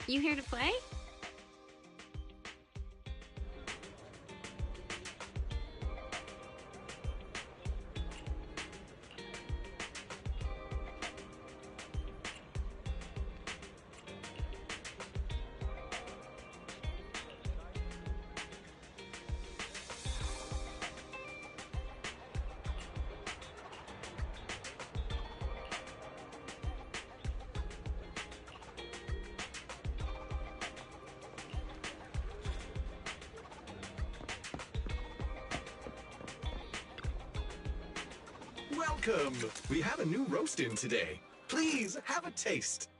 You here to play? Welcome! We have a new roast in today. Please have a taste.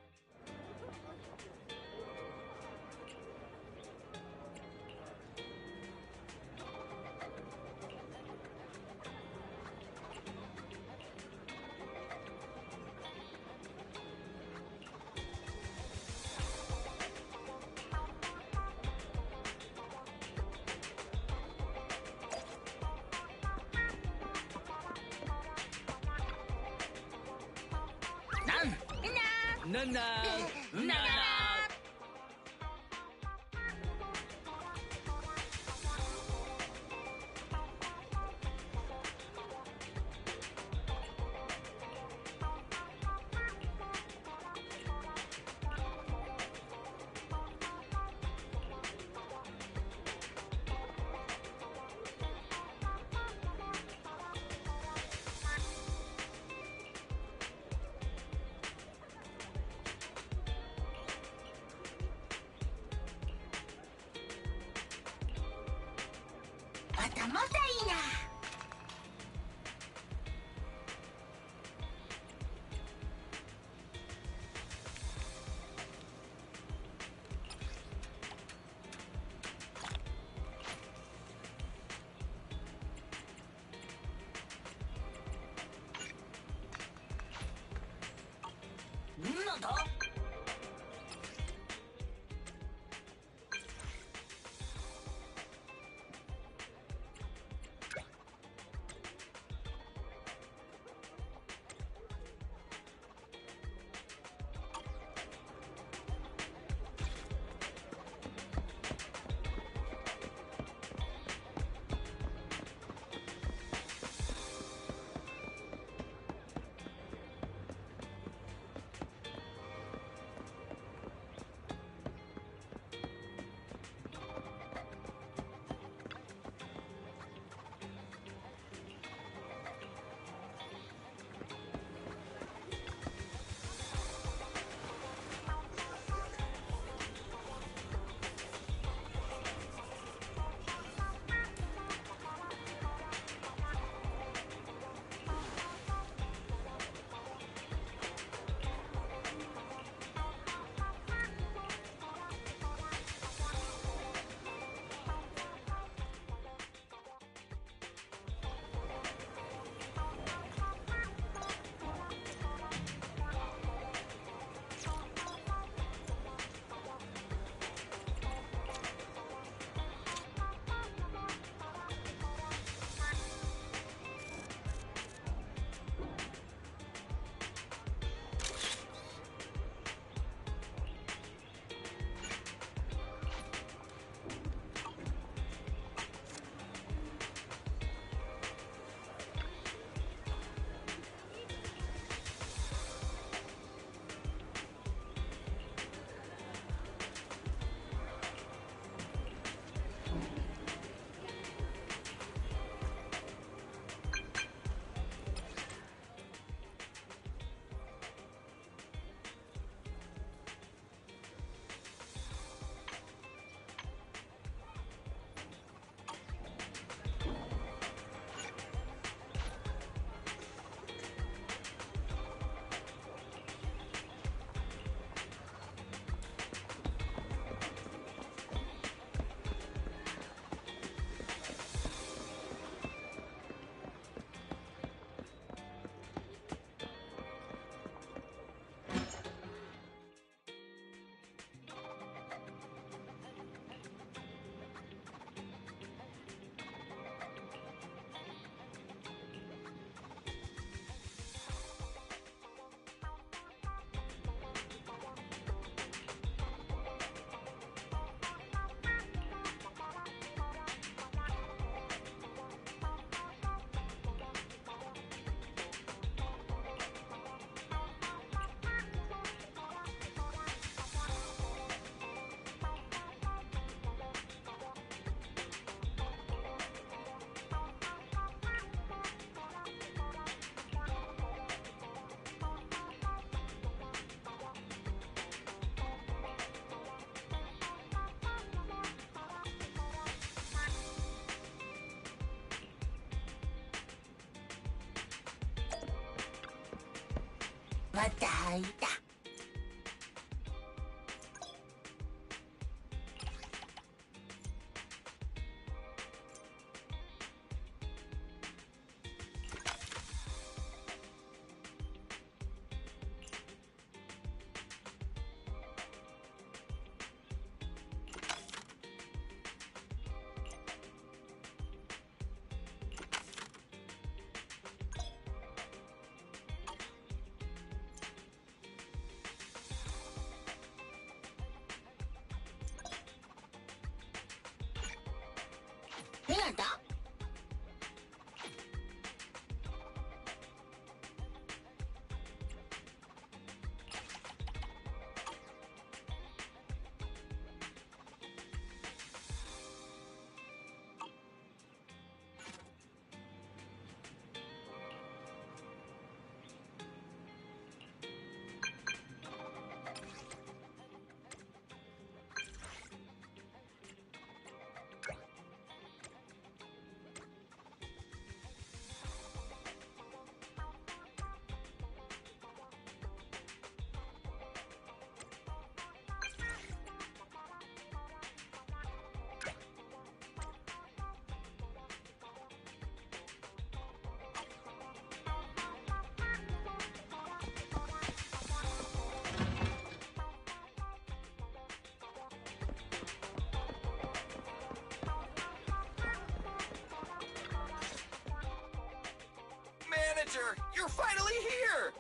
Manager, you're finally here!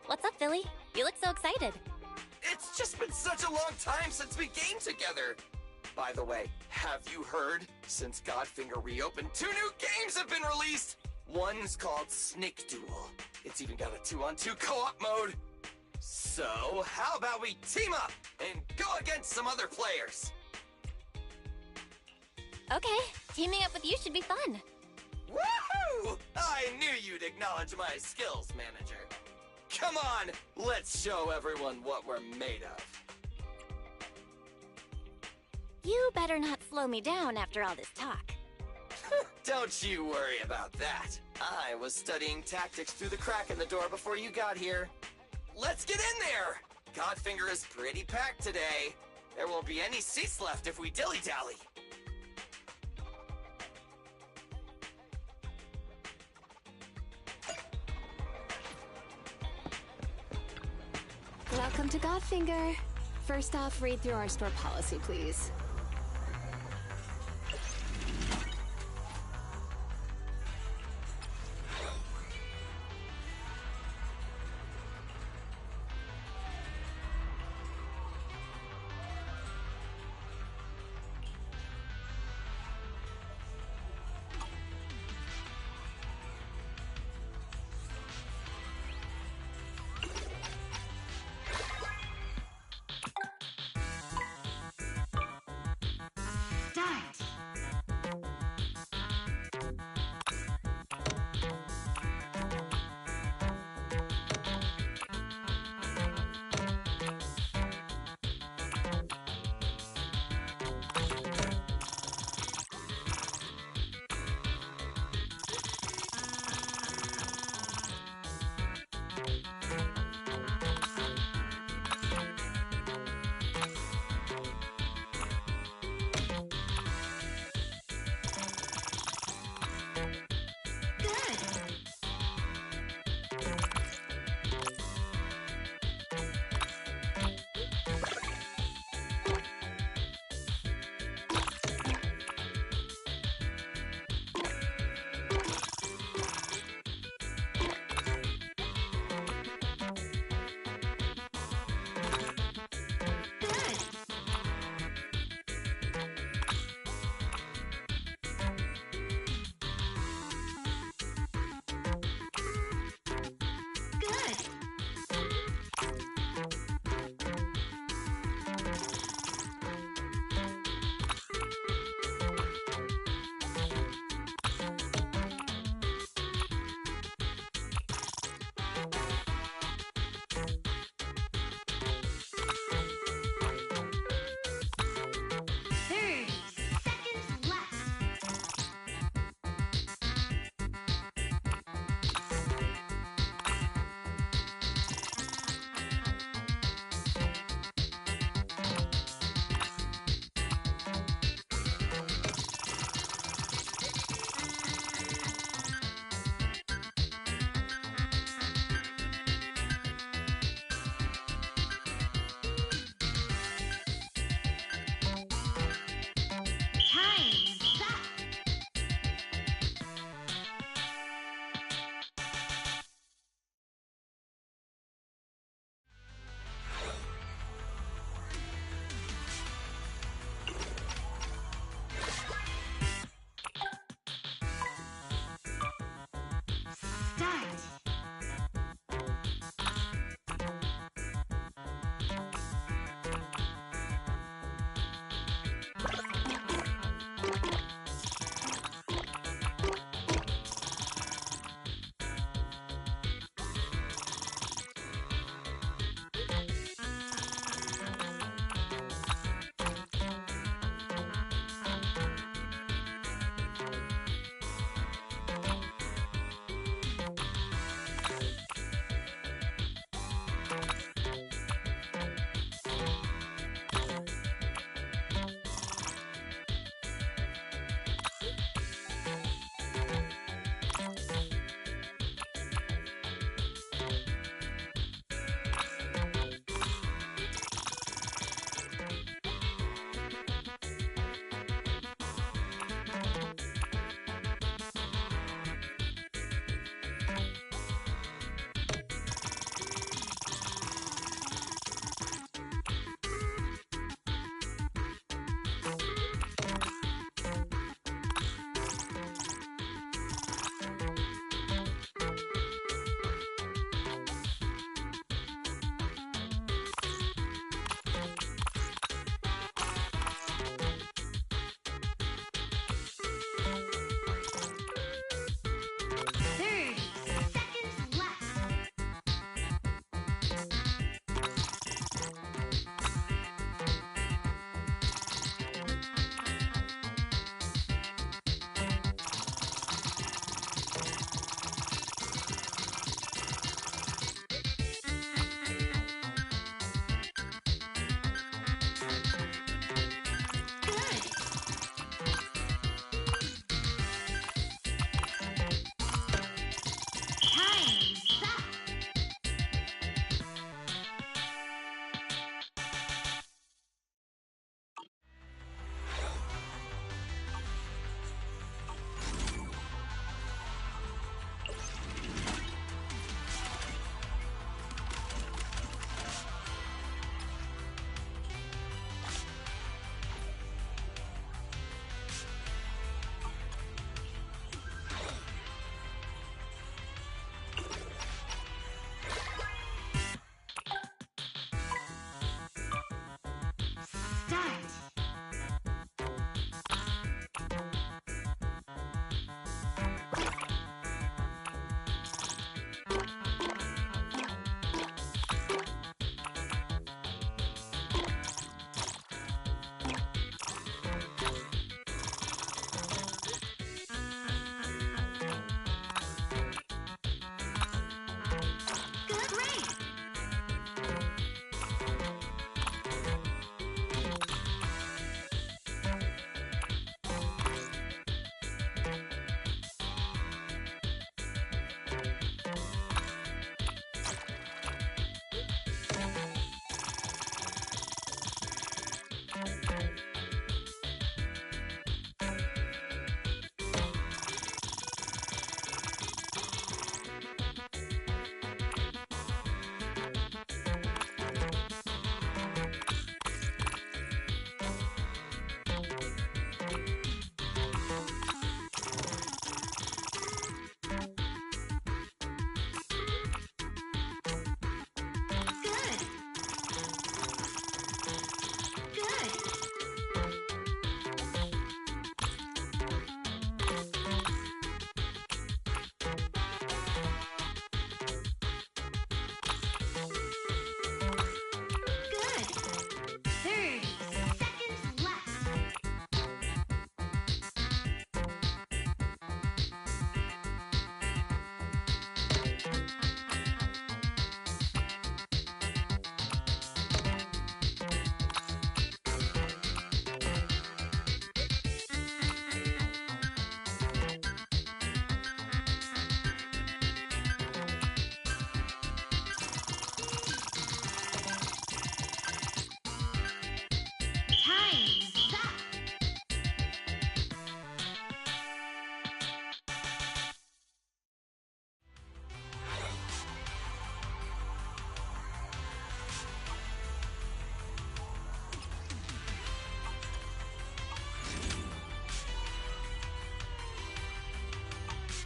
What's up, Philly? You look so excited. It's just been such a long time since we gamed together. By the way, have you heard? Since Godfinger reopened, 2 new games have been released! One's called Snake Duel. It's even got a 2-on-2 co-op mode. So, how about we team up and go against some other players? Okay, teaming up with you should be fun. Woohoo! I knew you'd acknowledge my skills, manager. Come on, let's show everyone what we're made of. You better not slow me down after all this talk. Don't you worry about that. I was studying tactics through the crack in the door before you got here. Let's get in there! Godfinger is pretty packed today. There won't be any seats left if we dilly-dally. Welcome to Godfinger. First off, read through our store policy, please.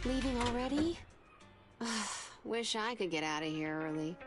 Leaving already? Wish I could get out of here early.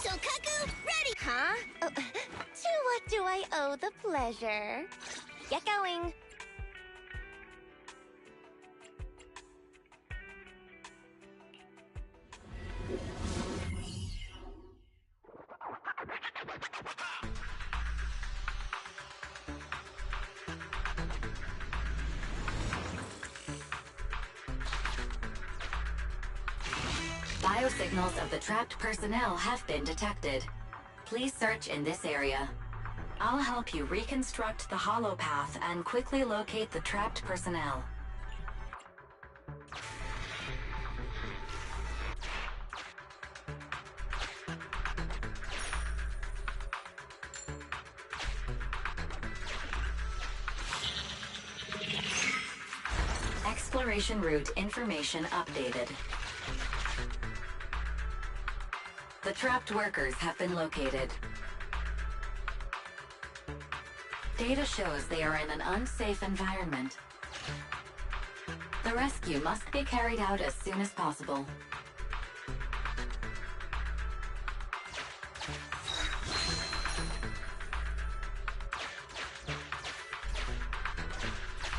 Shokaku, ready! Huh? Oh, to what do I owe the pleasure? Get going. Biosignals of the trapped personnel have been detected. Please search in this area. I'll help you reconstruct the holopath and quickly locate the trapped personnel. Exploration route information updated. The trapped workers have been located. Data shows they are in an unsafe environment. The rescue must be carried out as soon as possible.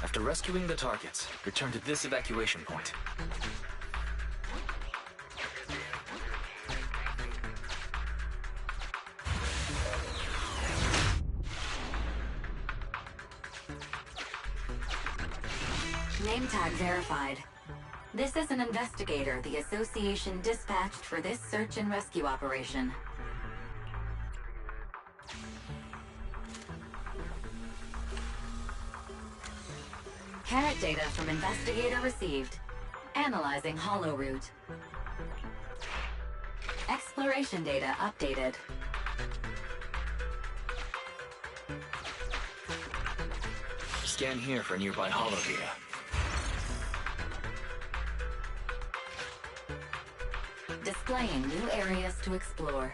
After rescuing the targets, return to this evacuation point. Name tag verified. This is an investigator the Association dispatched for this search and rescue operation. Carrot data from investigator received. Analyzing holo route. Exploration data updated. Scan here for nearby holo data. Displaying new areas to explore.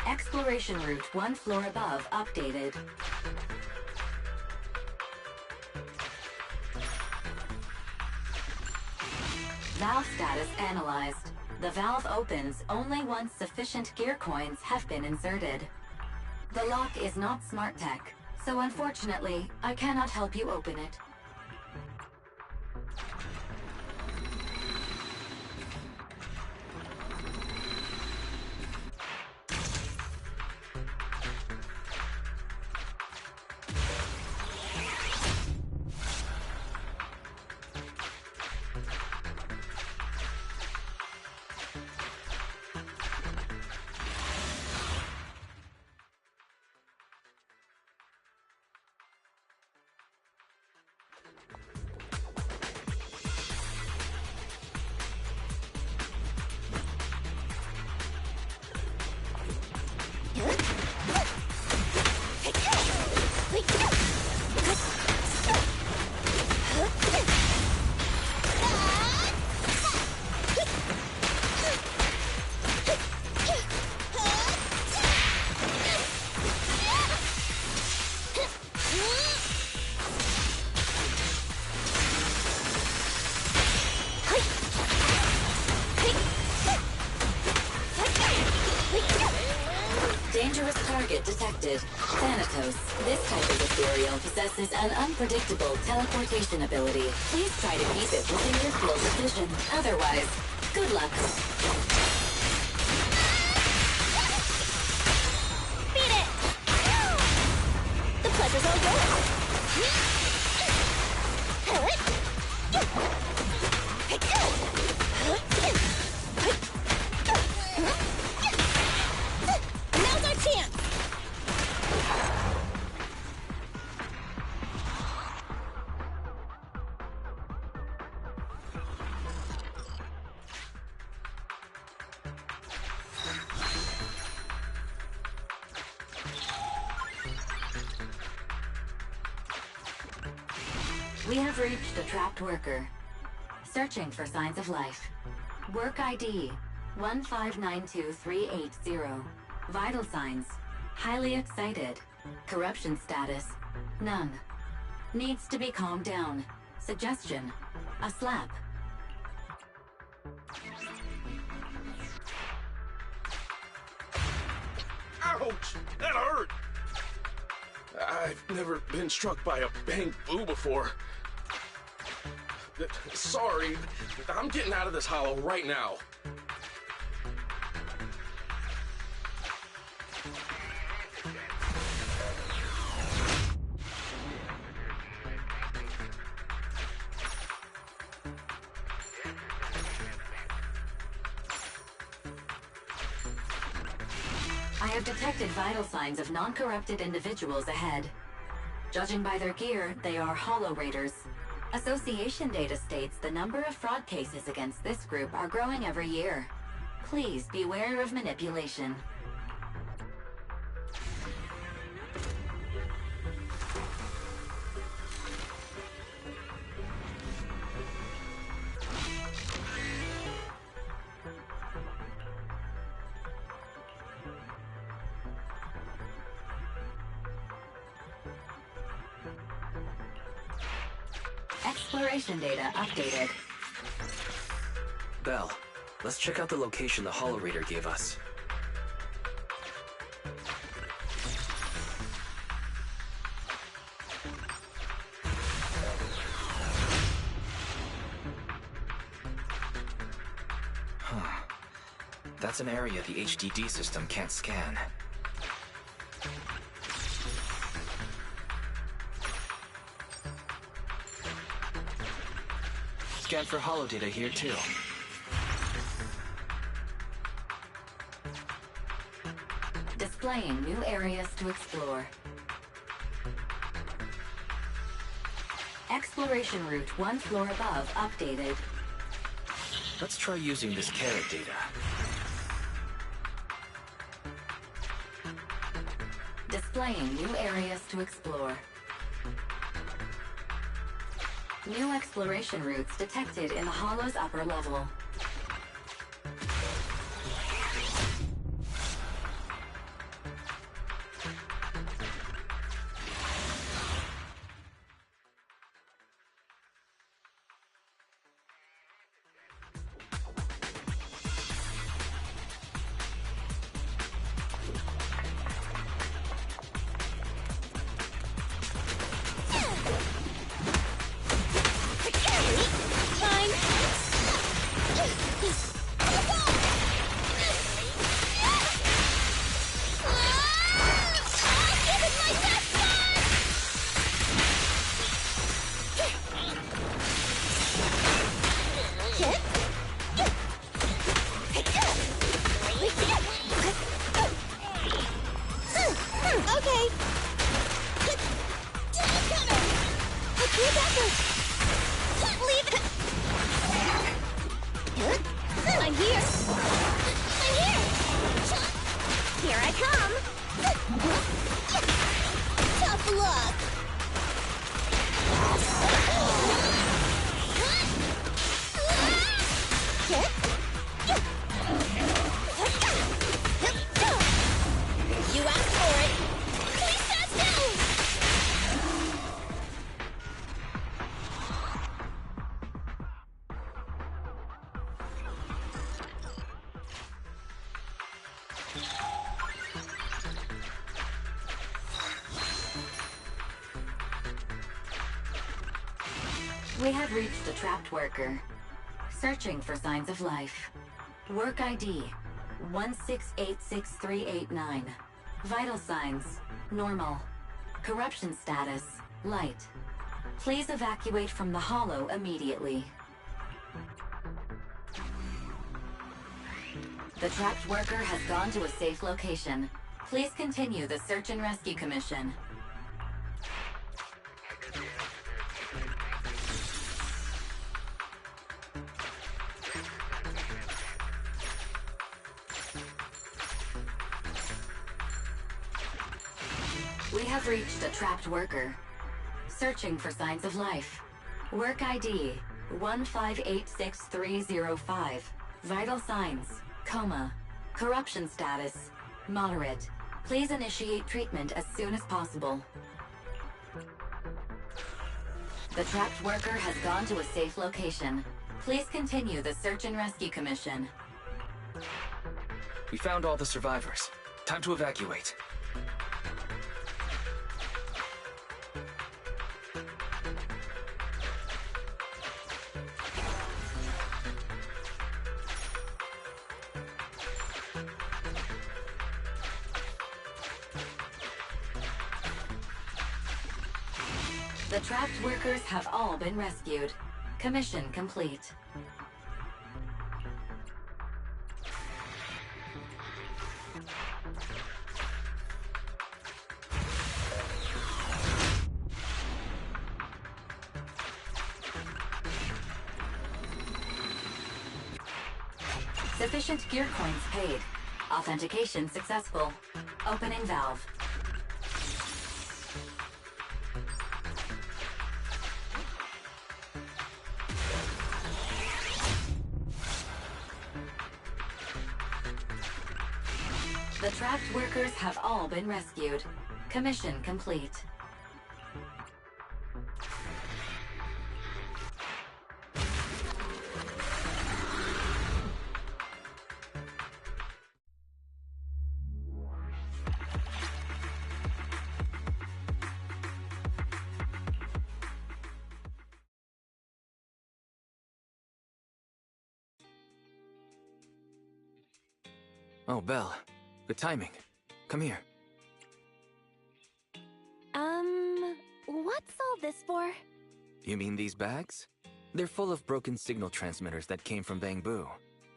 Exploration route 1 floor above updated. Valve status analyzed. The valve opens only once sufficient gear coins have been inserted. The lock is not smart tech, so unfortunately, I cannot help you open it. Dangerous target detected. Thanatos. This type of ethereal possesses an unpredictable teleportation ability. Please try to keep it within your field of vision. Otherwise, good luck. Beat it! The pleasure's all yours! Now's our chance! We have reached a trapped worker. Searching for signs of life. Work ID 1592380. Vital signs. Highly excited. Corruption status. None. Needs to be calmed down. Suggestion. A slap. Ouch! That hurt! I've never been struck by a bang boo before. Sorry, I'm getting out of this hollow right now. I have detected vital signs of non-corrupted individuals ahead. Judging by their gear, they are Holo Raiders. Association data states the number of fraud cases against this group are growing every year. Please beware of manipulation. Exploration data updated. Belle, let's check out the location the holo reader gave us. Huh. That's an area the HDD system can't scan. Scan for holo data here too. Displaying new areas to explore. Exploration route 1 floor above updated. Let's try using this carrot data. Displaying new areas to explore. New exploration routes detected in the hollow's upper level. We have reached a trapped worker. Searching for signs of life. Work ID 1686389. Vital signs normal. Corruption status light. Please evacuate from the hollow immediately. The trapped worker has gone to a safe location. Please continue the search and rescue commission. We have reached a trapped worker. Searching for signs of life. Work ID 1586305. Vital signs coma. Corruption status moderate. Please initiate treatment as soon as possible. The trapped worker has gone to a safe location. Please continue the search and rescue commission. We found all the survivors. Time to evacuate. The trapped workers have all been rescued. Commission complete. Sufficient gear coins paid. Authentication successful. Opening valve. The trapped workers have all been rescued. Commission complete. Oh, Belle. Good timing. Come here. What's all this for? You mean these bags? They're full of broken signal transmitters that came from Bangbu.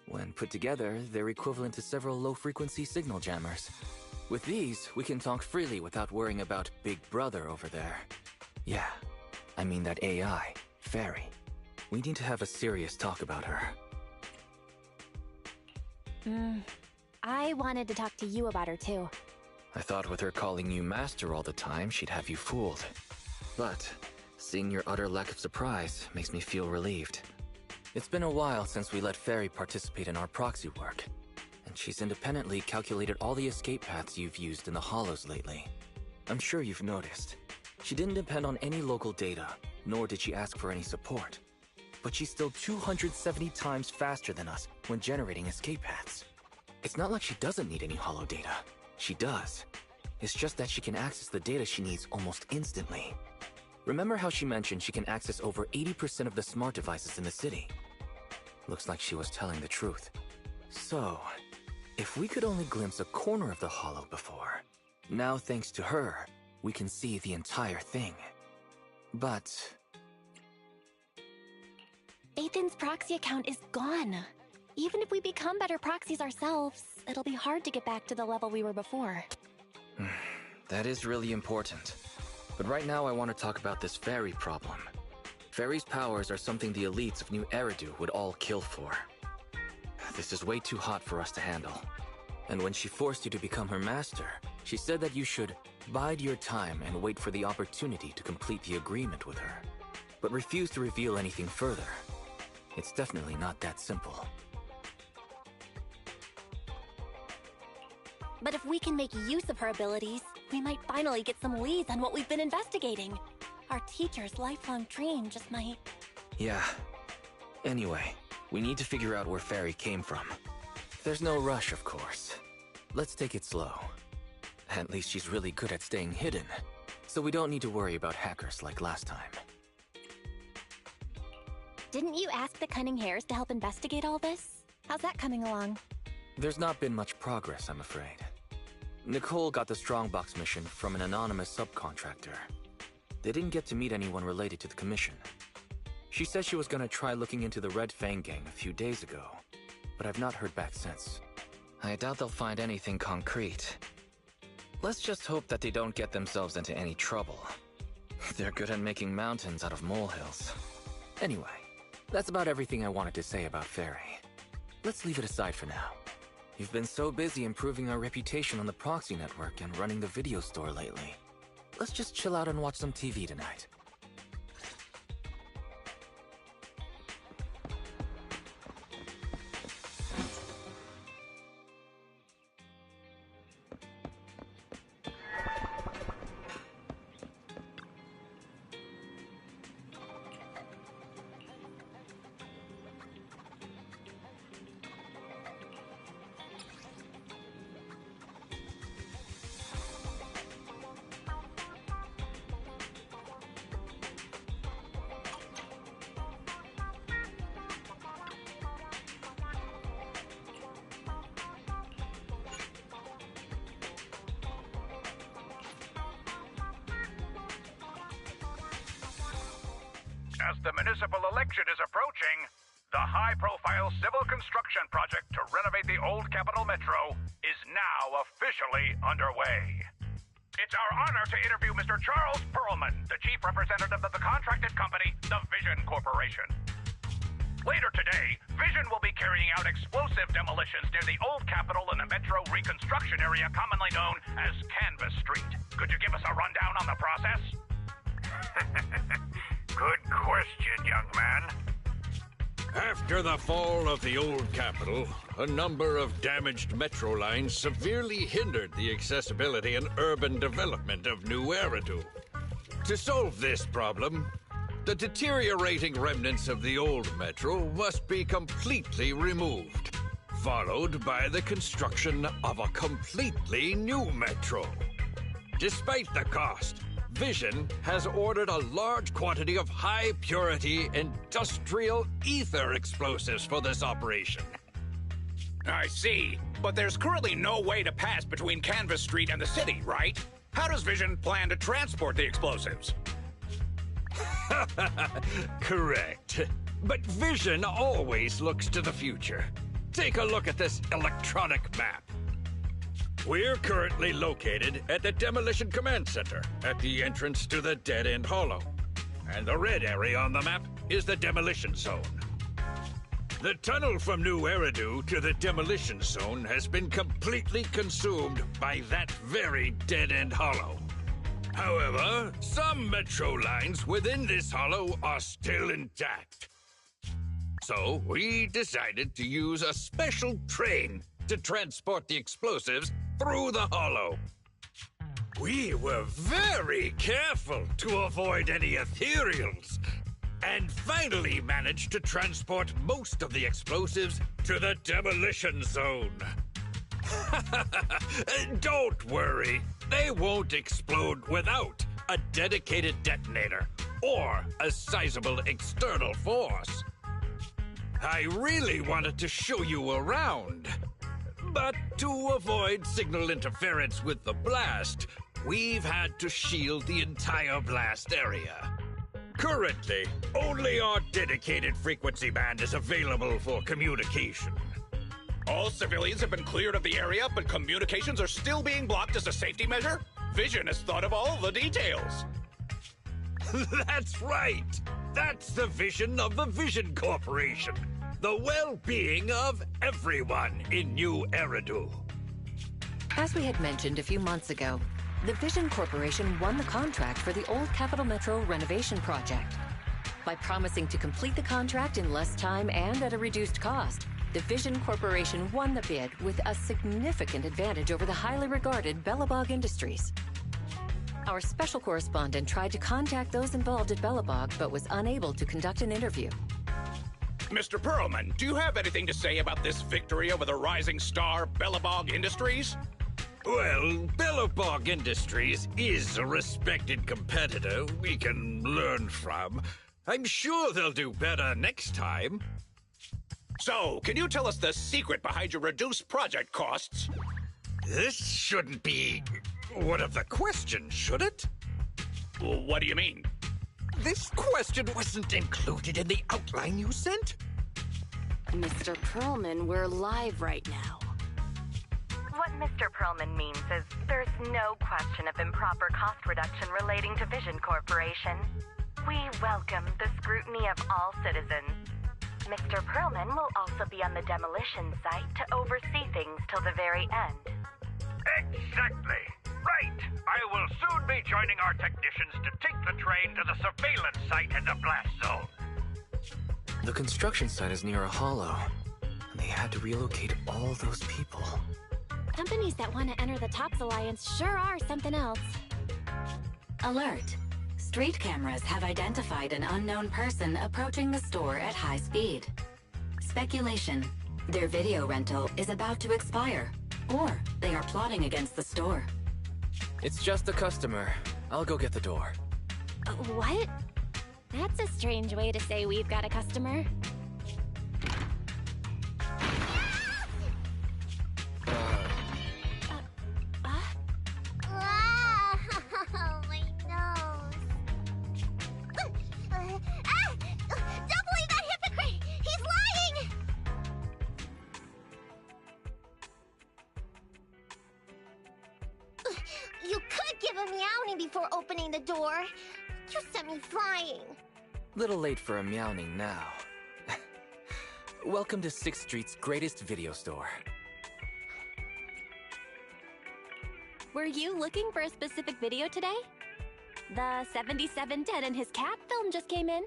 When put together, they're equivalent to several low-frequency signal jammers. With these, we can talk freely without worrying about Big Brother over there. Yeah, I mean that AI, Fairy. We need to have a serious talk about her. I wanted to talk to you about her too. I thought with her calling you Master all the time, she'd have you fooled. But seeing your utter lack of surprise makes me feel relieved. It's been a while since we let Fairy participate in our proxy work, and she's independently calculated all the escape paths you've used in the Hollows lately. I'm sure you've noticed. She didn't depend on any local data, nor did she ask for any support. But she's still 270 times faster than us when generating escape paths. It's not like she doesn't need any hollow data. She does. It's just that she can access the data she needs almost instantly. Remember how she mentioned she can access over 80% of the smart devices in the city? Looks like she was telling the truth. So, if we could only glimpse a corner of the hollow before, now thanks to her, we can see the entire thing. But Ethan's proxy account is gone. Even if we become better proxies ourselves, it'll be hard to get back to the level we were before. that is really important. But right now I want to talk about this Fairy problem. Fairy's powers are something the elites of New Eridu would all kill for. This is way too hot for us to handle. And when she forced you to become her master, she said that you should bide your time and wait for the opportunity to complete the agreement with her, but refuse to reveal anything further. It's definitely not that simple. But if we can make use of her abilities, we might finally get some leads on what we've been investigating. Our teacher's lifelong dream just might... Yeah. Anyway, we need to figure out where Fairy came from. There's no rush, of course. Let's take it slow. At least she's really good at staying hidden, so we don't need to worry about hackers like last time. Didn't you ask the Cunning Hares to help investigate all this? How's that coming along? There's not been much progress, I'm afraid. Nicole got the Strongbox mission from an anonymous subcontractor. They didn't get to meet anyone related to the commission. She said she was gonna try looking into the Red Fang gang a few days ago, but I've not heard back since. I doubt they'll find anything concrete. Let's just hope that they don't get themselves into any trouble. They're good at making mountains out of molehills. Anyway, that's about everything I wanted to say about Fairy. Let's leave it aside for now. You've been so busy improving our reputation on the proxy network and running the video store lately. Let's just chill out and watch some TV tonight. As the municipal election is approaching, the high-profile civil construction project to renovate the old Capital Metro is now officially underway. It's our honor to interview Mr. Charles Perlman, the chief representative of the contracted company, the Vision Corporation. Later today, Vision will be carrying out explosive demolitions near the old Capitol in the Metro reconstruction area commonly known as Canvas Street. Could you give us a rundown on the process? Good question, young man. After the fall of the old capital, a number of damaged metro lines severely hindered the accessibility and urban development of New Eridu. To solve this problem, the deteriorating remnants of the old metro must be completely removed, followed by the construction of a completely new metro. Despite the cost, Vision has ordered a large quantity of high-purity industrial ether explosives for this operation. I see. But there's currently no way to pass between Canvas Street and the city, right? How does Vision plan to transport the explosives? Correct. But Vision always looks to the future. Take a look at this electronic map. We're currently located at the Demolition Command Center, at the entrance to the Dead End Hollow. and the red area on the map is the demolition zone. The tunnel from New Eridu to the demolition zone has been completely consumed by that very dead-end hollow. However, some metro lines within this hollow are still intact. So we decided to use a special train to transport the explosives through the hollow. We were very careful to avoid any ethereals, and finally managed to transport most of the explosives to the demolition zone. Don't worry, they won't explode without a dedicated detonator or a sizable external force. I really wanted to show you around, but to avoid signal interference with the blast, we've had to shield the entire blast area. Currently, only our dedicated frequency band is available for communication. All civilians have been cleared of the area, but communications are still being blocked as a safety measure? Vision has thought of all the details. That's right! That's the vision of the Vision Corporation. The well-being of everyone in New Eridu. As we had mentioned a few months ago, the Vision Corporation won the contract for the Old Capital Metro renovation project. By promising to complete the contract in less time and at a reduced cost, the Vision Corporation won the bid with a significant advantage over the highly regarded Belobog Industries. Our special correspondent tried to contact those involved at Belobog, but was unable to conduct an interview. Mr. Perlman, do you have anything to say about this victory over the rising star Belobog Industries? Well, Belobog Industries is a respected competitor we can learn from. I'm sure they'll do better next time. So, can you tell us the secret behind your reduced project costs? This shouldn't be one of the questions, should it? What do you mean? This question wasn't included in the outline you sent? Mr. Perlman, we're live right now. What Mr. Perlman means is there's no question of improper cost reduction relating to Vision Corporation. We welcome the scrutiny of all citizens. Mr. Perlman will also be on the demolition site to oversee things till the very end. Exactly. Right. I will soon be joining our technicians to take the train to the surveillance site in the blast zone. The construction site is near a hollow, and they had to relocate all those people. Companies that want to enter the TOPS Alliance sure are something else. Alert. Street cameras have identified an unknown person approaching the store at high speed. Speculation. Their video rental is about to expire, or they are plotting against the store. It's just a customer. I'll go get the door. What? That's a strange way to say we've got a customer. Oh, my nose. Don't believe that hypocrite! He's lying! You could give a meowing before opening the door. You sent me flying. Little late for a meowing now. Welcome to 6th Street's greatest video store. Were you looking for a specific video today? The 77 Dead and His Cat film just came in.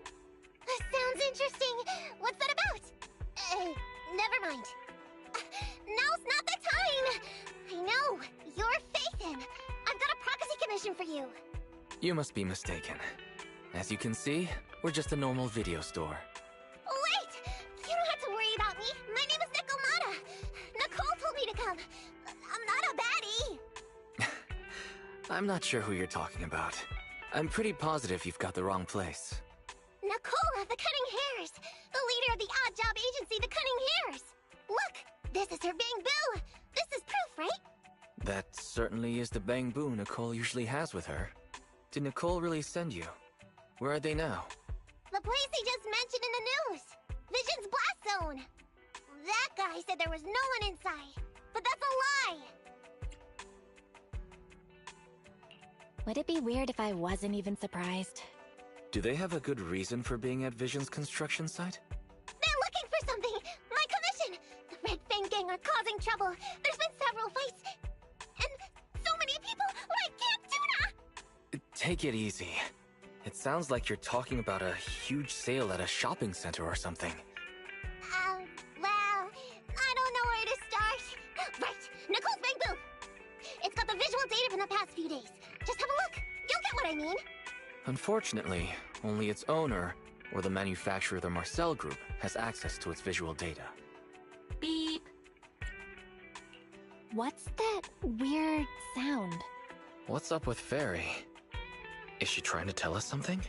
That sounds interesting. What's that about? Never mind. Now's not the time. I know. You're Phaethon. I've got a proxy commission for you. You must be mistaken. As you can see, we're just a normal video store. Wait! You don't have to worry about me. My name is Nicolmata. Nicole told me to come. I'm not a baddie. I'm not sure who you're talking about. I'm pretty positive you've got the wrong place. Nicole of the Cunning Hairs, the leader of the odd job agency, the Cunning Hairs. Look, this is her Bang Boo. This is proof, right? That certainly is the Bang Boo Nicole usually has with her. Did Nicole really send you? Where are they now? The place he just mentioned in the news. Vision's blast zone. That guy said there was no one inside, but that's a lie. Would it be weird if I wasn't even surprised? Do they have a good reason for being at Vision's construction site? They're looking for something! My commission! The Red Fang Gang are causing trouble. There's been several fights. And so many people like Tuna! Take it easy. It sounds like you're talking about a huge sale at a shopping center or something. Well, I don't know where to start. Right, Nicole's Bang Boo! It's got the visual data from the past few days. Just have a look. You'll get what I mean. Unfortunately, only its owner, or the manufacturer of the Marcel Group, has access to its visual data. Beep. What's that weird sound? What's up with Fairy? Is she trying to tell us something?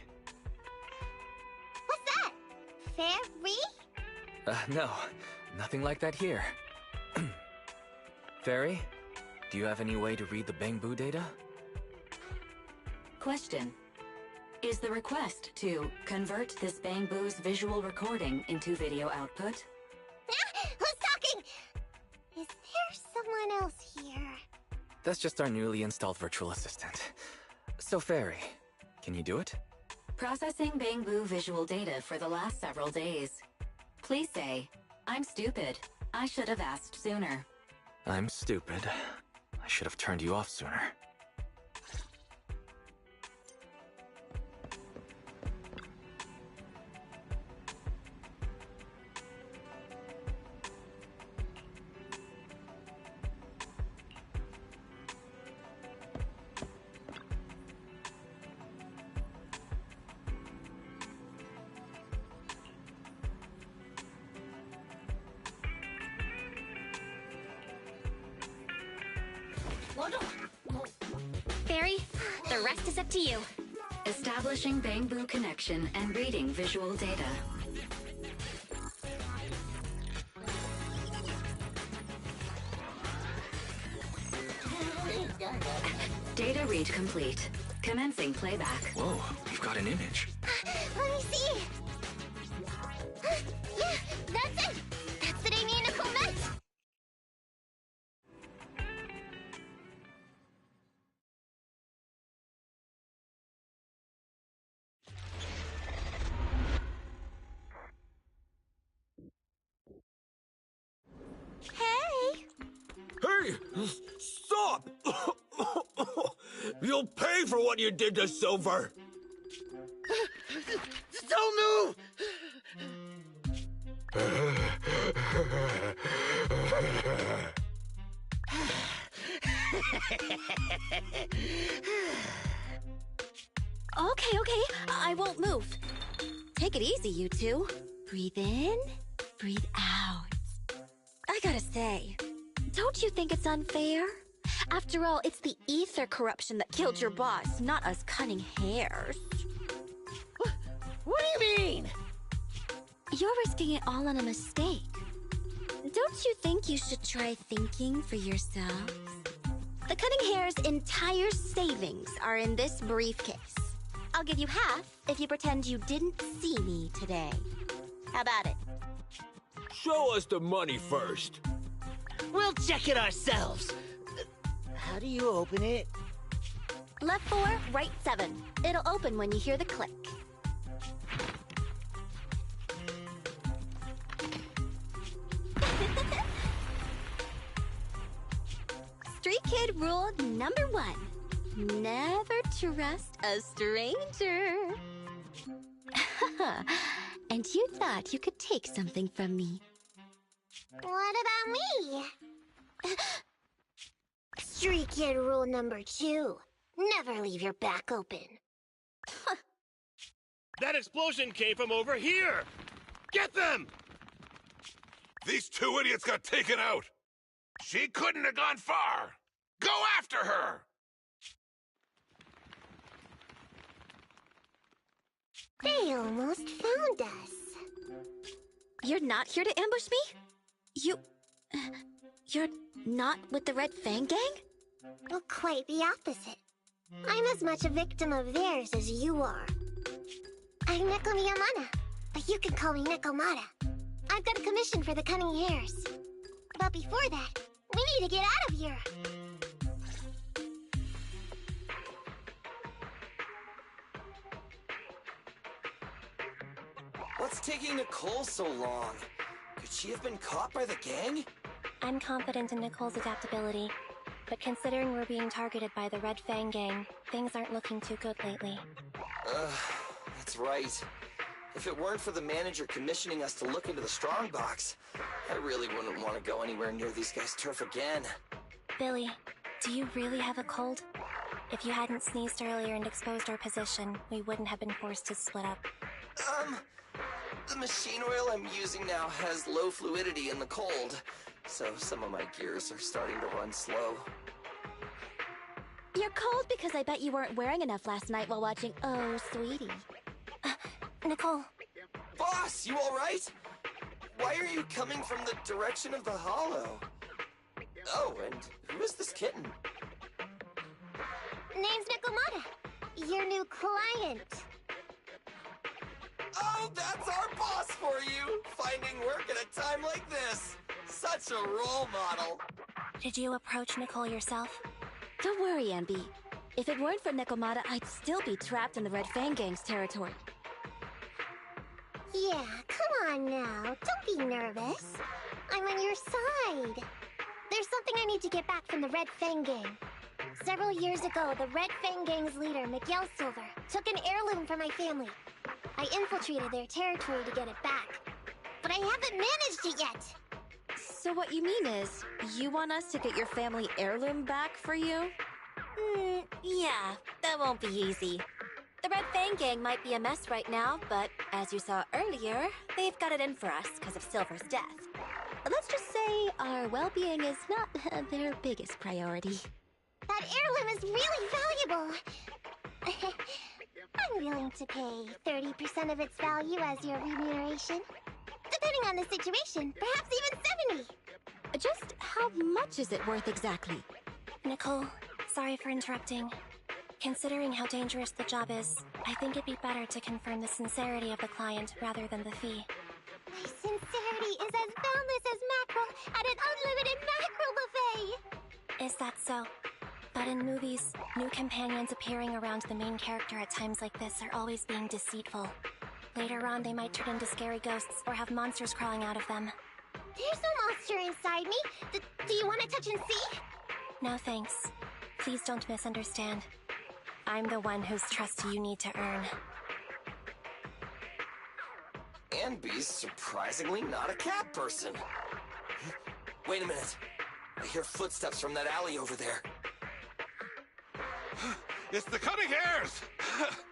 What's that? Fairy? No, nothing like that here. Fairy, do you have any way to read the Bangbu data? Question. Is the request to convert this Bangbu's visual recording into video output? Who's talking? Is there someone else here? That's just our newly installed virtual assistant. So Fairy, can you do it? Processing Bangbu visual data for the last several days. Please say, I'm stupid. I should have asked sooner. I'm stupid. I should have turned you off sooner. Fairy, the rest is up to you. Establishing Bangbu connection and reading visual data. Data read complete. Commencing playback. Whoa, we've got an image. Let me see. Yeah, that's it. That's the day me and Nicole met. Hey! Hey! Stop! You'll pay for what you did to Silver! Don't move! Okay, I won't move. Take it easy, you two. Breathe in, breathe out. I gotta say, don't you think it's unfair? After all, it's the ether corruption that killed your boss, not us cutting hairs. What do you mean? You're risking it all on a mistake. Don't you think you should try thinking for yourselves? The cutting hair's entire savings are in this briefcase. I'll give you half if you pretend you didn't see me today. How about it? Show us the money first. We'll check it ourselves. How do you open it? Left 4, right 7. It'll open when you hear the click. Street Kid rule number 1. Never trust a stranger. And you thought you could take something from me. What about me? Street Kid rule number 2. Never leave your back open. That explosion came from over here! Get them! These two idiots got taken out! She couldn't have gone far! Go after her! They almost found us. You're not here to ambush me? You're not with the Red Fang Gang? Well, quite the opposite. I'm as much a victim of theirs as you are. I'm Neko Miyamana, but you can call me Nekomata. I've got a commission for the cunning hairs. But before that, we need to get out of here. What's taking Nicole so long? Could she have been caught by the gang? I'm confident in Nicole's adaptability, but considering we're being targeted by the Red Fang gang, things aren't looking too good lately. That's right. If it weren't for the manager commissioning us to look into the strongbox, I really wouldn't want to go anywhere near these guys' turf again. Billy, do you really have a cold? If you hadn't sneezed earlier and exposed our position, we wouldn't have been forced to split up. The machine oil I'm using now has low fluidity in the cold, so some of my gears are starting to run slow. You're cold because I bet you weren't wearing enough last night while watching Oh, Sweetie. Nicole. Boss, you alright? Why are you coming from the direction of the hollow? Oh, and who is this kitten? Name's Nikomata. Your new client. Oh, that's our boss for you! Finding work at a time like this! Such a role model! Did you approach Nicole yourself? Don't worry, Anby. If it weren't for Nikomata, I'd still be trapped in the Red Fang gang's territory. Yeah, come on now. Don't be nervous. I'm on your side. There's something I need to get back from the Red Fang gang. Several years ago, the Red Fang gang's leader, Miguel Silver, took an heirloom from my family. I infiltrated their territory to get it back. But I haven't managed it yet. So what you mean is, you want us to get your family heirloom back for you? Yeah, that won't be easy. The Red Fang gang might be a mess right now, but as you saw earlier, they've got it in for us because of Silver's death. Let's just say our well-being is not their biggest priority. That heirloom is really valuable. I'm willing to pay 30% of its value as your remuneration. Depending on the situation, perhaps even 70. Just how much is it worth exactly? Nicole, sorry for interrupting. Considering how dangerous the job is, I think it'd be better to confirm the sincerity of the client rather than the fee. My sincerity is as boundless as mackerel at an unlimited mackerel buffet! Is that so? But in movies, new companions appearing around the main character at times like this are always being deceitful. Later on, they might turn into scary ghosts or have monsters crawling out of them. There's no monster inside me. Do you want to touch and see? No thanks. Please don't misunderstand. I'm the one whose trust you need to earn. Anby's surprisingly not a cat person. Wait a minute. I hear footsteps from that alley over there. It's the Cunning Hares!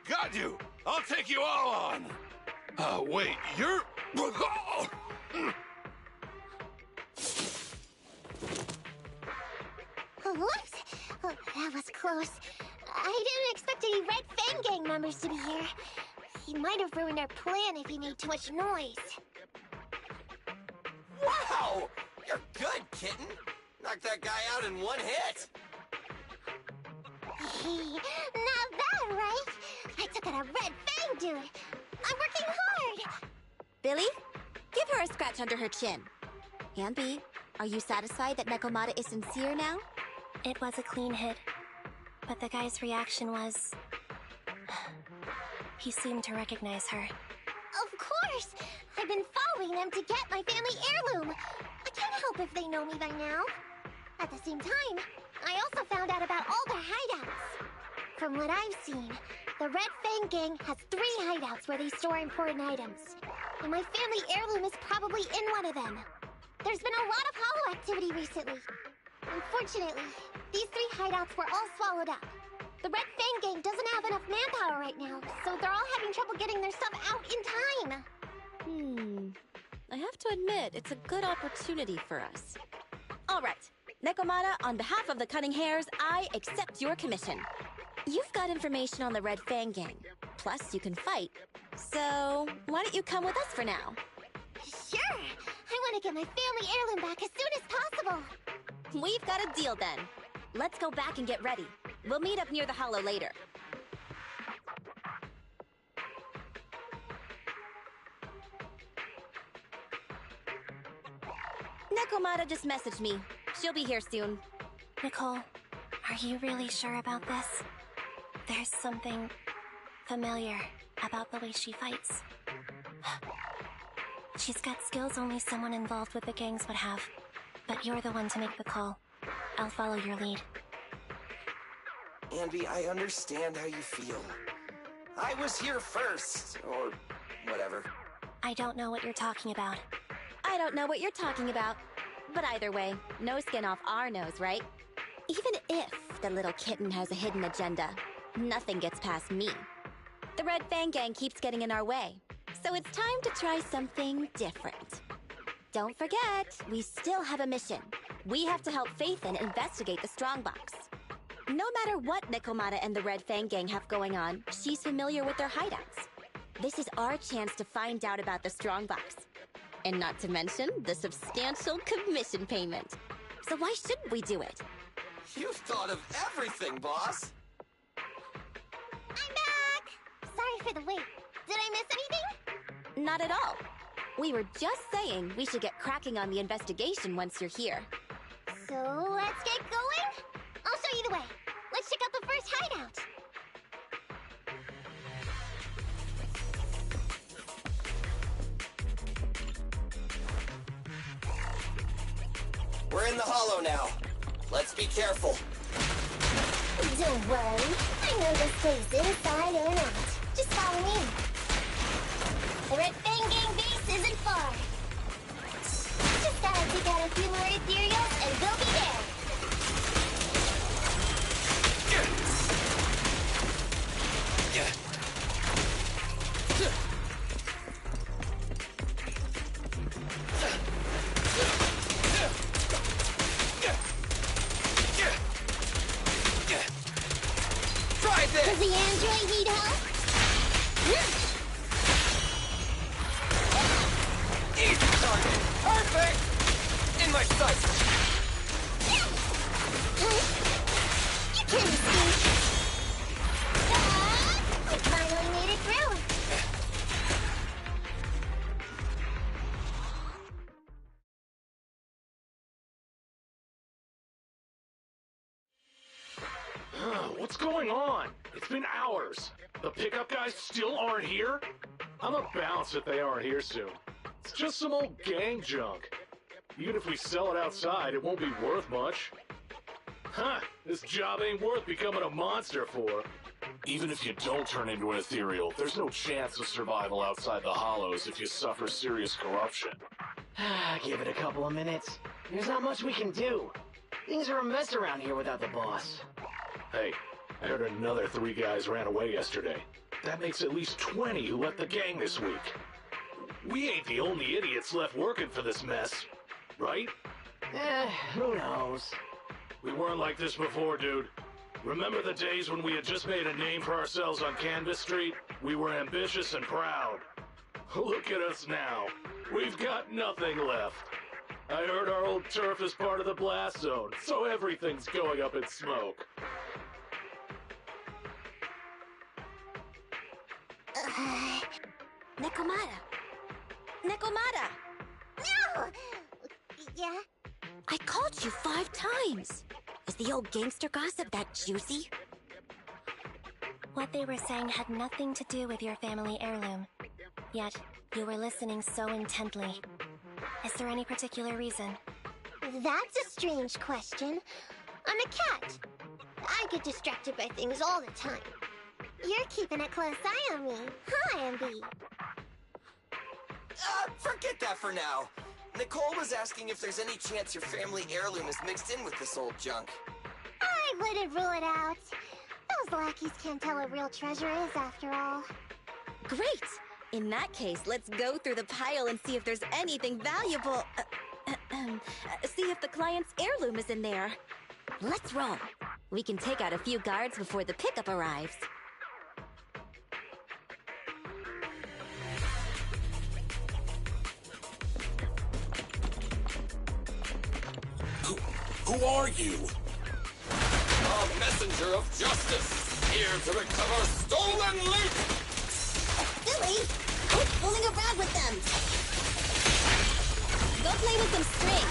Got you! I'll take you all on! Wait, you're... Whoops! Oh, that was close. I didn't expect any Red Fang gang members to be here. He might have ruined our plan if he made too much noise. Wow! You're good, kitten! Knocked that guy out in one hit! Not bad, right? I took out a Red Fang dude. I'm working hard! Billy, give her a scratch under her chin. Anby, are you satisfied that Nikomata is sincere now? It was a clean hit. But the guy's reaction was... he seemed to recognize her. Of course! I've been following them to get my family heirloom. I can't help if they know me by now. At the same time, I also found out about all their hideouts. From what I've seen, the Red Fang gang has 3 hideouts where they store important items. And my family heirloom is probably in one of them. There's been a lot of hollow activity recently. Unfortunately, these 3 hideouts were all swallowed up. The Red Fang gang doesn't have enough manpower right now, so they're all having trouble getting their stuff out in time. I have to admit, it's a good opportunity for us. All right, Nikomata, on behalf of the Cunning Hares, I accept your commission. You've got information on the Red Fang gang, plus you can fight. So, why don't you come with us for now? Sure! I want to get my family heirloom back as soon as possible! We've got a deal then. Let's go back and get ready. We'll meet up near the hollow later. Nikomata just messaged me. She'll be here soon. Nicole, are you really sure about this? There's something familiar about the way she fights. She's got skills only someone involved with the gangs would have. But you're the one to make the call. I'll follow your lead. Anby, I understand how you feel. I was here first, or whatever. I don't know what you're talking about. I don't know what you're talking about. But either way, no skin off our nose, right? Even if the little kitten has a hidden agenda, nothing gets past me. The Red Fang Gang keeps getting in our way, so it's time to try something different. Don't forget, we still have a mission. We have to help Faithin investigate the Strongbox. No matter what Nekomata and the Red Fang Gang have going on, she's familiar with their hideouts. This is our chance to find out about the Strongbox. And not to mention the substantial commission payment. So why shouldn't we do it? You've thought of everything, boss! I'm back! Sorry for the wait. Did I miss anything? Not at all. We were just saying we should get cracking on the investigation once you're here. So let's get going? I'll show you the way. Let's check out the first hideout. We're in the hollow now. Let's be careful. Don't worry. I know this place inside and out. Just follow me. The Red Fang Gang base isn't far. Just gotta dig out a few more ethereals and we'll be there. Does the android need help? Easy target! Perfect! In my sights! You can't escape! I finally made it through! What's going on? It's been hours. The pickup guys still aren't here? I'm a bounce if they aren't here soon. It's just some old gang junk. Even if we sell it outside, it won't be worth much. Huh, this job ain't worth becoming a monster for. Even if you don't turn into an ethereal, there's no chance of survival outside the hollows if you suffer serious corruption. Give it a couple of minutes. There's not much we can do. Things are a mess around here without the boss. Hey, I heard another 3 guys ran away yesterday. That makes at least 20 who left the gang this week. We ain't the only idiots left working for this mess, right? Who knows? We weren't like this before, dude. Remember the days when we had just made a name for ourselves on Canvas Street? We were ambitious and proud. Look at us now. We've got nothing left. I heard our old turf is part of the blast zone, so everything's going up in smoke. Nekomata! Nekomata! No! Yeah? I called you 5 times! Is the old gangster gossip that juicy? What they were saying had nothing to do with your family heirloom. Yet, you were listening so intently. Is there any particular reason? That's a strange question. I'm a cat. I get distracted by things all the time. You're keeping a close eye on me, huh, Anby? Forget that for now. Nicole was asking if there's any chance your family heirloom is mixed in with this old junk. I wouldn't rule it out. Those lackeys can't tell what real treasure is, after all. Great! In that case, let's go through the pile and see if there's anything valuable. See if the client's heirloom is in there. Let's roll. We can take out a few guards before the pickup arrives. Who are you? A messenger of justice, here to recover stolen loot! Silly! Quit fooling around with them! Go play with some string!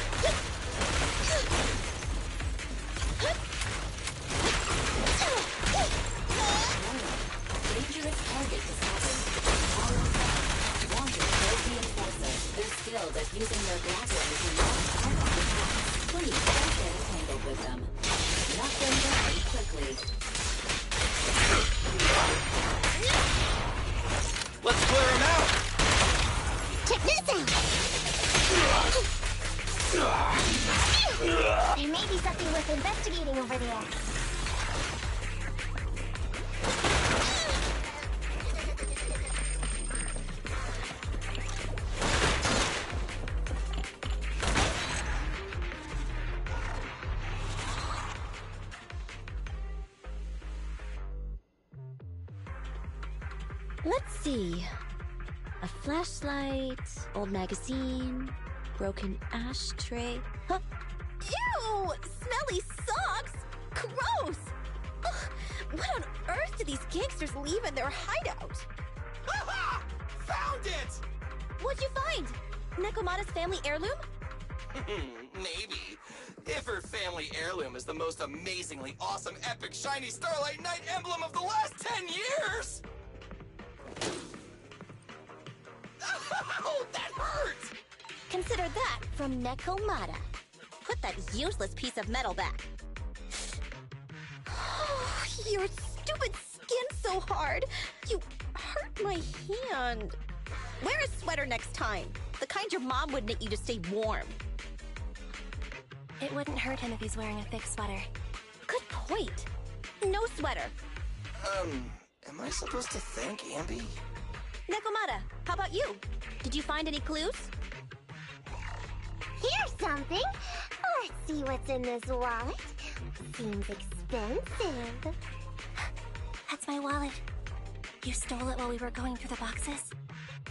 Dangerous target discovered. Wanted reinforcer. There's skilled at using their grappling to launch attacks. Please don't get entangled with them. Knock them down quickly. Let's clear him out! Check this out! There may be something worth investigating over there. Let's see. A flashlight, old magazine, broken ashtray. Huh? Ew! Smelly socks! Gross! Ugh, what on earth do these gangsters leave in their hideout? Haha! Found it! What'd you find? Nekomata's family heirloom? Maybe. If her family heirloom is the most amazingly awesome, epic, shiny Starlight Knight emblem of the last 10 years! Oh, that hurts! Consider that from Nekomata. Put that useless piece of metal back. Your stupid skin's so hard. You hurt my hand. Wear a sweater next time. The kind your mom would knit you to stay warm. It wouldn't hurt him if he's wearing a thick sweater. Good point. No sweater. Am I supposed to thank Ambi? Nekomata, how about you? Did you find any clues? Here's something. Let's see what's in this wallet. Seems expensive. That's my wallet. You stole it while we were going through the boxes?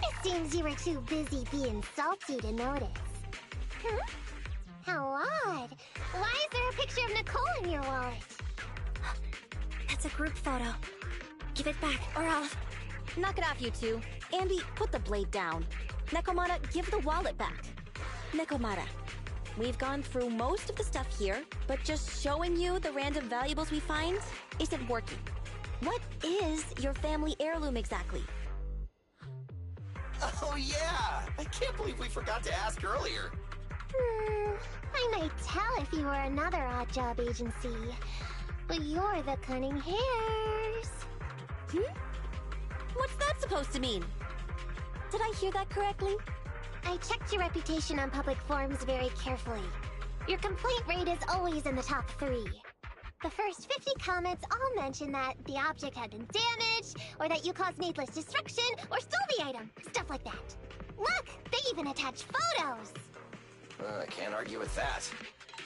It seems you were too busy being salty to notice. How odd. Why is there a picture of Nicole in your wallet? That's a group photo. Give it back, or I'll... Knock it off, you two. Ambi, put the blade down. Nekomata, give the wallet back. Nekomata, we've gone through most of the stuff here, but just showing you the random valuables we find isn't working. What is your family heirloom exactly? Oh yeah! I can't believe we forgot to ask earlier. I might tell if you were another odd job agency, but you're the Cunning Hairs. What's that supposed to mean? Did I hear that correctly? I checked your reputation on public forums very carefully. Your complaint rate is always in the top 3. The first 50 comments all mention that the object had been damaged, or that you caused needless destruction, or stole the item. Stuff like that. Look! They even attach photos! I can't argue with that.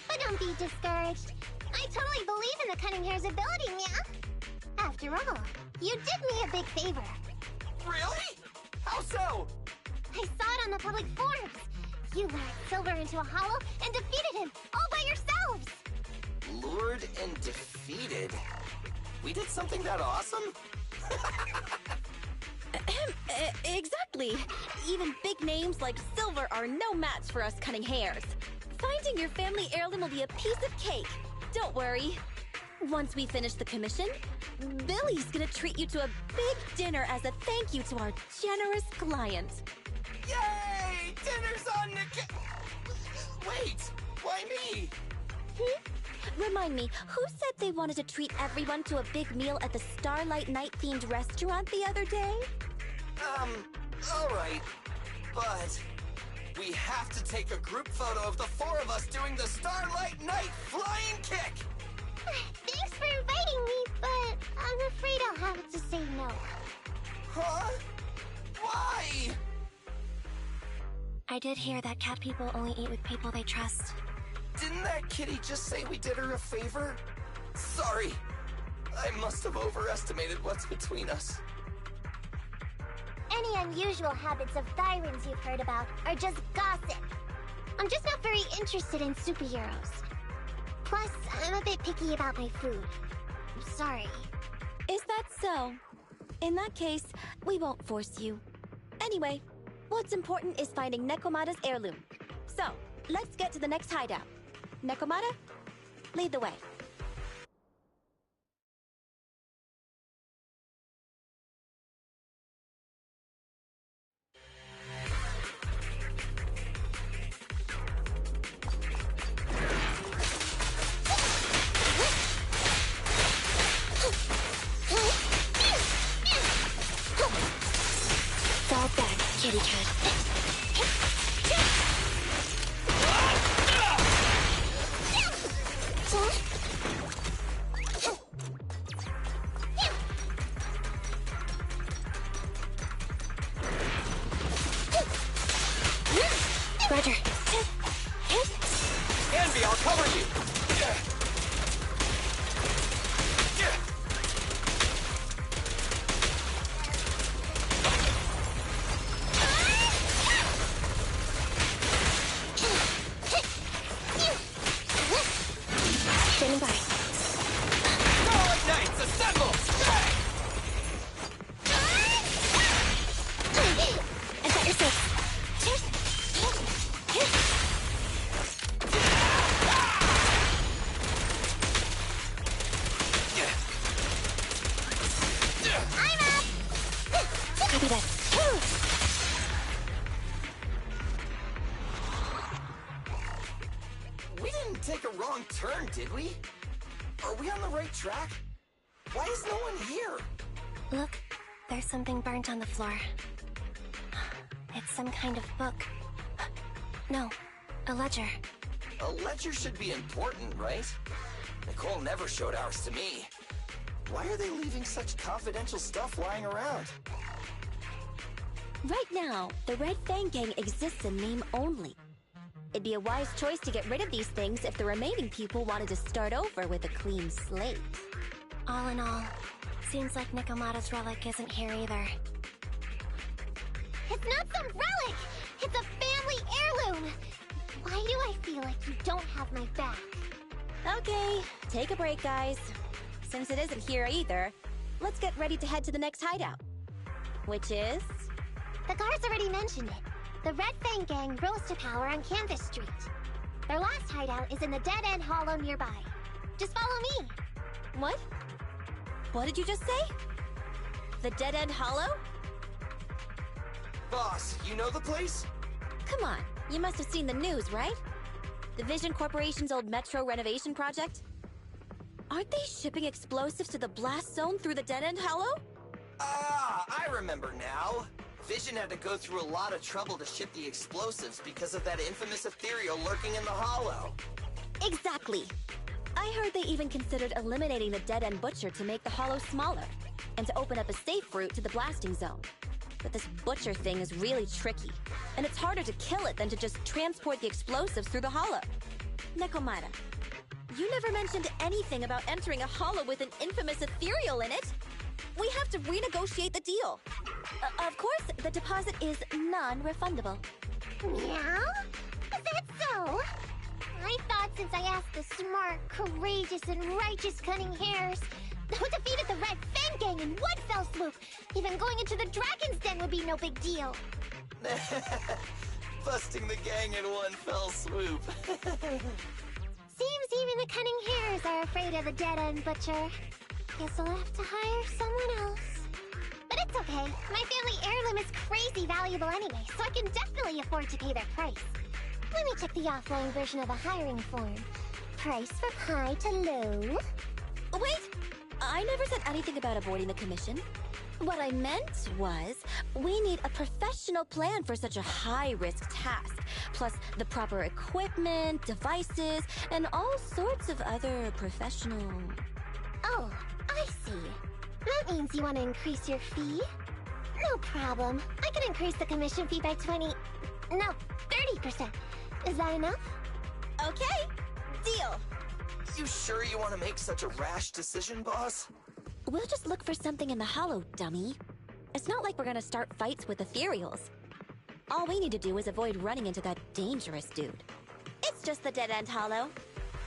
But don't be discouraged. I totally believe in the Cunning Hair's ability, yeah? After all, you did me a big favor. Really? How so? I saw it on the public forums. You lured Silver into a hollow and defeated him, all by yourselves! Lured and defeated? We did something that awesome? Exactly. Even big names like Silver are no match for us Cunning Hairs. Finding your family heirloom will be a piece of cake. Don't worry. Once we finish the commission, Billy's gonna treat you to a big dinner as a thank you to our generous client. Yay! Dinner's on Nick... Wait, why me? Remind me, who said they wanted to treat everyone to a big meal at the Starlight Night-themed restaurant the other day? Alright. But... we have to take a group photo of the 4 of us doing the Starlight Night flying kick! Thanks for inviting me, but I'm afraid I'll have to say no. Huh? Why? I did hear that cat people only eat with people they trust. Didn't that kitty just say we did her a favor? Sorry. I must have overestimated what's between us. Any unusual habits of Thyron's you've heard about are just gossip. I'm just not very interested in superheroes. Plus, I'm a bit picky about my food. I'm sorry. Is that so? In that case, we won't force you. Anyway, what's important is finding Nekomata's heirloom. So, let's get to the next hideout. Nekomata, lead the way. kitty cat. Roger. Envy, I'll cover you! Standing by. Starlight Knights, assemble! I've got your six. Copy that. We didn't take a wrong turn, did we? Are we on the right track? Why is no one here? Look, there's something burnt on the floor. It's some kind of book. No, a ledger. A ledger should be important, right? Nicole never showed ours to me. Why are they leaving such confidential stuff lying around? Right now, the Red Fang Gang exists in name only. It'd be a wise choice to get rid of these things if the remaining people wanted to start over with a clean slate. All in all, seems like Nikomata's relic isn't here either. It's not some relic! It's a family heirloom! Why do I feel like you don't have my back? Okay, take a break, guys. Since it isn't here either, let's get ready to head to the next hideout. Which is... The guards already mentioned it. The Red Fang Gang rose to power on Canvas Street. Their last hideout is in the Dead End Hollow nearby. Just follow me. What? What did you just say? The Dead End Hollow? Boss, you know the place? Come on, you must have seen the news, right? The Vision Corporation's old metro renovation project? Aren't they shipping explosives to the blast zone through the Dead End Hollow? Ah, I remember now. Vision had to go through a lot of trouble to ship the explosives because of that infamous ethereal lurking in the hollow. Exactly. I heard they even considered eliminating the Dead End Butcher to make the hollow smaller, and to open up a safe route to the blasting zone. But this butcher thing is really tricky, and it's harder to kill it than to just transport the explosives through the hollow. Nikomata, you never mentioned anything about entering a hollow with an infamous ethereal in it. We have to renegotiate the deal. Of course, the deposit is non-refundable. Meow? Is that so? I thought since I asked the smart, courageous, and righteous Cunning Hares, who defeated the Red Fang Gang in one fell swoop, even going into the Dragon's Den would be no big deal. Busting the gang in one fell swoop. Seems even the Cunning Hares are afraid of the Dead End Butcher. Guess I'll have to hire someone else. But it's okay. My family heirloom is crazy valuable anyway, so I can definitely afford to pay their price. Let me check the offline version of the hiring form. Price from high to low. Wait! I never said anything about avoiding the commission. What I meant was, we need a professional plan for such a high-risk task, plus the proper equipment, devices, and all sorts of other professional... Oh, I see. That means you want to increase your fee? No problem. I can increase the commission fee by 30%. Is that enough? Okay, deal. You sure you want to make such a rash decision, boss? We'll just look for something in the hollow, dummy. It's not like we're gonna start fights with ethereals. All we need to do is avoid running into that dangerous dude. It's just the Dead End Hollow.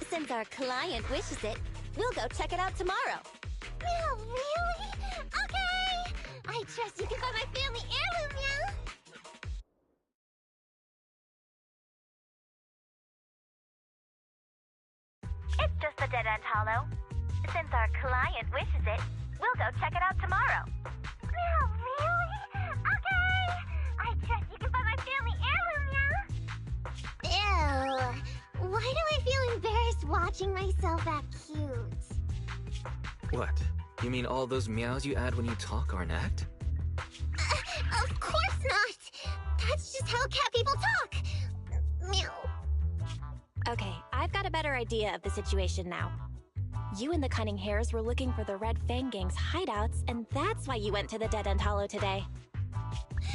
Since our client wishes it, we'll go check it out tomorrow. No, really? Okay! I trust you can find my family heirloom now! It's just the Dead End Hollow. Since our client wishes it, we'll go check it out tomorrow. No, really? Okay! I trust you can find my family heirloom now! Ew! Why do I feel embarrassed watching myself act cute? What? You mean all those meows you add when you talk aren't act? Of course not! That's just how cat people talk. Meow. Okay, I've got a better idea of the situation now. You and the Cunning Hares were looking for the Red Fang Gang's hideouts, and that's why you went to the Dead End Hollow today.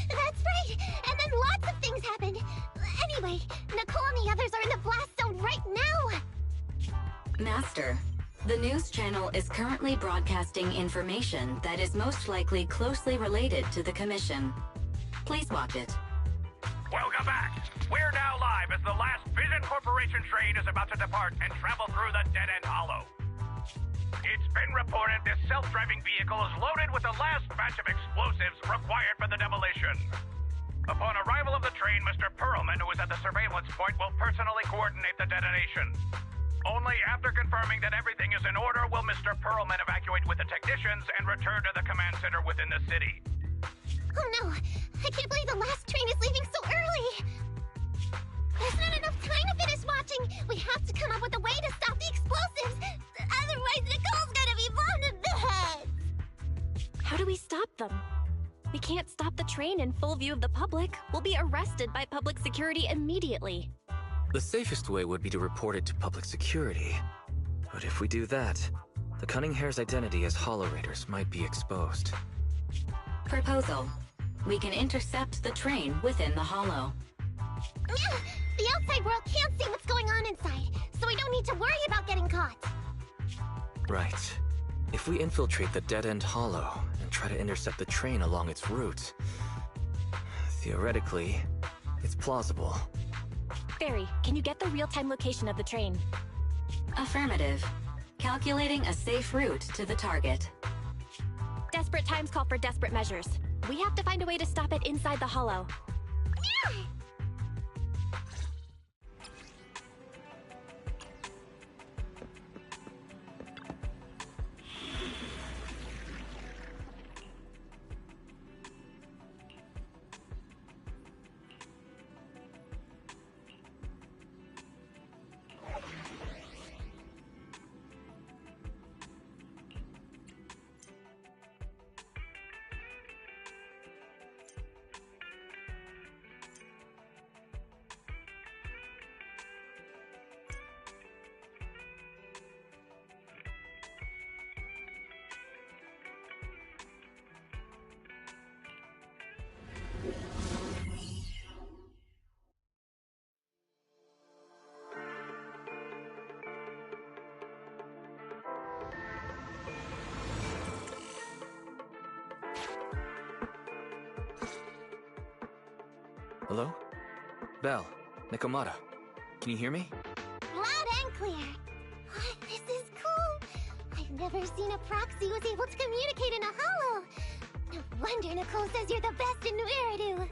That's right! And then lots of things happened. Anyway, Nicole and the others are in the blast zone right now! Master, the news channel is currently broadcasting information that is most likely closely related to the Commission. Please watch it. Welcome back! We're now live as the last Vision Corporation train is about to depart and travel through the Dead End Hollow. It's been reported this self-driving vehicle is loaded with the last batch of explosives required for the demolition. Upon arrival of the train, Mr. Perlman, who is at the surveillance point, will personally coordinate the detonation. Only after confirming that everything is in order will Mr. Perlman evacuate with the technicians and return to the command center within the city. Oh no! I can't believe the last train is leaving so early! There's not enough time to finish watching! We have to come up with a way to stop the explosives! Otherwise, Nicole's gonna be bombed in the head! How do we stop them? We can't stop the train in full view of the public. We'll be arrested by public security immediately. The safest way would be to report it to public security. But if we do that, the Cunning Hare's identity as Hollow Raiders might be exposed. Proposal. We can intercept the train within the Hollow. The outside world can't see what's going on inside, so we don't need to worry about getting caught. Right. If we infiltrate the dead-end hollow and try to intercept the train along its route, theoretically, it's plausible. Barry, can you get the real-time location of the train? Affirmative. Calculating a safe route to the target. Desperate times call for desperate measures. We have to find a way to stop it inside the hollow. Hello? Belle, Nikomata, can you hear me? Loud and clear. This is cool. I've never seen a proxy who was able to communicate in a hollow. No wonder Nicole says you're the best in New Eridu.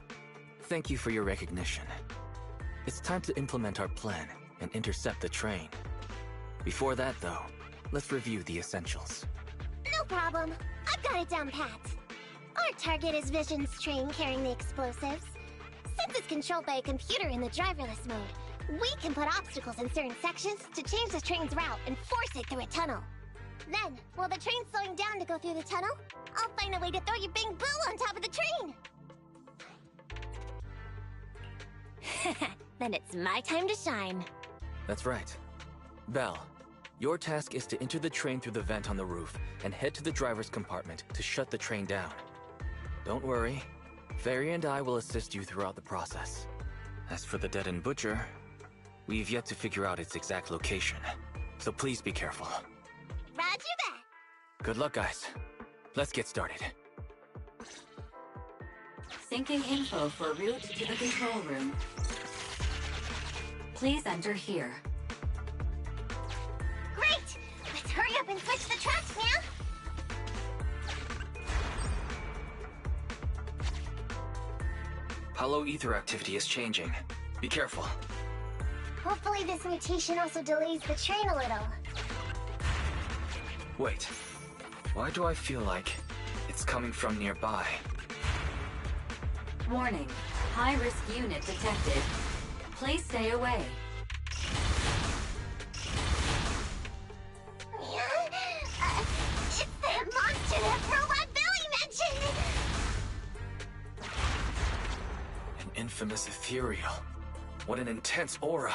Thank you for your recognition. It's time to implement our plan and intercept the train. Before that, though, let's review the essentials. No problem. I've got it down pat. Our target is Vision's train carrying the explosives. Since it's controlled by a computer in the driverless mode, we can put obstacles in certain sections to change the train's route and force it through a tunnel. Then, while the train's slowing down to go through the tunnel, I'll find a way to throw your Bing Boo on top of the train! Then it's my time to shine. That's right. Belle, your task is to enter the train through the vent on the roof and head to the driver's compartment to shut the train down. Don't worry. Fairy and I will assist you throughout the process. As for the Dead-End Butcher, we've yet to figure out its exact location, so please be careful. Roger that! Good luck, guys. Let's get started. Syncing info for route to the control room. Please enter here. Great! Let's hurry up and switch the tracks now! Hollow ether activity is changing. Be careful. Hopefully this mutation also delays the train a little. Wait. Why do I feel like it's coming from nearby? Warning. High-risk unit detected. Please stay away. It's that monster that Robot Billy mentioned! An infamous ethereal. What an intense aura.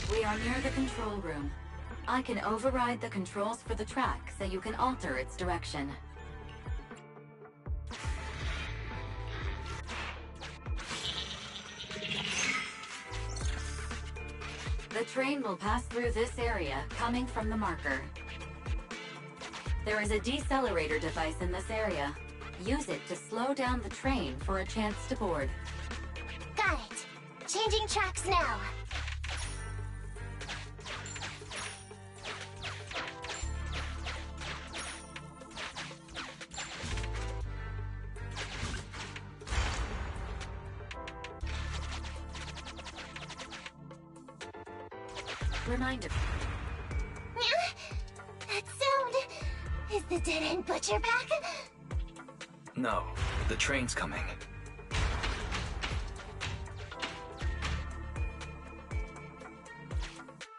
We are near the control room. I can override the controls for the track so you can alter its direction. The train will pass through this area, coming from the marker. There is a decelerator device in this area. Use it to slow down the train for a chance to board. Got it. Changing tracks now. Reminder. That sound... Is the dead-end butcher back? No, the train's coming. Do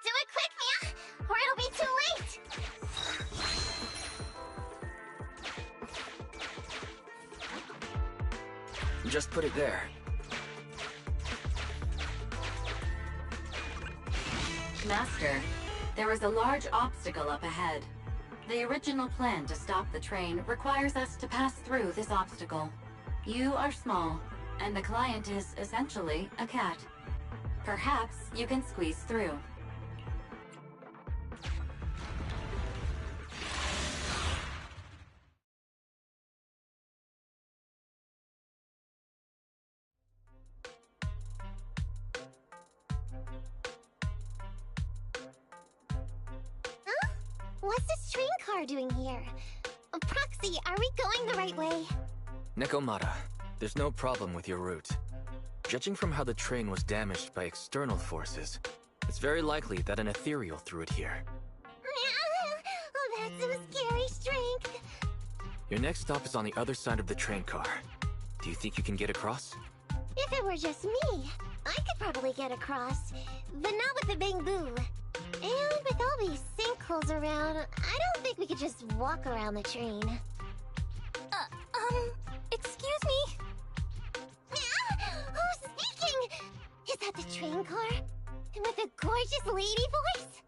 it quick, Mia, or it'll be too late! Just put it there. Master, there is a large obstacle up ahead. The original plan to stop the train requires us to pass through this obstacle. You are small, and the client is essentially a cat. Perhaps you can squeeze through. What's this train car doing here? Proxy, are we going the right way? Nekomata, there's no problem with your route. Judging from how the train was damaged by external forces, it's very likely that an ethereal threw it here. Oh, that's some scary strength. Your next stop is on the other side of the train car. Do you think you can get across? If it were just me, I could probably get across, but not with the Bang Boo. And with all these sinkholes around, I don't think we could just walk around the train. Excuse me? Who's speaking? Is that the train car? And with a gorgeous lady voice?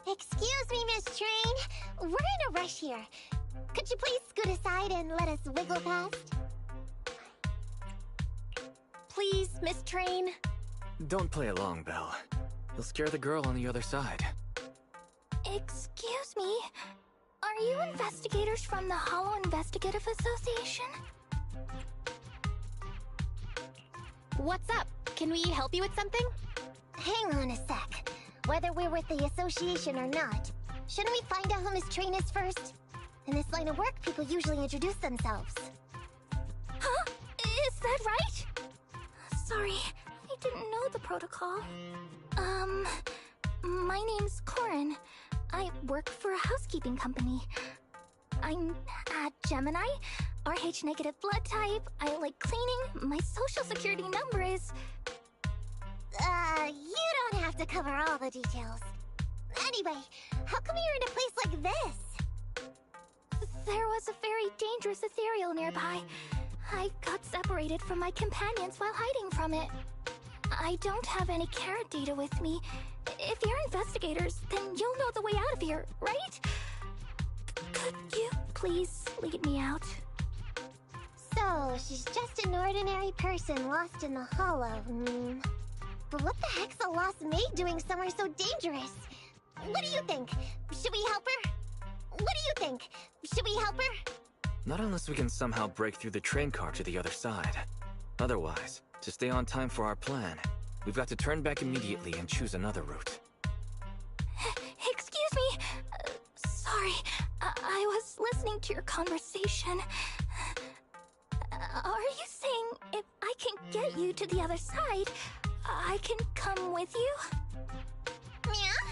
Excuse me, Miss Train. We're in a rush here. Could you please scoot aside and let us wiggle past? Please, Miss Train. Don't play along, Belle. You'll scare the girl on the other side. Excuse me? Are you investigators from the Hollow Investigative Association? What's up? Can we help you with something? Hang on a sec. Whether we're with the association or not, shouldn't we find out who Miss Train is first? In this line of work, people usually introduce themselves. Huh? Is that right? Sorry, I didn't know the protocol. My name's Corin. I work for a housekeeping company. I'm a Gemini, RH negative blood type, I like cleaning, my social security number is... You don't have to cover all the details. Anyway, how come you're in a place like this? There was a very dangerous ethereal nearby. I got separated from my companions while hiding from it. I don't have any carrot data with me. If you're investigators, then you'll know the way out of here, right? Could you please lead me out? So, she's just an ordinary person lost in the Hollow. But what the heck's a lost maid doing somewhere so dangerous? What do you think? Should we help her? What do you think? Should we help her? Not unless we can somehow break through the train car to the other side. Otherwise, to stay on time for our plan, we've got to turn back immediately and choose another route. Excuse me. Sorry, I was listening to your conversation. Are you saying if I can get you to the other side, I can come with you? Yeah?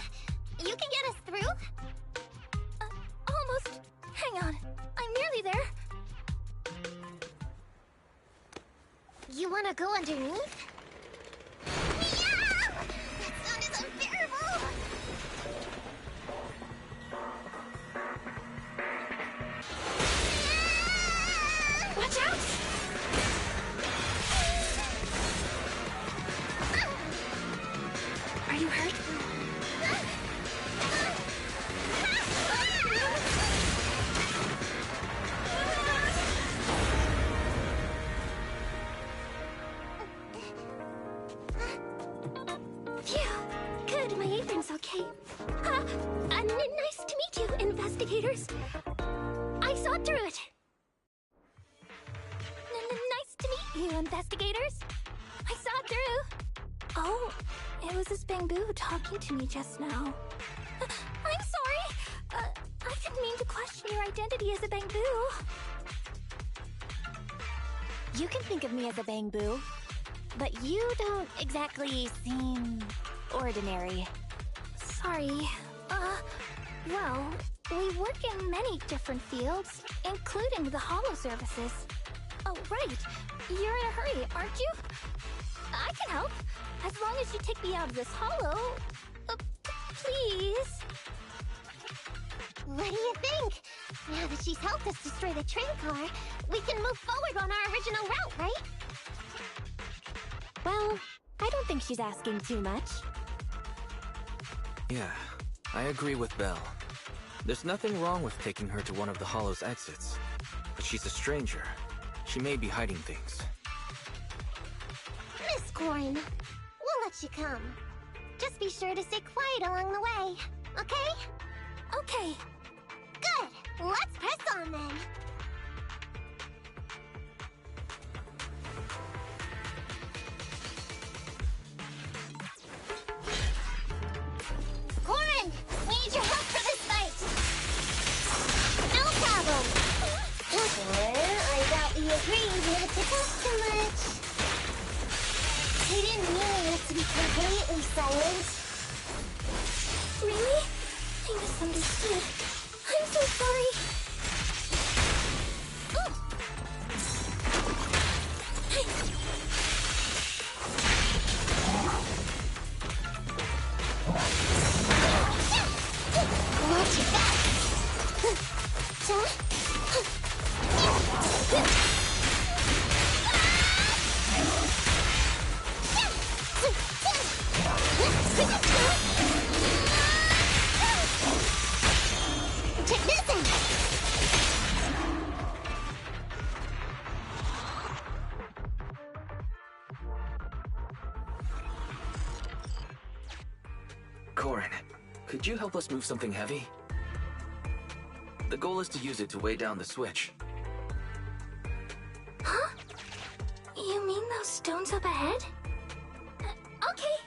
You can get us through? Almost. Hang on. I'm nearly there. You wanna go underneath? Yeah! That sound is unbearable! Watch out! Are you hurt? Phew. Good, my apron's okay. Nice to meet you, investigators. I saw through it. Nice to meet you, investigators. I saw through. Oh, it was this Bamboo talking to me just now. I'm sorry. I didn't mean to question your identity as a Bamboo. You can think of me as a Bamboo, but you don't exactly seem ordinary. Sorry. Well, we work in many different fields, including the holo services. Oh, right. You're in a hurry, aren't you? I can help. As long as you take me out of this holo. Please. What do you think? Now that she's helped us destroy the train car, we can move forward on our original route, right? Well, I don't think she's asking too much. Yeah, I agree with Belle. There's nothing wrong with taking her to one of the holo's exits. But she's a stranger. She may be hiding things. Miss Corin, we'll let you come. Just be sure to stay quiet along the way, okay? Okay. Good! Let's press on then! Corin! We need your help for this fight! No problem! I thought we agreed not to talk too much. We didn't mean us to be completely silent. Really? I misunderstood. I'm so sorry. Watch your back! Check this out! Corin, could you help us move something heavy? The goal is to use it to weigh down the switch. Huh? You mean those stones up ahead? Okay.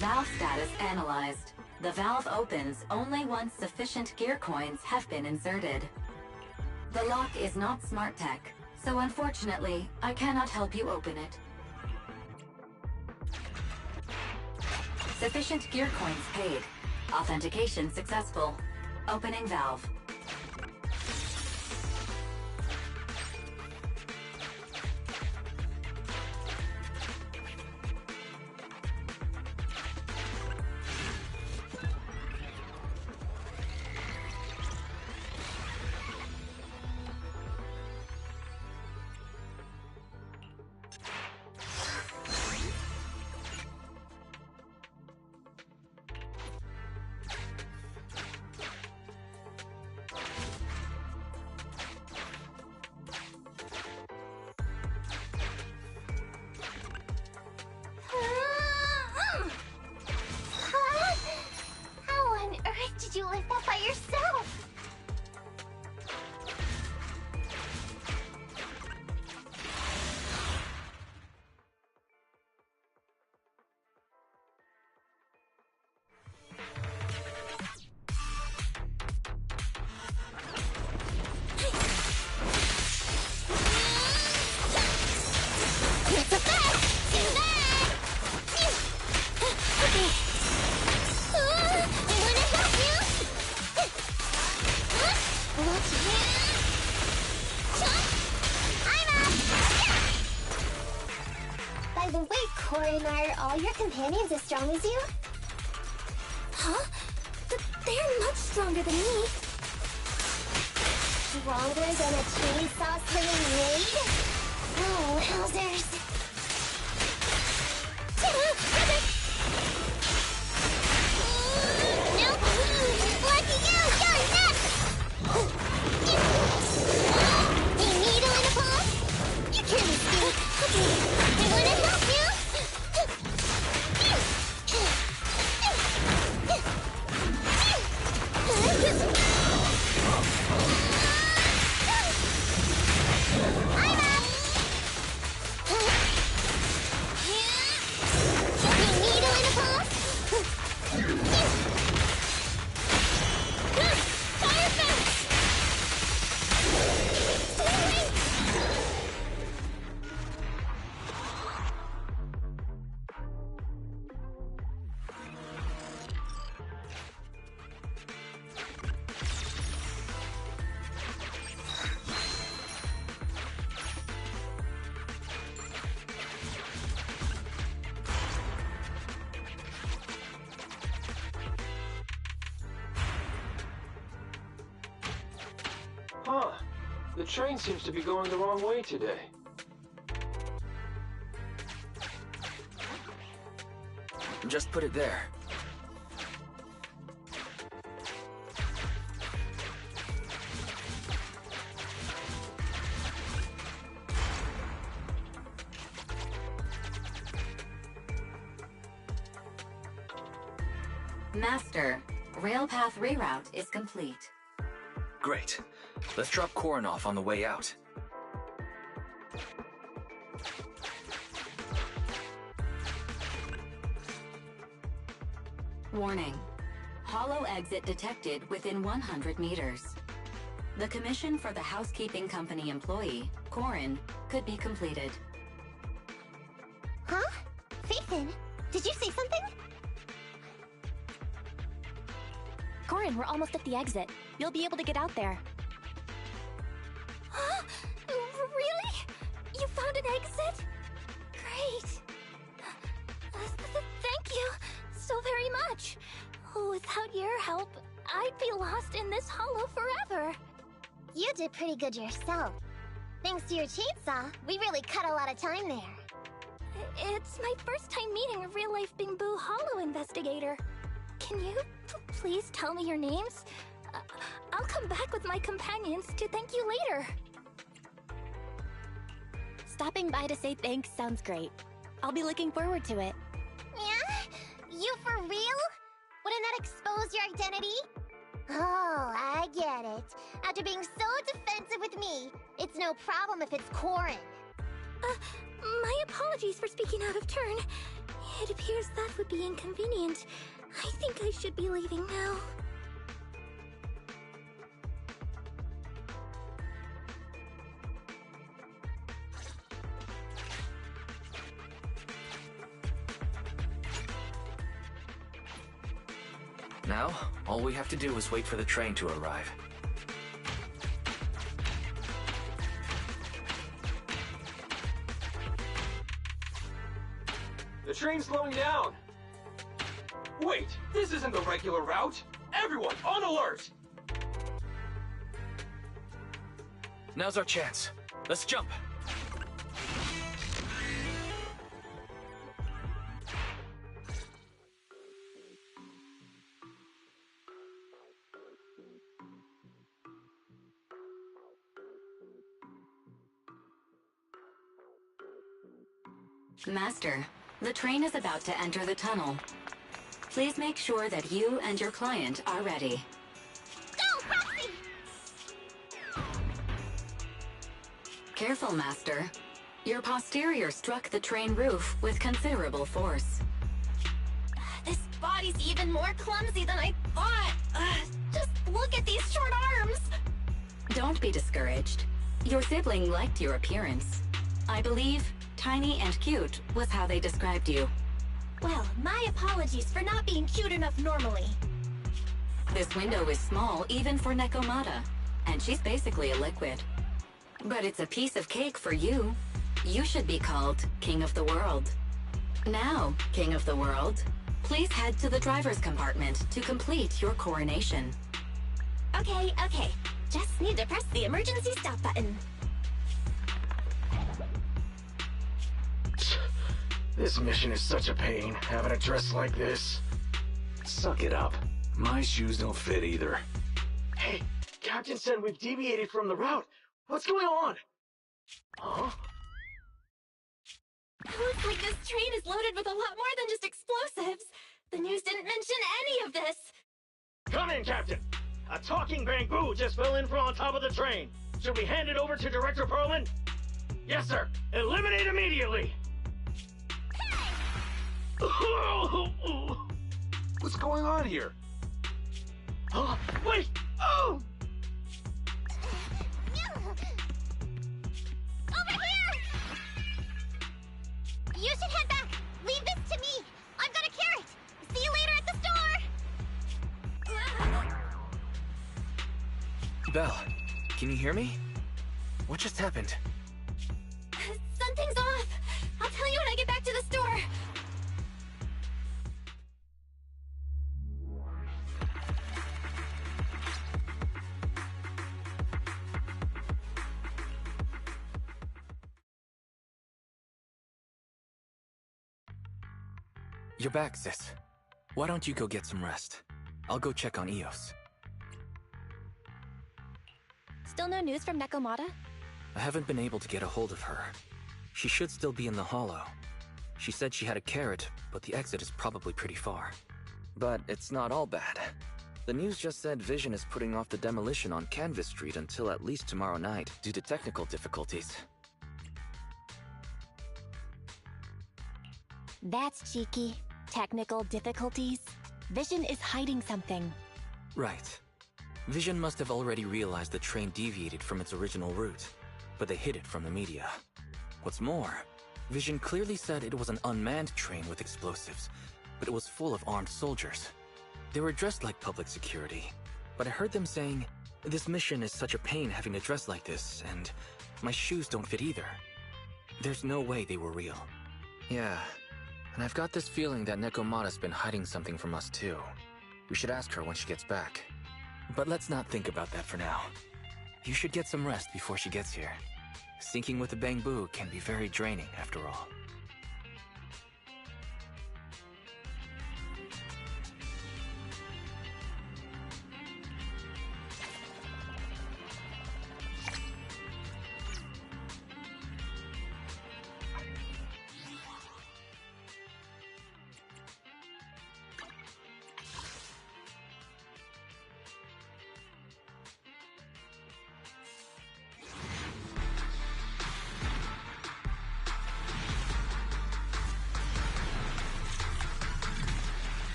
Valve status analyzed. The valve opens only once sufficient gear coins have been inserted. The lock is not smart tech, so unfortunately, I cannot help you open it. Sufficient gear coins paid. Authentication successful. Opening valve. Corin, are all your companions as strong as you? Huh? But they're much stronger than me. Stronger than a chainsaw-slinging maid? Oh, wowzers. Nope! Lucky you! You're next! A needle in a pulse? You can't escape. Okay, I wanna help you! I'm up! A needle in a pulse? Fire fence! Huh. The train seems to be going the wrong way today. Just put it there. Master, railpath reroute is complete. Great. Let's drop Corin off on the way out. Warning. Hollow exit detected within 100 meters. The commission for the housekeeping company employee, Corin, could be completed. Huh? Phaethon, did you say something? Corin, we're almost at the exit. You'll be able to get out there. Huh? Really? You found an exit? Great. Thank you so very much. Without your help, I'd be lost in this hollow forever. You did pretty good yourself. Thanks to your chainsaw, we really cut a lot of time there. It's my first time meeting a real-life Bing-Boo Hollow investigator. Can you please tell me your names? I'll come back with my companions to thank you later. Stopping by to say thanks sounds great. I'll be looking forward to it. Yeah? You for real? Wouldn't that expose your identity? Oh, I get it. After being so defensive with me, it's no problem if it's Corin. My apologies for speaking out of turn. It appears that would be inconvenient. I think I should be leaving now. Now, all we have to do is wait for the train to arrive. The train's slowing down! Wait, this isn't the regular route! Everyone, on alert! Now's our chance. Let's jump! Master, the train is about to enter the tunnel. Please make sure that you and your client are ready. Go, Proxy! Careful, Master. Your posterior struck the train roof with considerable force. This body's even more clumsy than I thought. Just look at these short arms. Don't be discouraged. Your sibling liked your appearance. I believe tiny and cute was how they described you. Well, my apologies for not being cute enough normally. This window is small even for Nekomata, and she's basically a liquid. But it's a piece of cake for you. You should be called King of the World. Now, King of the World, please head to the driver's compartment to complete your coronation. Okay. Just need to press the emergency stop button. This mission is such a pain, having a dress like this. Suck it up. My shoes don't fit either. Hey, Captain said we've deviated from the route. What's going on? Huh? Looks like this train is loaded with a lot more than just explosives. The news didn't mention any of this. Come in, Captain. A talking bamboo just fell in from on top of the train. Should we hand it over to Director Perlman? Yes, sir. Eliminate immediately. What's going on here? Wait! Oh! Over here! You should head back. Leave this to me. I've got a carrot. See you later at the store. Belle, can you hear me? What just happened? Something's off. I'll tell you when I get back to the store. You're back, sis. Why don't you go get some rest? I'll go check on Eos. Still no news from Nekomata? I haven't been able to get a hold of her. She should still be in the hollow. She said she had a carrot, but the exit is probably pretty far. But it's not all bad. The news just said Vision is putting off the demolition on Canvas Street until at least tomorrow night due to technical difficulties. That's cheeky. Technical difficulties. Vision is hiding something. Right. Vision must have already realized the train deviated from its original route, but they hid it from the media. What's more, Vision clearly said it was an unmanned train with explosives, but it was full of armed soldiers. They were dressed like public security, but I heard them saying, "This mission is such a pain having to dress like this, and my shoes don't fit either." There's no way they were real. Yeah, and I've got this feeling that Nekomata's been hiding something from us too. We should ask her when she gets back. But let's not think about that for now. You should get some rest before she gets here. Sinking with a bamboo can be very draining after all.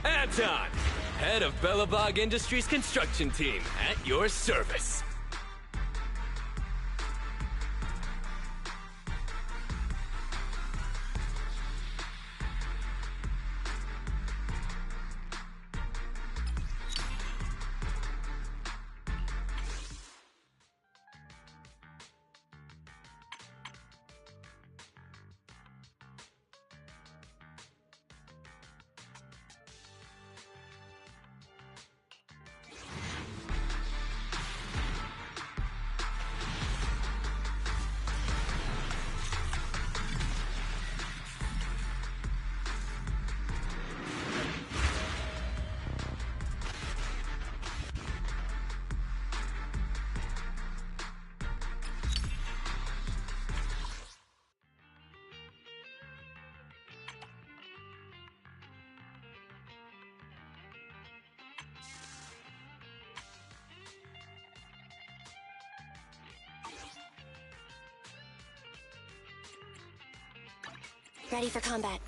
Anton, head of Belobog Industries construction team, at your service. Ready for combat.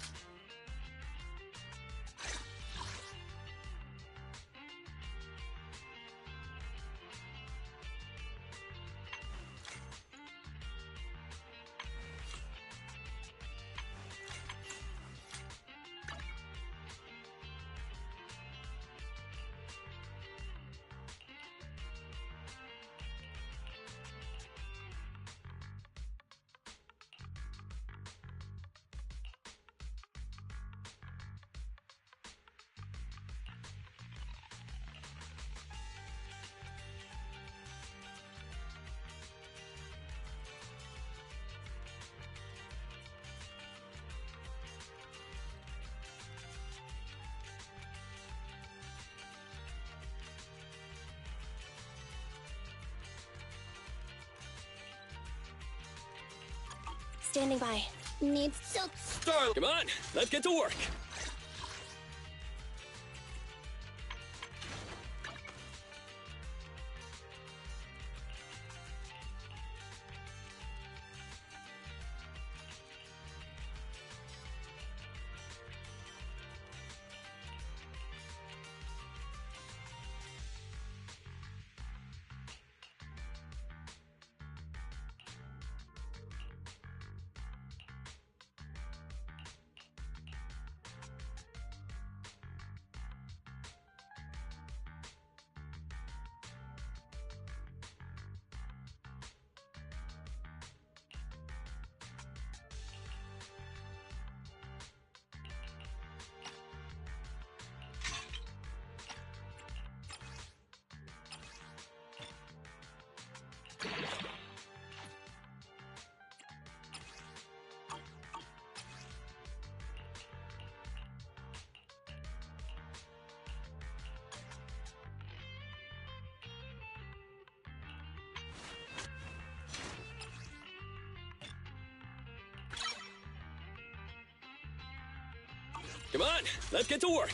Standing by. Needs silk. Start! Come on, let's get to work. Come on, let's get to work.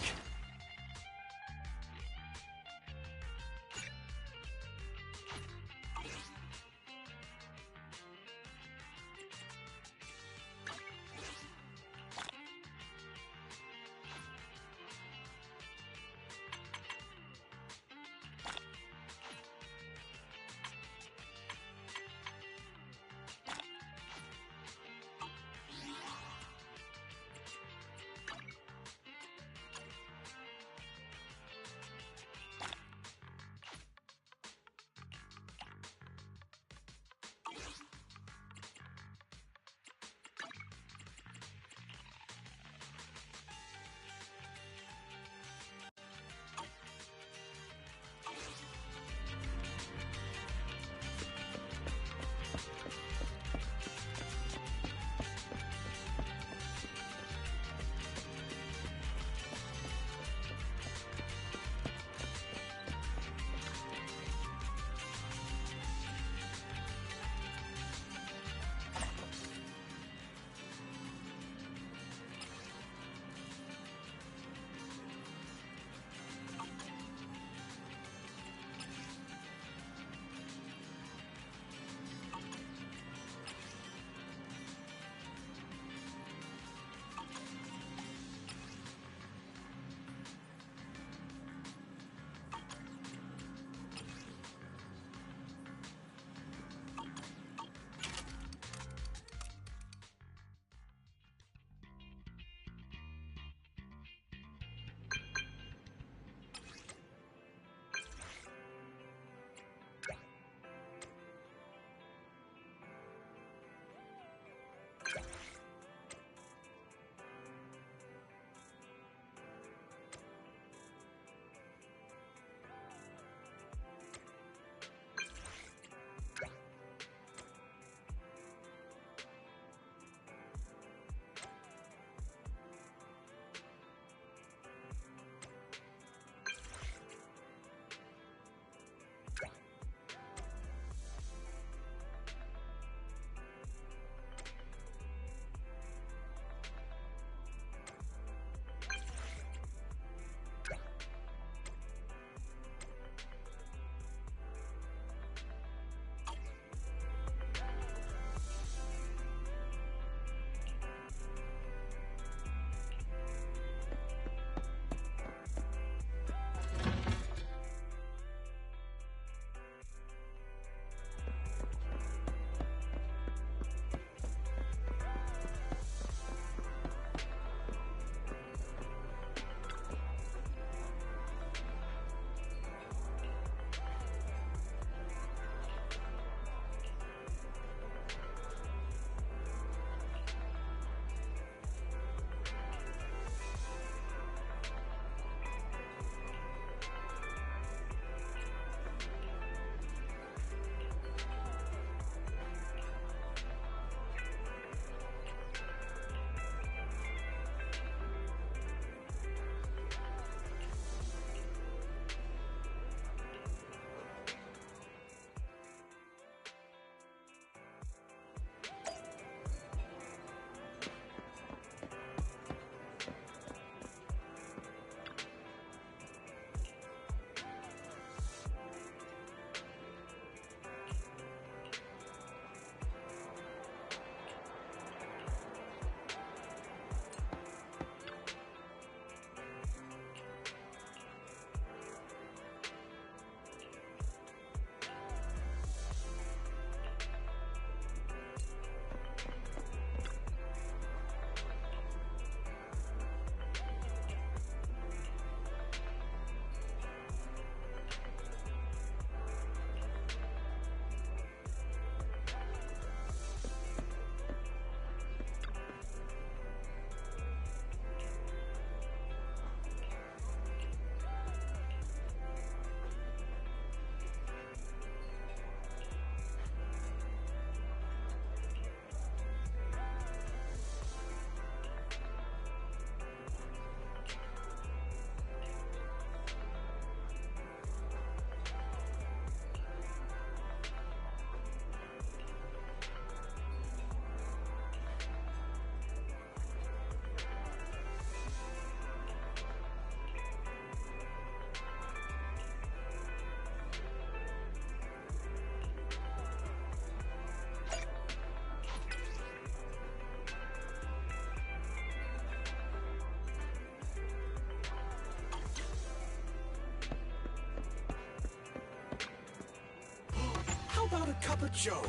cup of joe.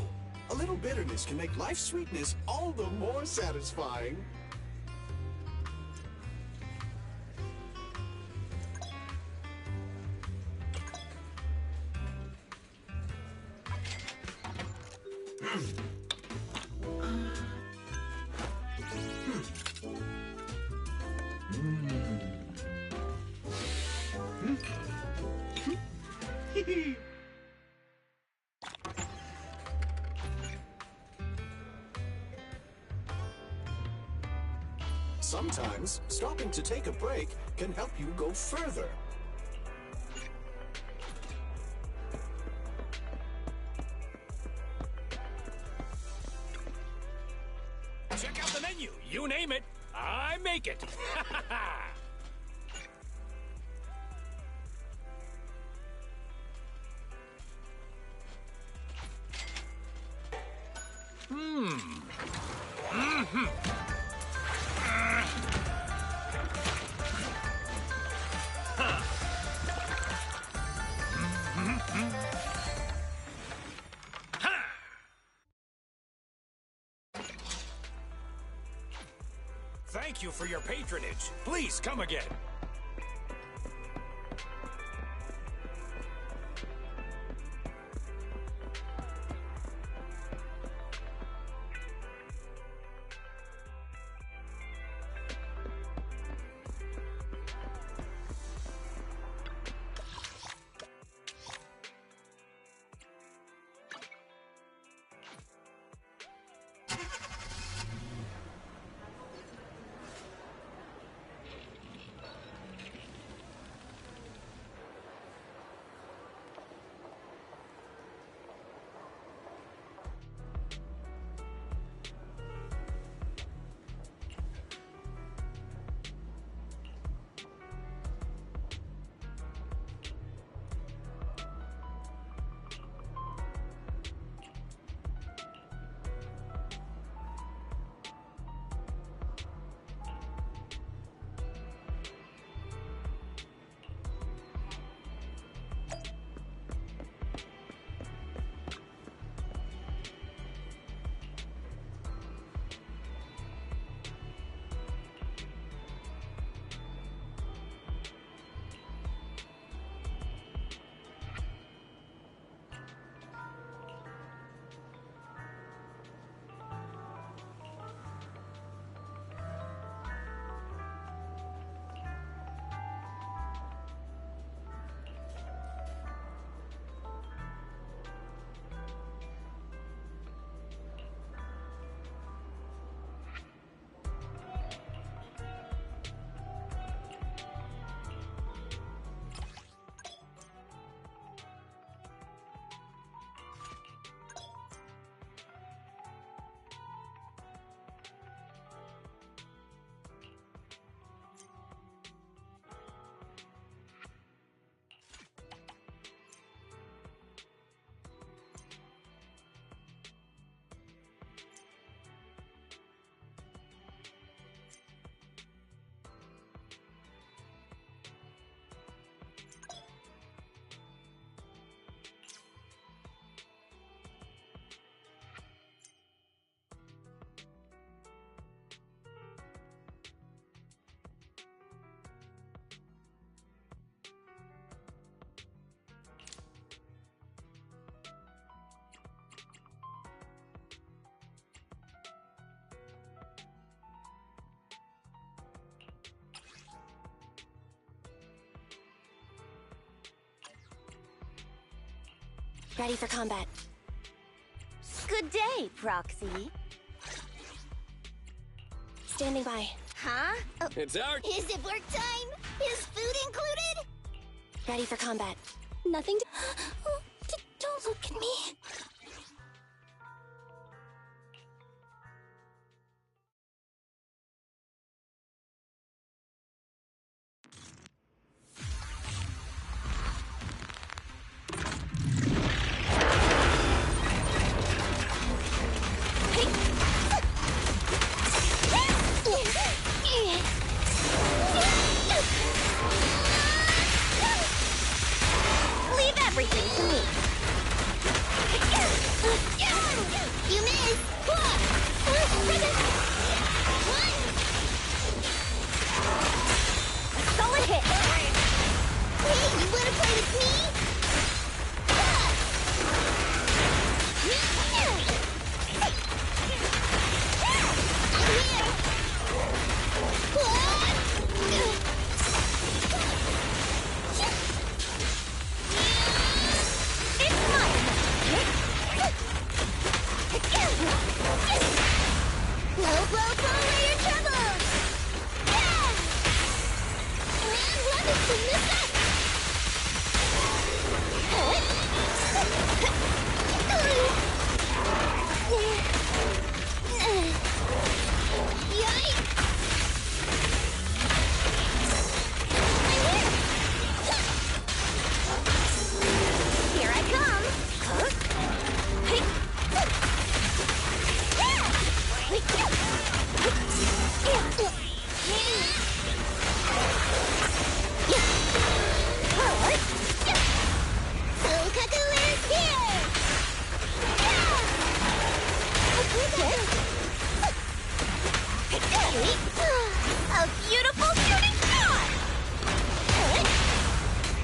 A little bitterness can make life's sweetness all the more satisfying. Sometimes, stopping to take a break can help you go further. Check out the menu. You name it, I make it. Thank you for your patronage. Please come again. Ready for combat. Good day, Proxy. Standing by. Huh? Oh, It's our... Is it work time? Is food included? Ready for combat. Nothing to... Oh, don't look at me. Leave everything to me. blow, blow away your troubles! Yeah! Man, let me submit that! Yikes! Here I come! Huh? Hey! Fukaku is here! A beautiful shooting star!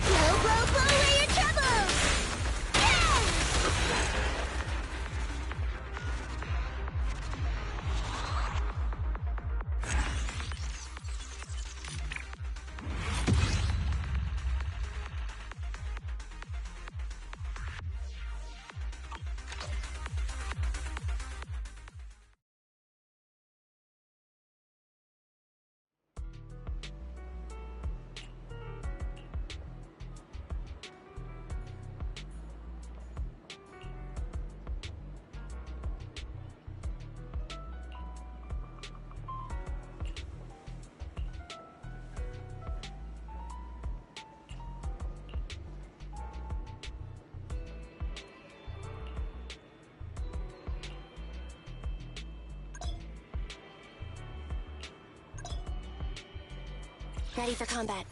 Blow, blow, blow away your troubles! Ready for combat.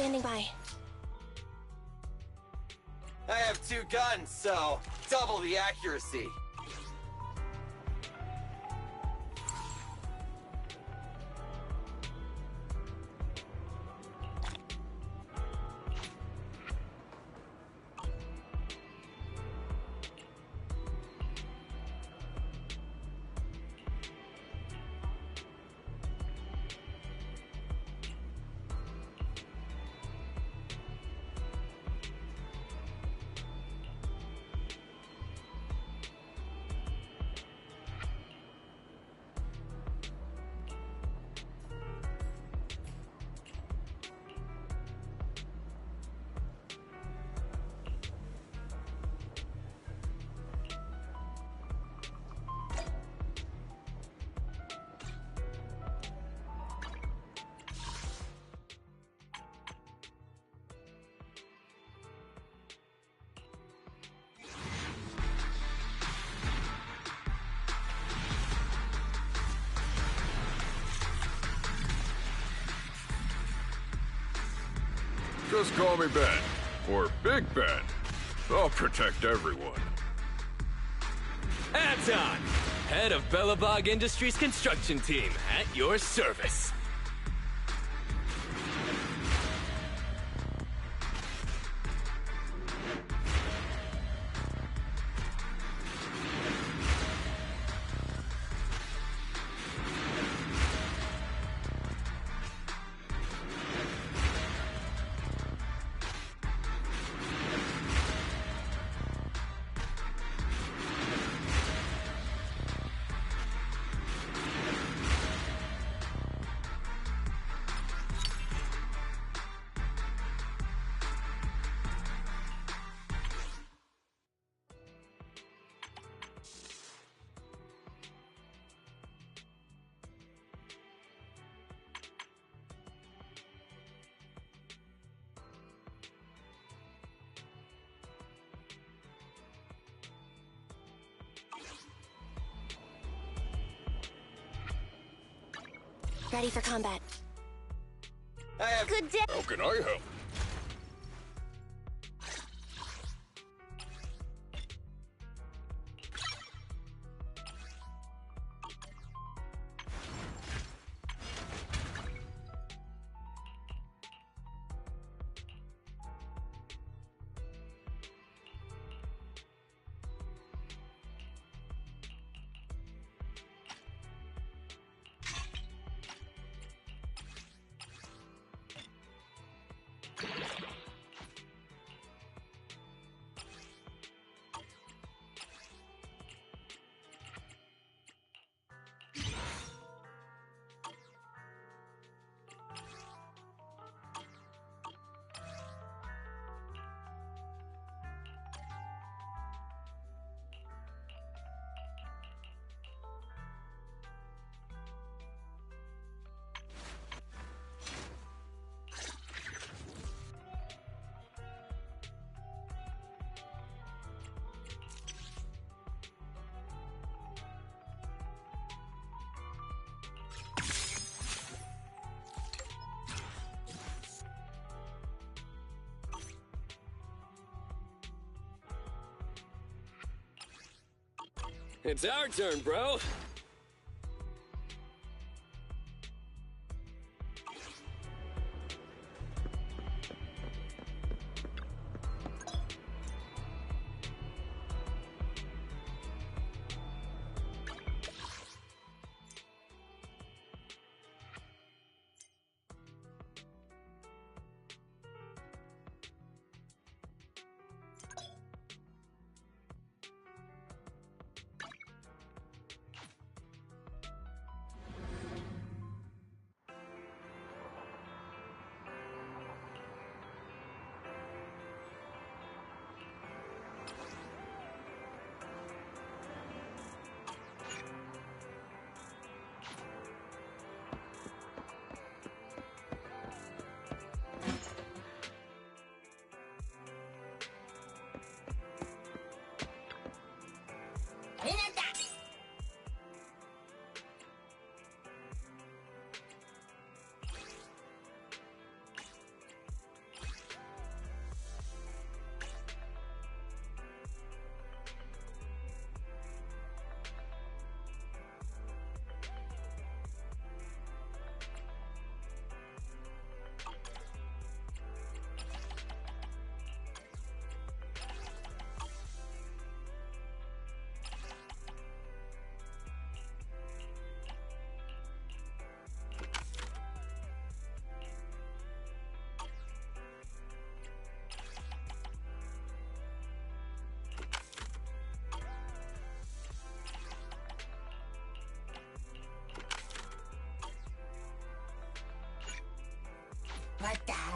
Standing by. I have 2 guns, so double the accuracy. Just call me Ben, or Big Ben. I'll protect everyone. Anton, head of Belobog Industries construction team, at your service. Ready for combat. I have good day. How can I help? It's our turn, bro.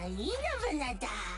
Vanada.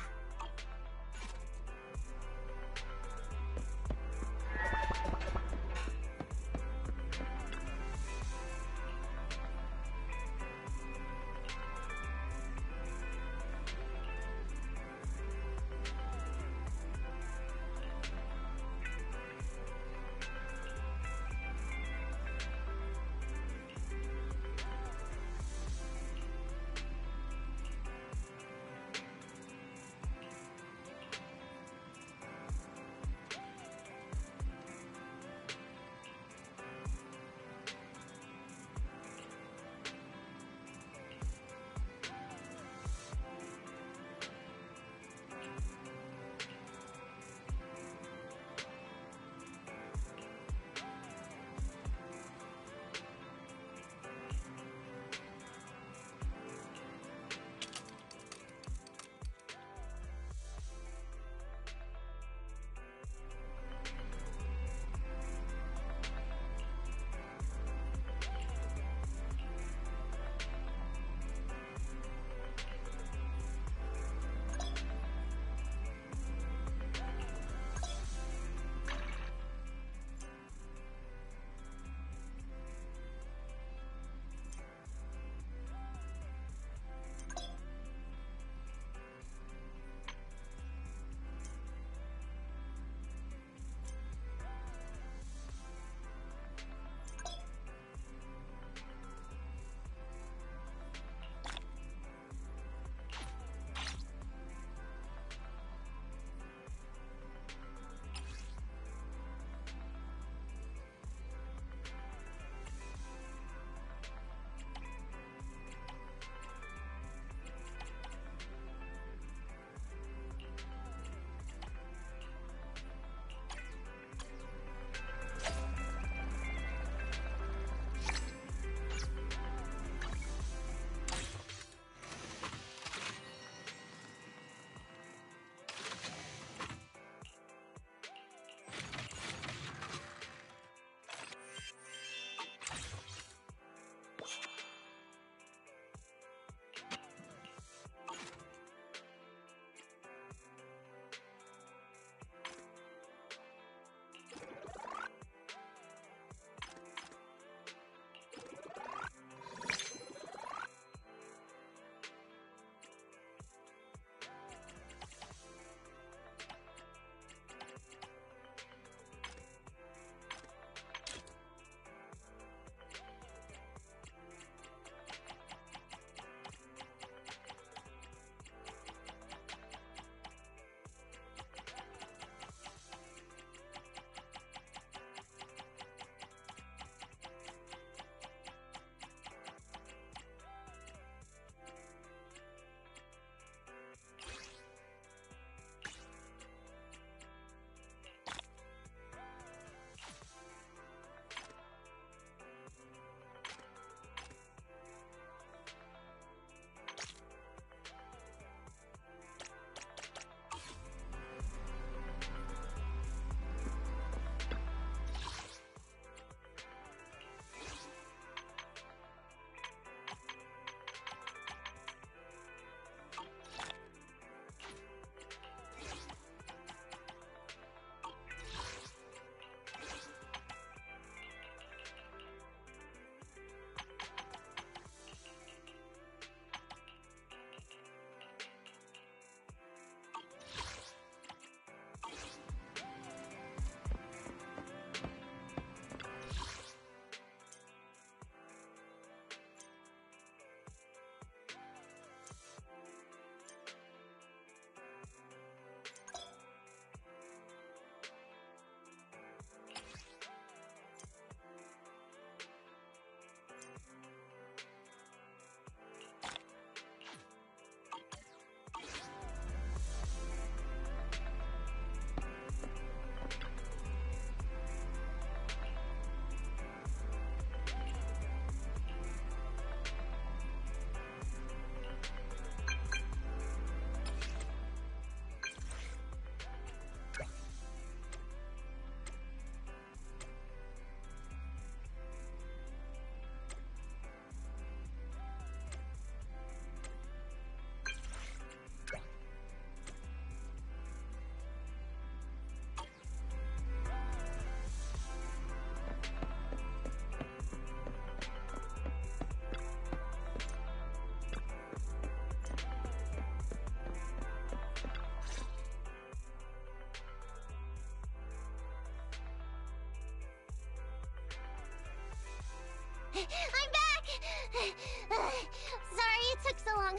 took so long.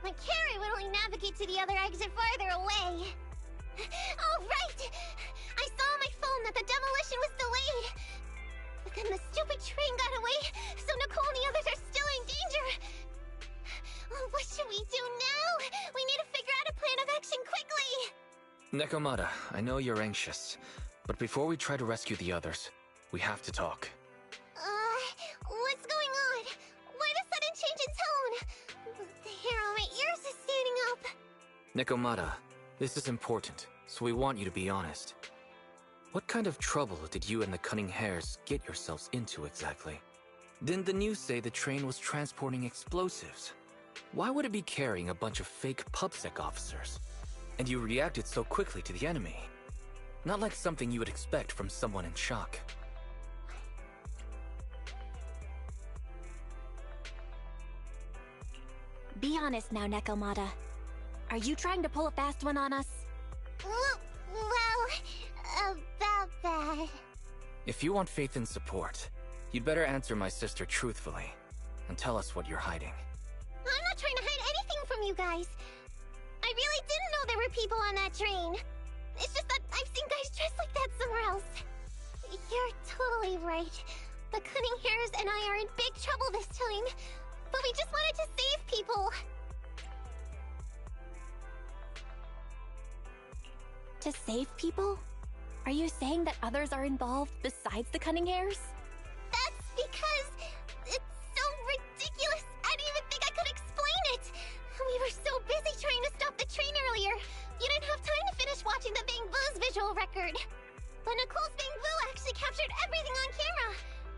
My carrot would only navigate to the other exit farther away. Oh, right! I saw on my phone that the demolition was delayed. But then the stupid train got away, so Nicole and the others are still in danger. Oh, what should we do now? We need to figure out a plan of action quickly! Nekomata, I know you're anxious, but before we try to rescue the others, we have to talk. What's going on? Why the sudden change in tone? The hair on my ears is standing up. Nekomata, this is important, so we want you to be honest. What kind of trouble did you and the Cunning Hares get yourselves into exactly? Didn't the news say the train was transporting explosives? Why would it be carrying a bunch of fake PubSec officers? And you reacted so quickly to the enemy. Not like something you would expect from someone in shock. Be honest now, Nekomata. Are you trying to pull a fast one on us? Well, about that. If you want faith and support, you'd better answer my sister truthfully, and tell us what you're hiding. I'm not trying to hide anything from you guys. I really didn't know there were people on that train. It's just that I've seen guys dressed like that somewhere else. You're totally right. The Cunning Hares and I are in big trouble this time. But we just wanted to save people. To save people? Are you saying that others are involved besides the Cunning Hares? That's because it's so ridiculous. I didn't even think I could explain it. We were so busy trying to stop the train earlier. You didn't have time to finish watching the Bang Boo's visual record. But Nicole's Bang Boo actually captured everything on camera.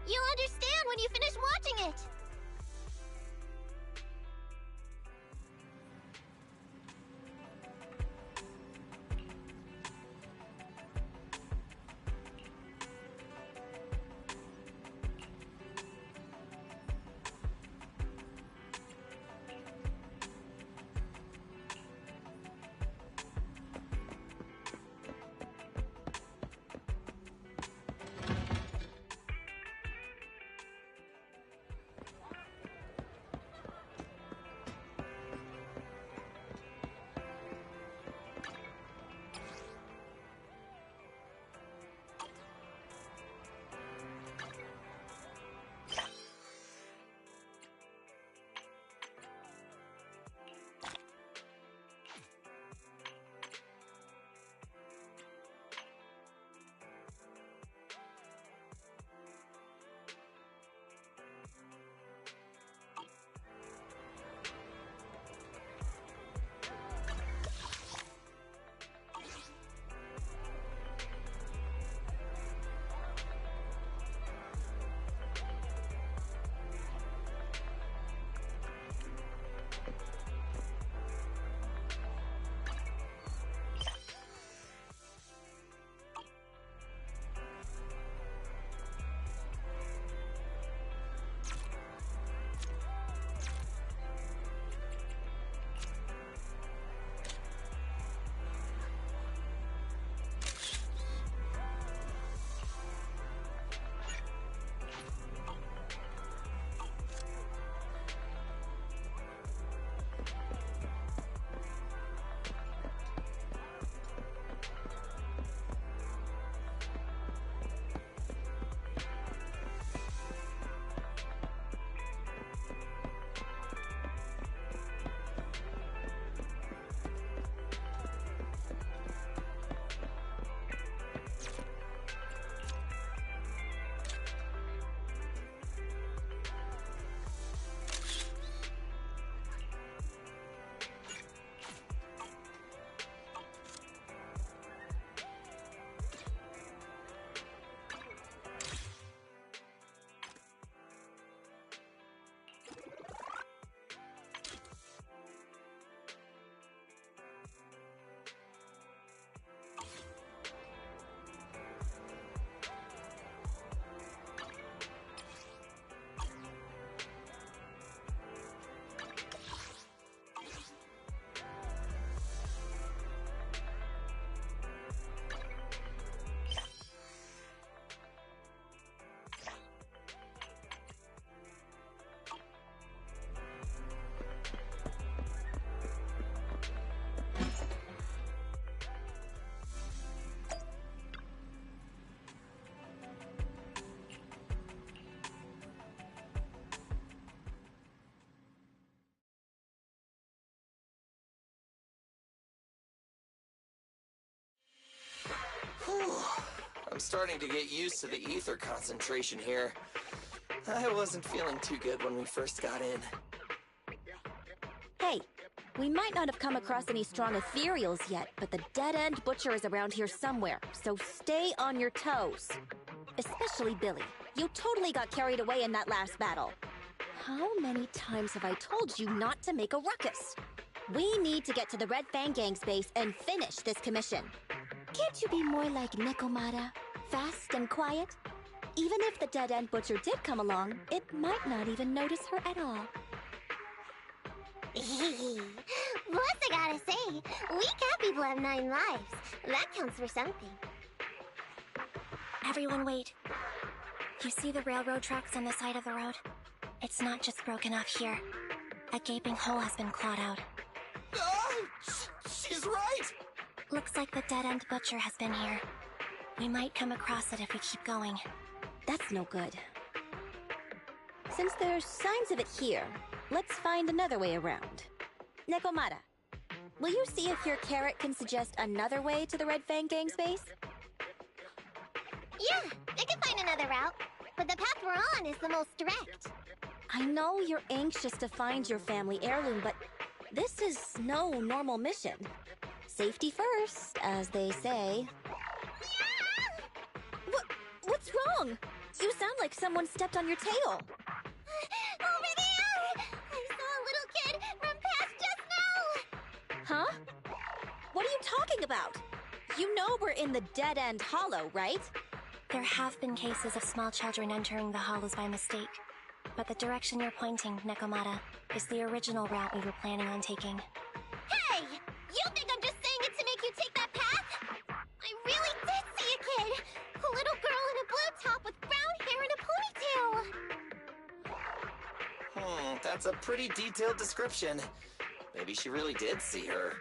You'll understand when you finish watching it. I'm starting to get used to the ether concentration here. I wasn't feeling too good when we first got in. Hey, we might not have come across any strong ethereals yet, but the dead-end butcher is around here somewhere, so stay on your toes. Especially Billy. You totally got carried away in that last battle. How many times have I told you not to make a ruckus? We need to get to the Red Fang Gang's base and finish this commission. Can't you be more like Nekomata? Fast and quiet? Even if the dead-end butcher did come along, it might not even notice her at all. Plus, I gotta say, we cat people have 9 lives. That counts for something. Everyone wait. You see the railroad tracks on the side of the road? It's not just broken off here. A gaping hole has been clawed out. Oh, she's right! Looks like the dead-end butcher has been here. We might come across it if we keep going. That's no good. Since there's signs of it here, let's find another way around. Nekomata, will you see if your carrot can suggest another way to the Red Fang Gang's base? Yeah, I can find another route, but the path we're on is the most direct. I know you're anxious to find your family heirloom, but this is no normal mission. Safety first, as they say. What's wrong? You sound like someone stepped on your tail. Over there! I saw a little kid run past just now! Huh? What are you talking about? You know we're in the dead-end hollow, right? There have been cases of small children entering the hollows by mistake. But the direction you're pointing, Nekomata, is the original route we were planning on taking. Hey! You think I'm just saying it to make you take that path? I really did see a kid! A little girl in a blue top with brown hair and a ponytail! That's a pretty detailed description. Maybe she really did see her.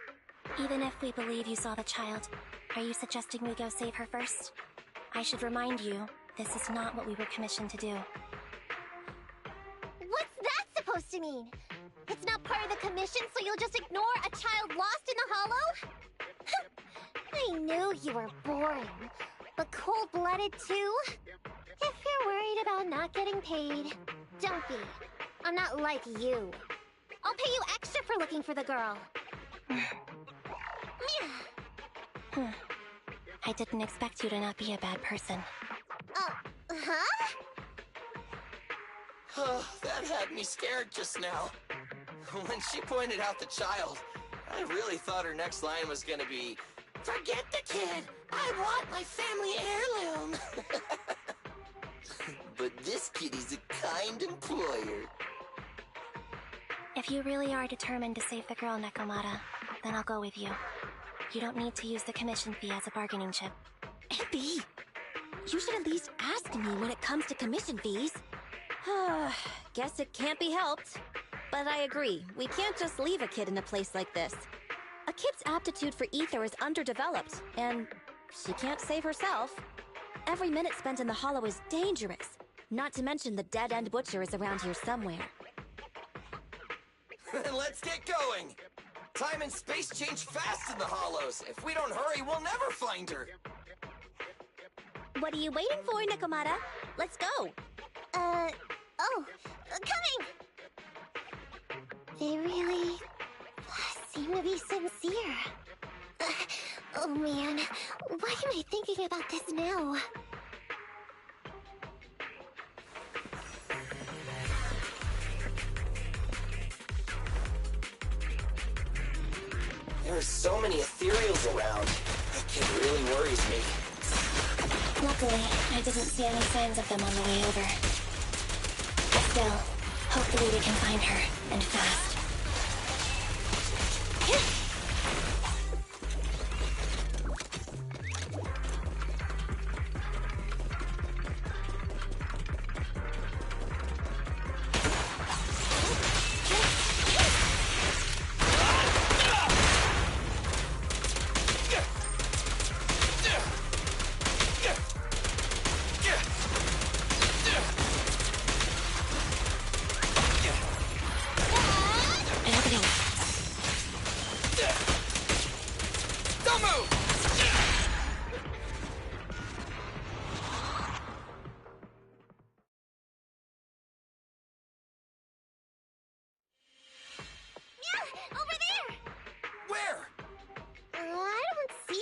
Even if we believe you saw the child, are you suggesting we go save her first? I should remind you, this is not what we were commissioned to do. What's that supposed to mean? It's not part of the commission, so you'll just ignore a child lost in the hollow? I knew you were boring, but cold-blooded too? If you're worried about not getting paid, don't be. I'm not like you. I'll pay you extra for looking for the girl. I didn't expect you to not be a bad person. Huh? Oh, that had me scared just now. When she pointed out the child, I really thought her next line was gonna be, "Forget the kid! I want my family heirloom!" But this kitty's a kind employer. If you really are determined to save the girl, Nekomata, then I'll go with you. You don't need to use the commission fee as a bargaining chip. Epi, you should at least ask me when it comes to commission fees. Guess it can't be helped. But I agree, we can't just leave a kid in a place like this. A kid's aptitude for ether is underdeveloped, and she can't save herself. Every minute spent in the hollow is dangerous. Not to mention the dead-end butcher is around here somewhere. Let's get going! Time and space change fast in the hollows. If we don't hurry, we'll never find her. What are you waiting for, Nekomata? Let's go. Coming! They really seem to be sincere. Oh man, why am I thinking about this now? There are so many ethereals around. That kid really worries me. Luckily, I didn't see any signs of them on the way over. Still, hopefully we can find her, and fast.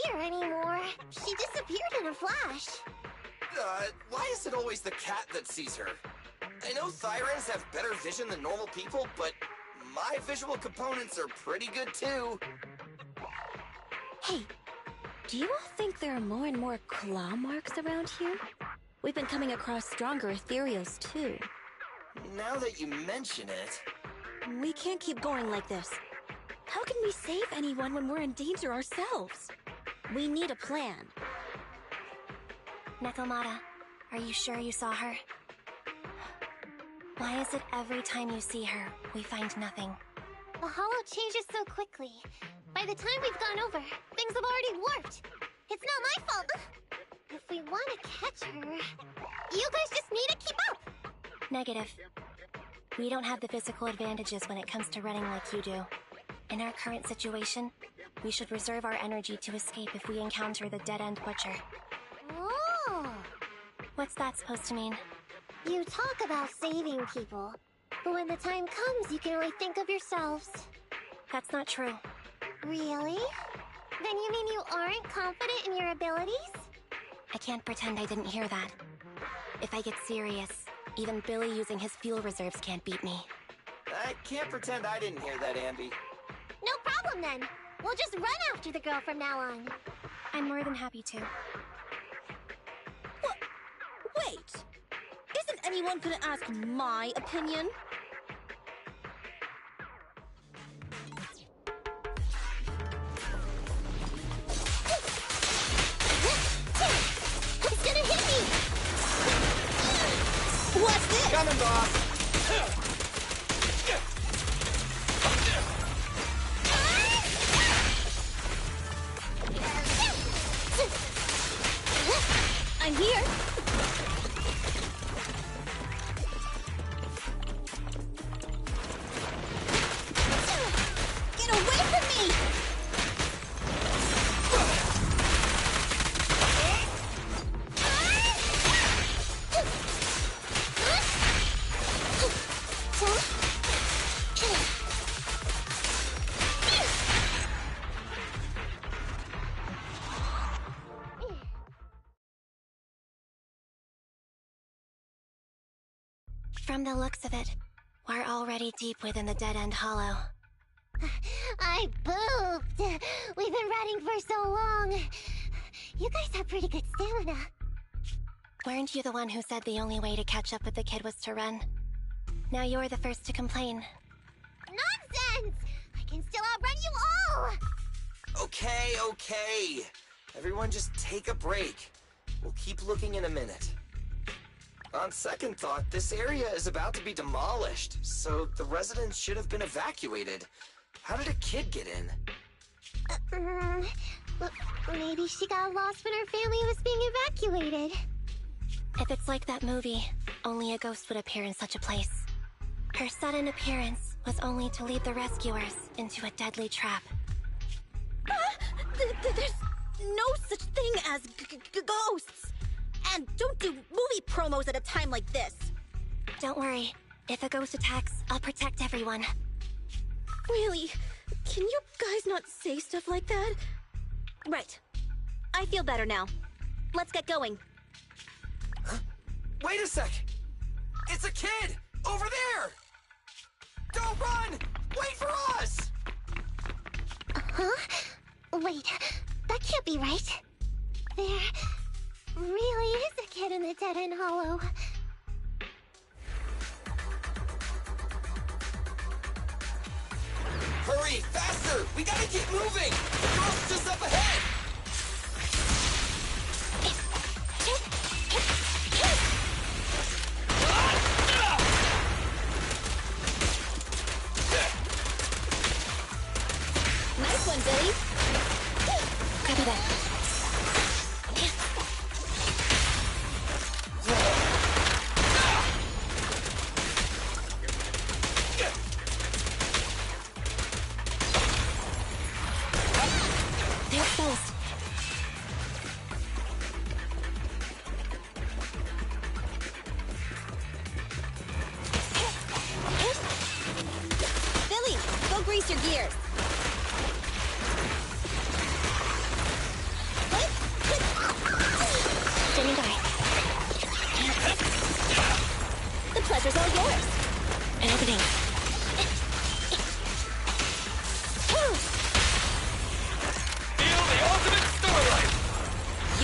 here anymore. She disappeared in a flash. Why is it always the cat that sees her? I know Thyrans have better vision than normal people, but my visual components are pretty good too. Hey, do you all think there are more and more claw marks around here? We've been coming across stronger ethereals too. Now that you mention it... We can't keep going like this. How can we save anyone when we're in danger ourselves? We need a plan. Nekomata, are you sure you saw her? Why is it every time you see her, we find nothing? The hollow changes so quickly. By the time we've gone over, things have already warped. It's not my fault. If we want to catch her, you guys just need to keep up. Negative. We don't have the physical advantages when it comes to running like you do. In our current situation, we should reserve our energy to escape if we encounter the dead-end butcher. Oh! What's that supposed to mean? You talk about saving people, but when the time comes, you can only think of yourselves. That's not true. Really? Then you mean you aren't confident in your abilities? I can't pretend I didn't hear that. If I get serious, even Billy using his fuel reserves can't beat me. I can't pretend I didn't hear that, Ambi. No problem then. We'll just run after the girl from now on. I'm more than happy to. Wait! Isn't anyone gonna ask my opinion? It's gonna hit me! What's this? Coming, boss! I'm here! Get away from me! From the looks of it, we're already deep within the dead-end hollow. I pooped! We've been running for so long. You guys have pretty good stamina. Weren't you the one who said the only way to catch up with the kid was to run? Now you're the first to complain. Nonsense! I can still outrun you all! Okay. Everyone just take a break. We'll keep looking in a minute. On second thought, this area is about to be demolished, so the residents should have been evacuated. How did a kid get in? Maybe she got lost when her family was being evacuated. If it's like that movie, only a ghost would appear in such a place. Her sudden appearance was only to lead the rescuers into a deadly trap. There's no such thing as ghosts! And don't do movie promos at a time like this! Don't worry. If a ghost attacks, I'll protect everyone. Really? Can you guys not say stuff like that? Right. I feel better now. Let's get going. Huh? Wait a sec! It's a kid! Over there! Don't run! Wait for us! Huh? Wait, that can't be right. There really is a kid in the dead-end hollow. Hurry, faster! We gotta keep moving! The girl's just up ahead! Nice one, Billy. Copy that. They're exposed. Billy, go grease your gears.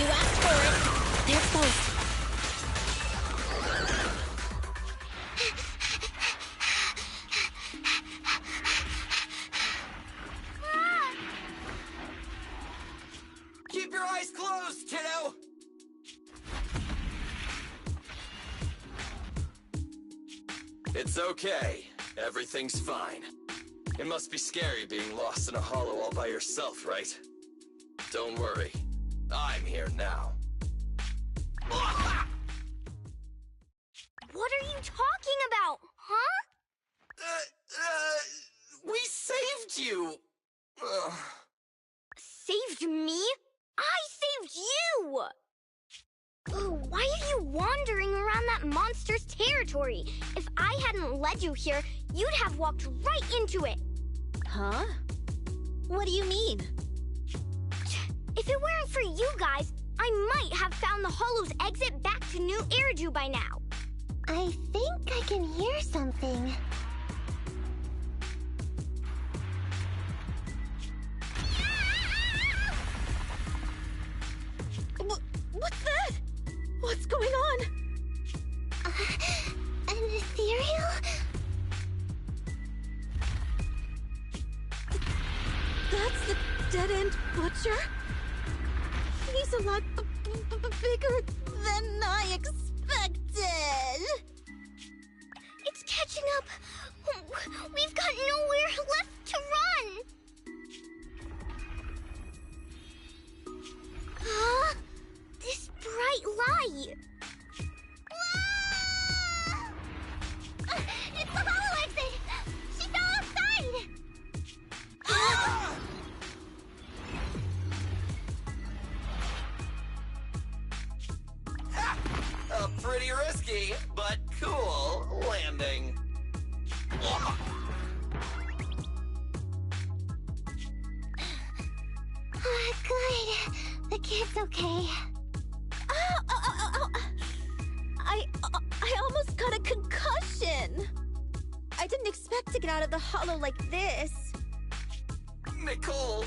You asked for it. There's both. Keep your eyes closed, kiddo! It's okay. Everything's fine. It must be scary being lost in a hollow all by yourself, right? Don't worry. I'm here now. What are you talking about, huh? We saved you! Saved me? I saved you! Why are you wandering around that monster's territory? If I hadn't led you here, you'd have walked right into it. Huh? What do you mean? If it weren't for you guys, I might have found the Hollow's exit back to New Eridu by now. I think I can hear something. What's that? What's going on? An ethereal? That's the dead-end butcher? He's a lot bigger than I expected. It's catching up. We've got nowhere left to run. Huh? This bright light. Ah! It's the hollow exit. She fell outside. A pretty risky, but cool landing. Good. The kid's okay. I almost got a concussion. I didn't expect to get out of the hollow like this. Nicole!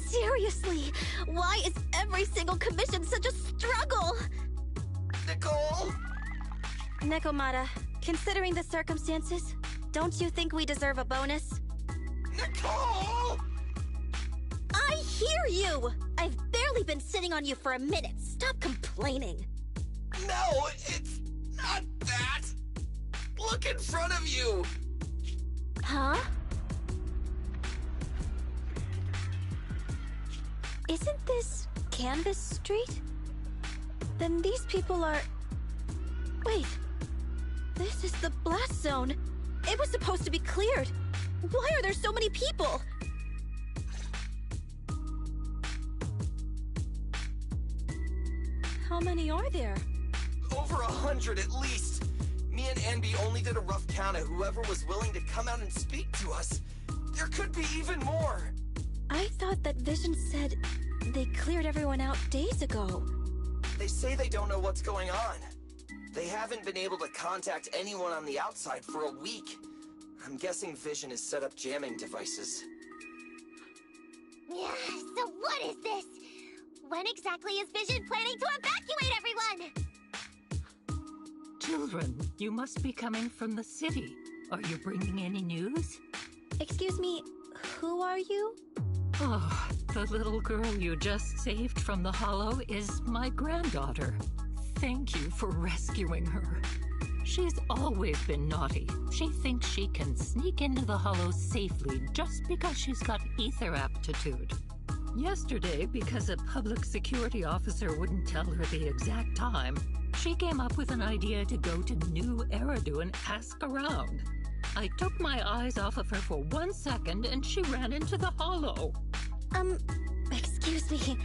Seriously, why is every single commission such a struggle? Nicole! Nekomata, considering the circumstances, don't you think we deserve a bonus? Nicole! I hear you! I've barely been sitting on you for a minute. Stop complaining. No, it's not that! Look in front of you! Huh? Isn't this Canvas Street? Then these people are... Wait. This is the blast zone. It was supposed to be cleared. Why are there so many people? How many are there? Over 100 at least. Me and Anby only did a rough count of whoever was willing to come out and speak to us. There could be even more. I thought that Vision said they cleared everyone out days ago. They say they don't know what's going on. They haven't been able to contact anyone on the outside for a week. I'm guessing Vision has set up jamming devices. Yeah, so what is this? When exactly is Vision planning to evacuate everyone? Children, you must be coming from the city. Are you bringing any news? Excuse me, who are you? Oh, the little girl you just saved from the hollow is my granddaughter. Thank you for rescuing her. She's always been naughty. She thinks she can sneak into the hollow safely just because she's got ether aptitude. Yesterday, because a public security officer wouldn't tell her the exact time, she came up with an idea to go to New Eridu and ask around. I took my eyes off of her for 1 second and she ran into the hollow. Excuse me,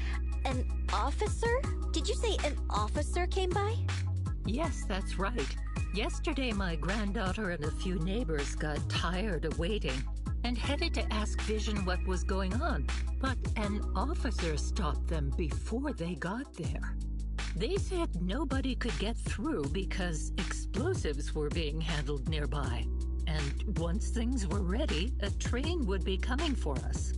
an officer? Did you say an officer came by? Yes, that's right. Yesterday, my granddaughter and a few neighbors got tired of waiting and headed to ask Vision what was going on, but an officer stopped them before they got there. They said nobody could get through because explosives were being handled nearby, and once things were ready, a train would be coming for us.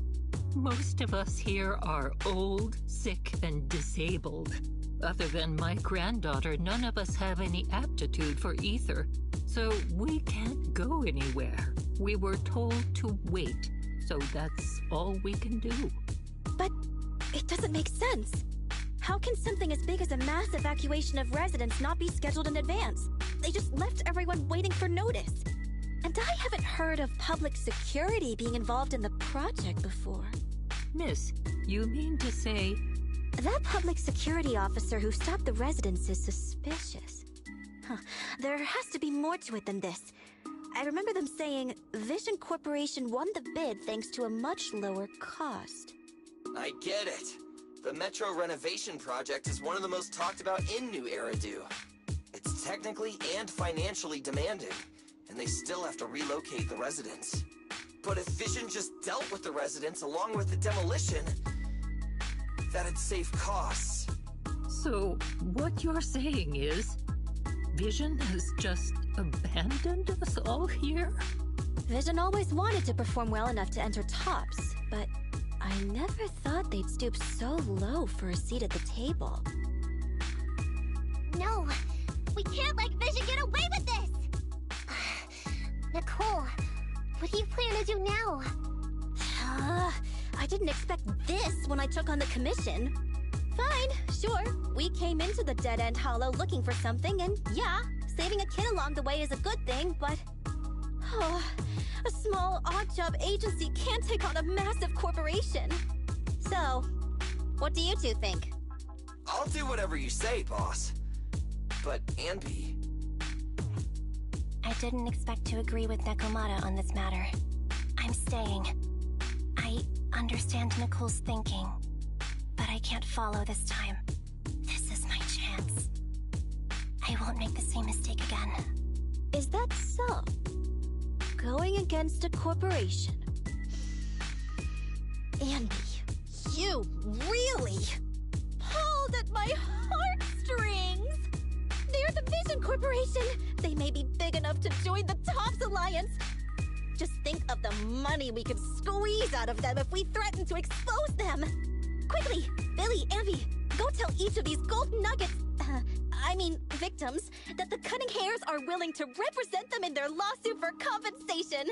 Most of us here are old, sick, and disabled. Other than my granddaughter, none of us have any aptitude for ether, so we can't go anywhere. We were told to wait, so that's all we can do. But it doesn't make sense. How can something as big as a mass evacuation of residents not be scheduled in advance? They just left everyone waiting for notice. And I haven't heard of public security being involved in the project before. Miss, you mean to say... That public security officer who stopped the residents is suspicious. There has to be more to it than this. I remember them saying Vision Corporation won the bid thanks to a much lower cost. I get it. The Metro renovation project is one of the most talked about in New Eridu. It's technically and financially demanding, and they still have to relocate the residents. But if Vision just dealt with the residents along with the demolition, that'd save costs. So, what you're saying is, Vision has just abandoned us all here? Vision always wanted to perform well enough to enter tops, but I never thought they'd stoop so low for a seat at the table. No, we can't let Vision get away with this! Nicole, what do you plan to do now? I didn't expect this when I took on the commission. Fine, sure. We came into the dead-end hollow looking for something, and yeah, saving a kid along the way is a good thing, but... a small odd-job agency can't take on a massive corporation. So, what do you two think? I'll do whatever you say, boss. But, Anby... I didn't expect to agree with Nekomata on this matter. I'm staying. I understand Nicole's thinking, but I can't follow this time. This is my chance. I won't make the same mistake again. Is that so? Going against a corporation? Anby, you really pulled at my heartstrings! They're the Vision Corporation! They may be big enough to join the TOPS Alliance! Just think of the money we could squeeze out of them if we threaten to expose them! Quickly, Billy, Anby, go tell each of these gold nuggets, victims, that the Cunning Hairs are willing to represent them in their lawsuit for compensation!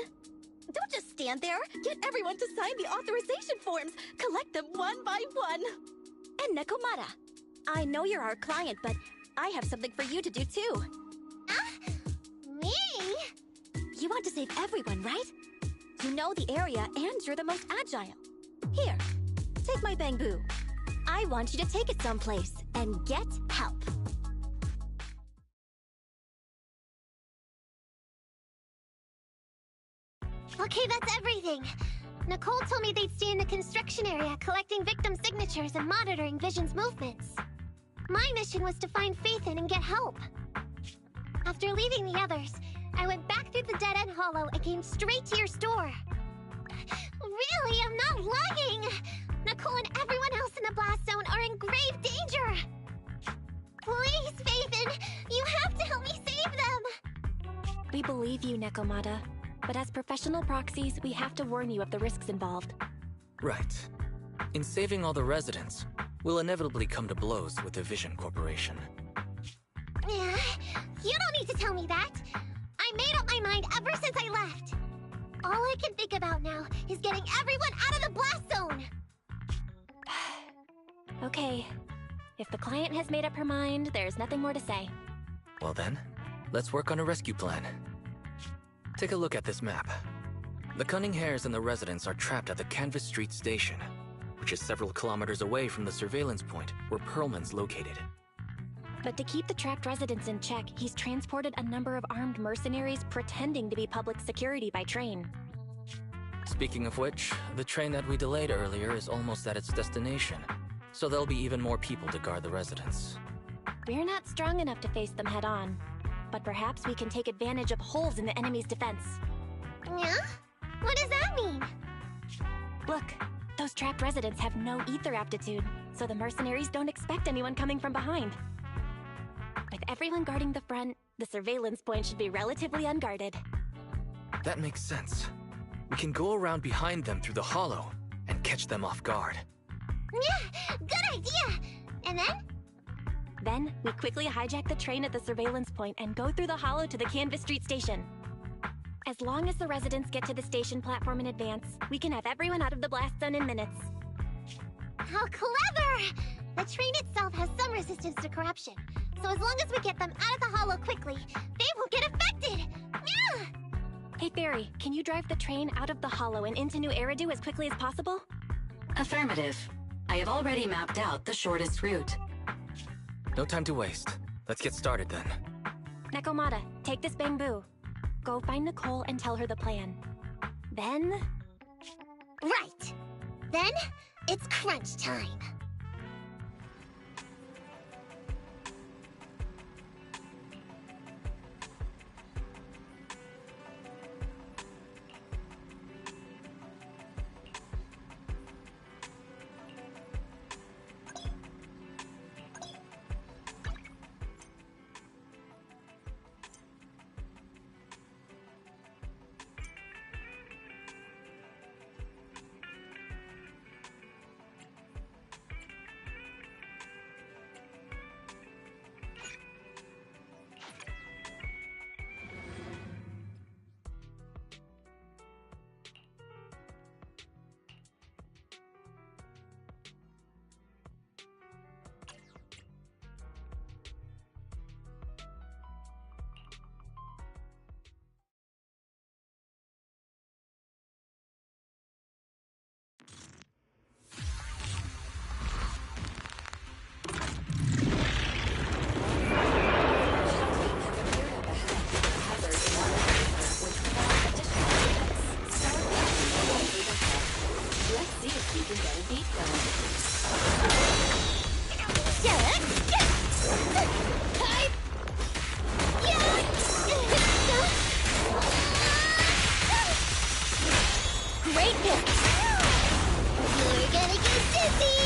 Don't just stand there! Get everyone to sign the authorization forms! Collect them one by one! And Nekomata, I know you're our client, but I have something for you to do too. Me? You want to save everyone, right? You know the area and you're the most agile. Here, take my bamboo. I want you to take it someplace and get help. Okay, that's everything. Nicole told me they'd stay in the construction area, collecting victim signatures and monitoring Vision's movements. My mission was to find Phaethon and get help. After leaving the others, I went back through the dead-end hollow and came straight to your store. Really, I'm not lying! Nicole and everyone else in the blast zone are in grave danger! Please, Phaethon, you have to help me save them! We believe you, Nekomata. But as professional proxies, we have to warn you of the risks involved. Right. In saving all the residents, we'll inevitably come to blows with the Vision Corporation. You don't need to tell me that! I made up my mind ever since I left! All I can think about now is getting everyone out of the blast zone! Okay. If the client has made up her mind, there's nothing more to say. Well then, let's work on a rescue plan. Take a look at this map. The Cunning Hairs and the residents are trapped at the Canvas Street station, which is several kilometers away from the surveillance point where Perlman's located. But to keep the trapped residents in check, he's transported a number of armed mercenaries pretending to be public security by train. Speaking of which, the train that we delayed earlier is almost at its destination, so there'll be even more people to guard the residents. We're not strong enough to face them head-on, but perhaps we can take advantage of holes in the enemy's defense. Yeah? What does that mean? Look, those trapped residents have no ether aptitude, so the mercenaries don't expect anyone coming from behind. With everyone guarding the front, the surveillance point should be relatively unguarded. That makes sense. We can go around behind them through the hollow and catch them off guard. Yeah, good idea! And then? Then, we quickly hijack the train at the surveillance point and go through the hollow to the Canvas Street station. As long as the residents get to the station platform in advance, we can have everyone out of the blast zone in minutes. How clever! The train itself has some resistance to corruption, so as long as we get them out of the hollow quickly, they won't get affected! Yeah! Hey Fairy, can you drive the train out of the hollow and into New Eridu as quickly as possible? Affirmative. I have already mapped out the shortest route. No time to waste. Let's get started then. Nekomata, take this bamboo. Go find Nicole and tell her the plan. Then... Right! Then, it's crunch time. Great pick! You're gonna get dizzy!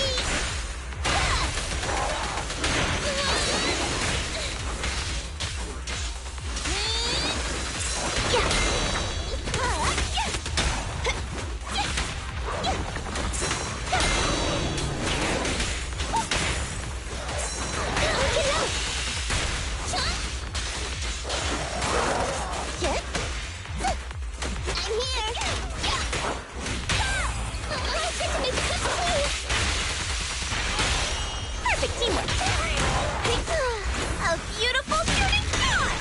A beautiful shooting shot!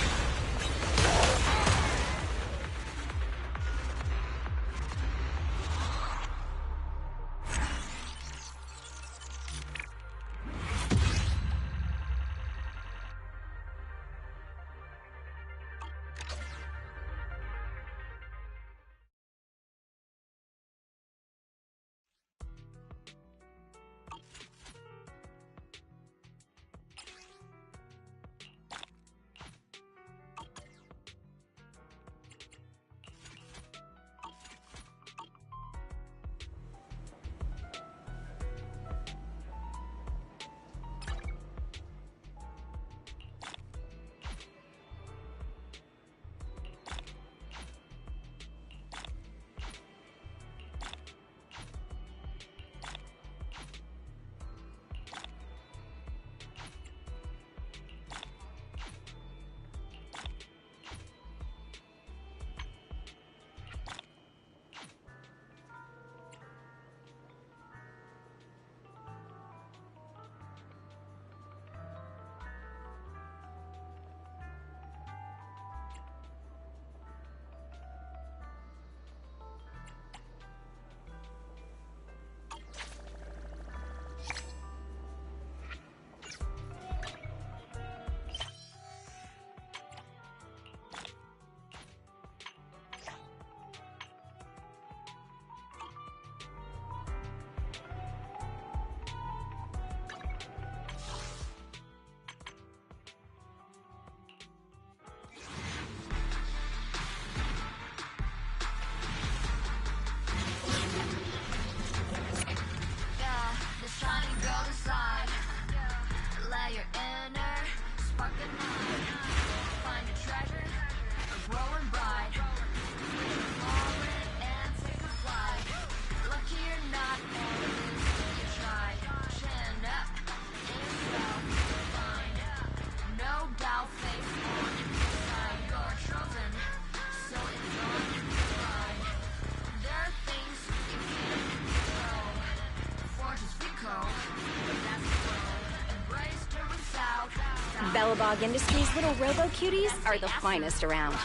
Belobog Industries' little robo-cuties are the finest around.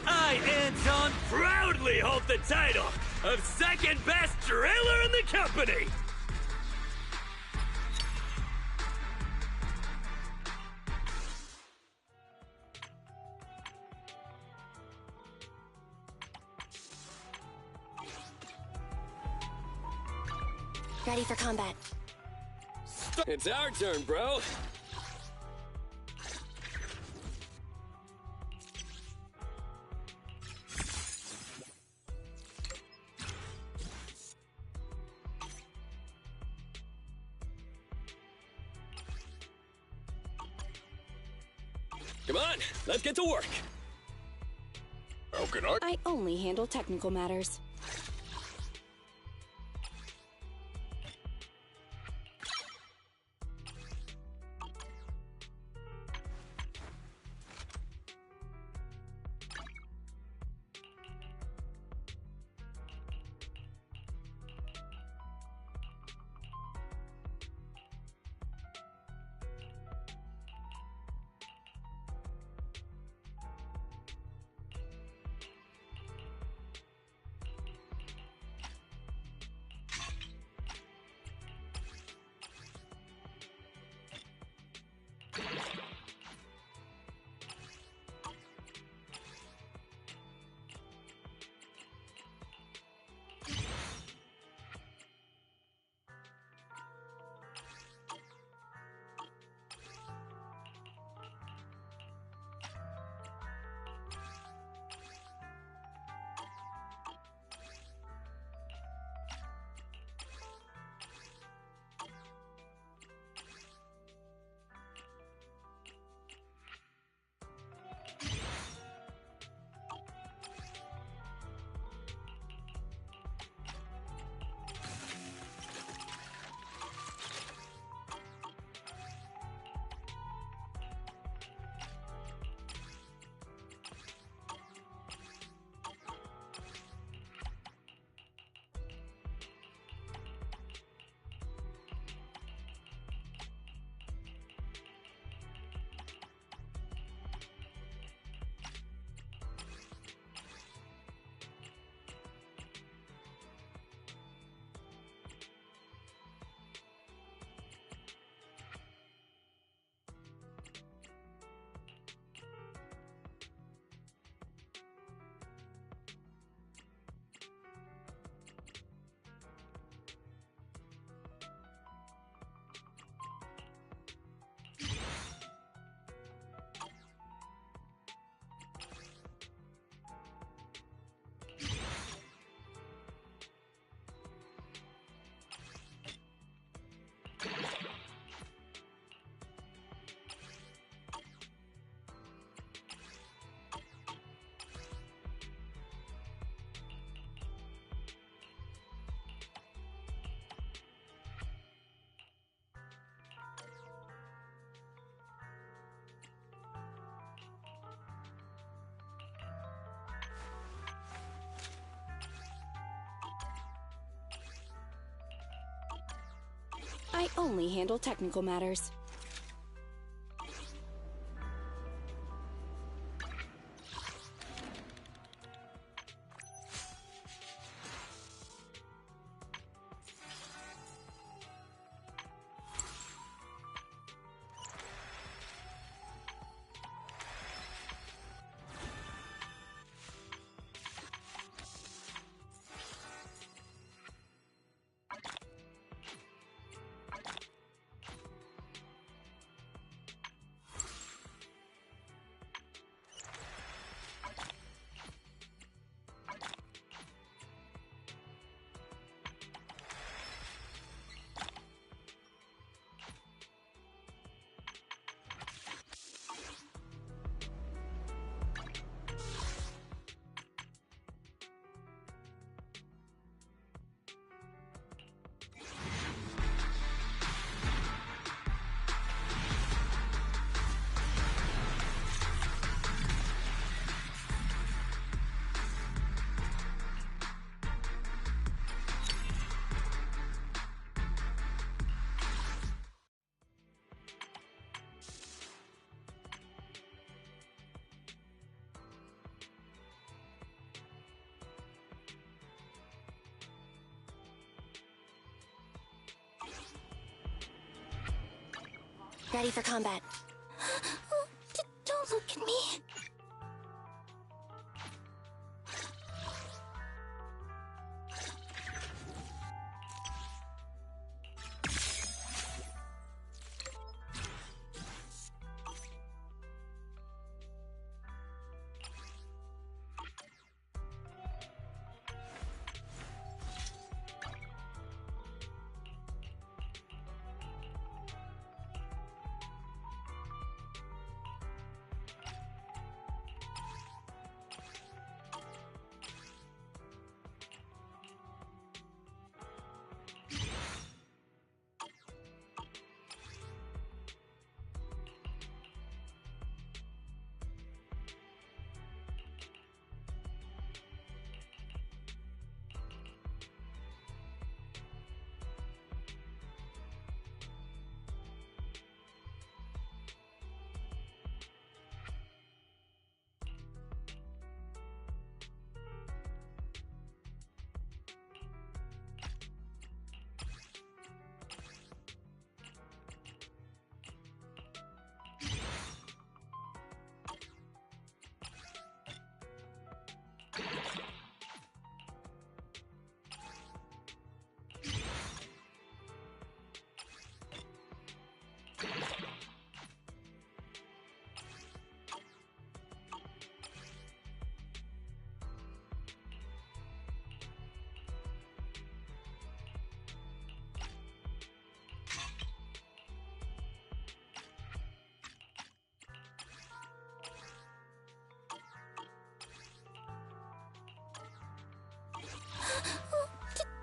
I, Anton, proudly hold the title of second best driller in the company! Ready for combat. It's our turn, bro! Come on, let's get to work! How can I? I only handle technical matters. I only handle technical matters. Ready for combat. Don't look at me.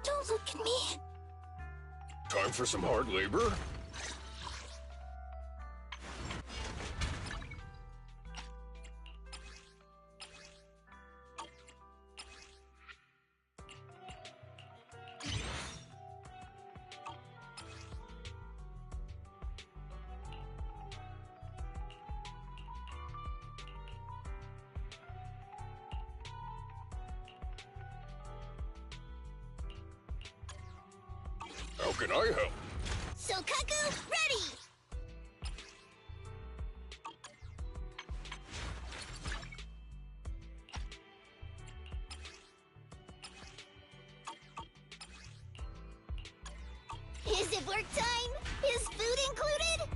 Don't look at me. Time for some hard labor? How can I help? Sokaku, ready! Is it work time? Is food included?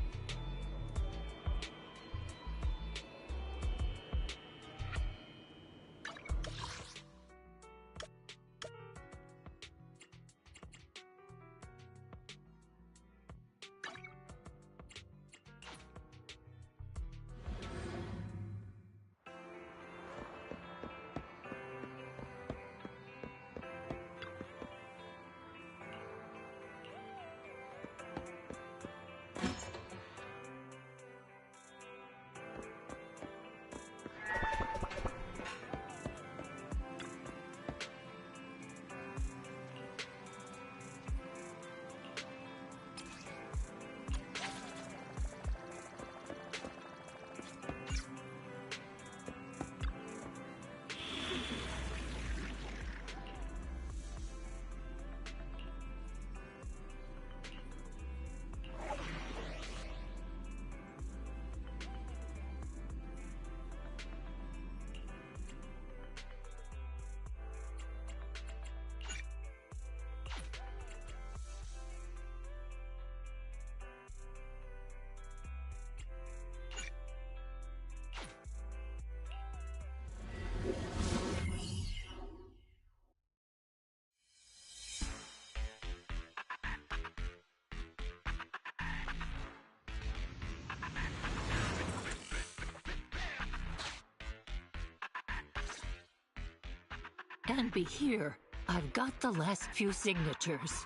Anby, here. I've got the last few signatures.